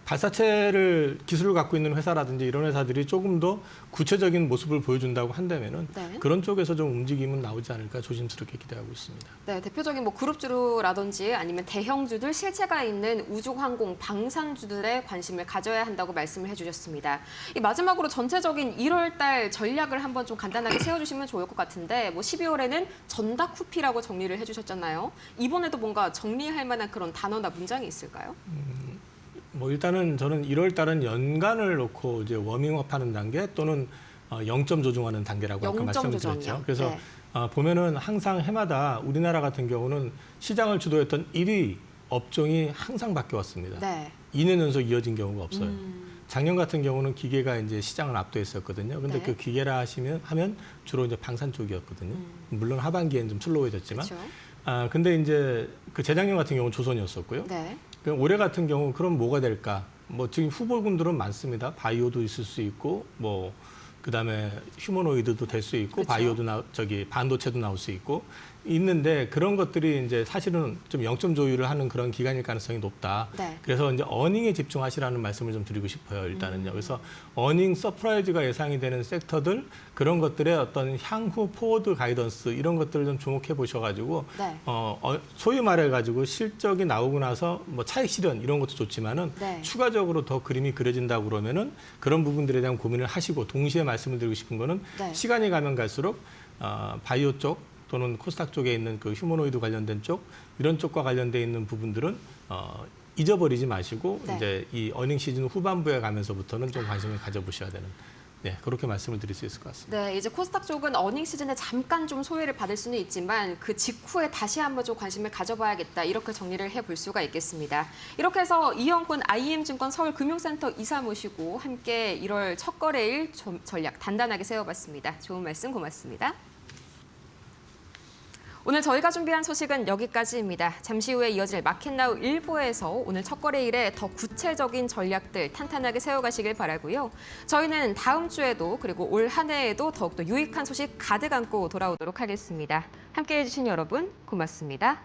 Speaker 6: 발사체를 기술을 갖고 있는 회사라든지 이런 회사들이 조금 더 구체적인 모습을 보여준다고 한다면은
Speaker 1: 네.
Speaker 6: 그런 쪽에서 좀 움직임은 나오지 않을까 조심스럽게 기대하고 있습니다.
Speaker 1: 네, 대표적인 뭐 그룹주라든지 아니면 대형주들 실체가 있는 우주항공 방산주들의 관심을 가져야 한다고 말씀을 해주셨습니다. 이 마지막으로 전체적인 1월달 전략을 한번 좀 간단하게 세워주시면 좋을 것 같은데 뭐 12월에는 전다쿠피라고 정리를 해주셨잖아요. 이번에도 뭔가 정리할 만한 그런 단어나 문장이 있을까요?
Speaker 6: 뭐 일단은 저는 1월 달은 연간을 놓고 이제 워밍업하는 단계 또는 0점 조정하는 단계라고 아까
Speaker 1: 0점
Speaker 6: 말씀을
Speaker 1: 조정이요?
Speaker 6: 드렸죠. 그래서
Speaker 1: 네.
Speaker 6: 보면은 항상 해마다 우리나라 같은 경우는 시장을 주도했던 1위 업종이 항상 바뀌었습니다.
Speaker 1: 네.
Speaker 6: 2년 연속 이어진 경우가 없어요. 작년 같은 경우는 기계가 이제 시장을 압도했었거든요. 근데
Speaker 1: 네.
Speaker 6: 그 기계라 하면 주로 이제 방산 쪽이었거든요. 물론 하반기에는 좀 슬로우해졌지만.
Speaker 1: 그렇죠.
Speaker 6: 근데 이제 그 재작년 같은 경우는 조선이었었고요.
Speaker 1: 네.
Speaker 6: 올해 같은 경우 그럼 뭐가 될까? 뭐 지금 후보군들은 많습니다. 바이오도 있을 수 있고 뭐 그다음에 휴머노이드도 될 수 있고
Speaker 1: 그렇죠.
Speaker 6: 바이오도 반도체도 나올 수 있고 있는데 그런 것들이 이제 사실은 좀 영점 조율을 하는 그런 기간일 가능성이 높다.
Speaker 1: 네.
Speaker 6: 그래서 이제 어닝에 집중하시라는 말씀을 좀 드리고 싶어요. 일단은요. 그래서 어닝 서프라이즈가 예상이 되는 섹터들 그런 것들의 어떤 향후 포워드 가이던스 이런 것들을 좀 주목해 보셔가지고
Speaker 1: 네.
Speaker 6: 소위 말해가지고 실적이 나오고 나서 뭐 차익 실현 이런 것도 좋지만은
Speaker 1: 네.
Speaker 6: 추가적으로 더 그림이 그려진다고 그러면은 그런 부분들에 대한 고민을 하시고 동시에 말씀을 드리고 싶은 거는
Speaker 1: 네.
Speaker 6: 시간이 가면 갈수록 바이오 쪽 또는 코스닥 쪽에 있는 그 휴머노이드 관련된 쪽 이런 쪽과 관련돼 있는 부분들은 잊어버리지 마시고
Speaker 1: 네.
Speaker 6: 이제 이 어닝 시즌 후반부에 가면서부터는 좀 관심을 가져보셔야 되는 그렇게 말씀을 드릴 수 있을 것 같습니다.
Speaker 1: 네, 이제 코스닥 쪽은 어닝 시즌에 잠깐 좀 소외를 받을 수는 있지만 그 직후에 다시 한번 좀 관심을 가져봐야겠다 이렇게 정리를 해볼 수가 있겠습니다. 이렇게 해서 이영권 IM증권 서울금융센터 이사 모시고 함께 1월 첫 거래일 전략 단단하게 세워봤습니다. 좋은 말씀 고맙습니다. 오늘 저희가 준비한 소식은 여기까지입니다. 잠시 후에 이어질 마켓나우 1부에서 오늘 첫 거래일에 더 구체적인 전략들 탄탄하게 세워가시길 바라고요. 저희는 다음 주에도 그리고 올 한 해에도 더욱더 유익한 소식 가득 안고 돌아오도록 하겠습니다. 함께해 주신 여러분 고맙습니다.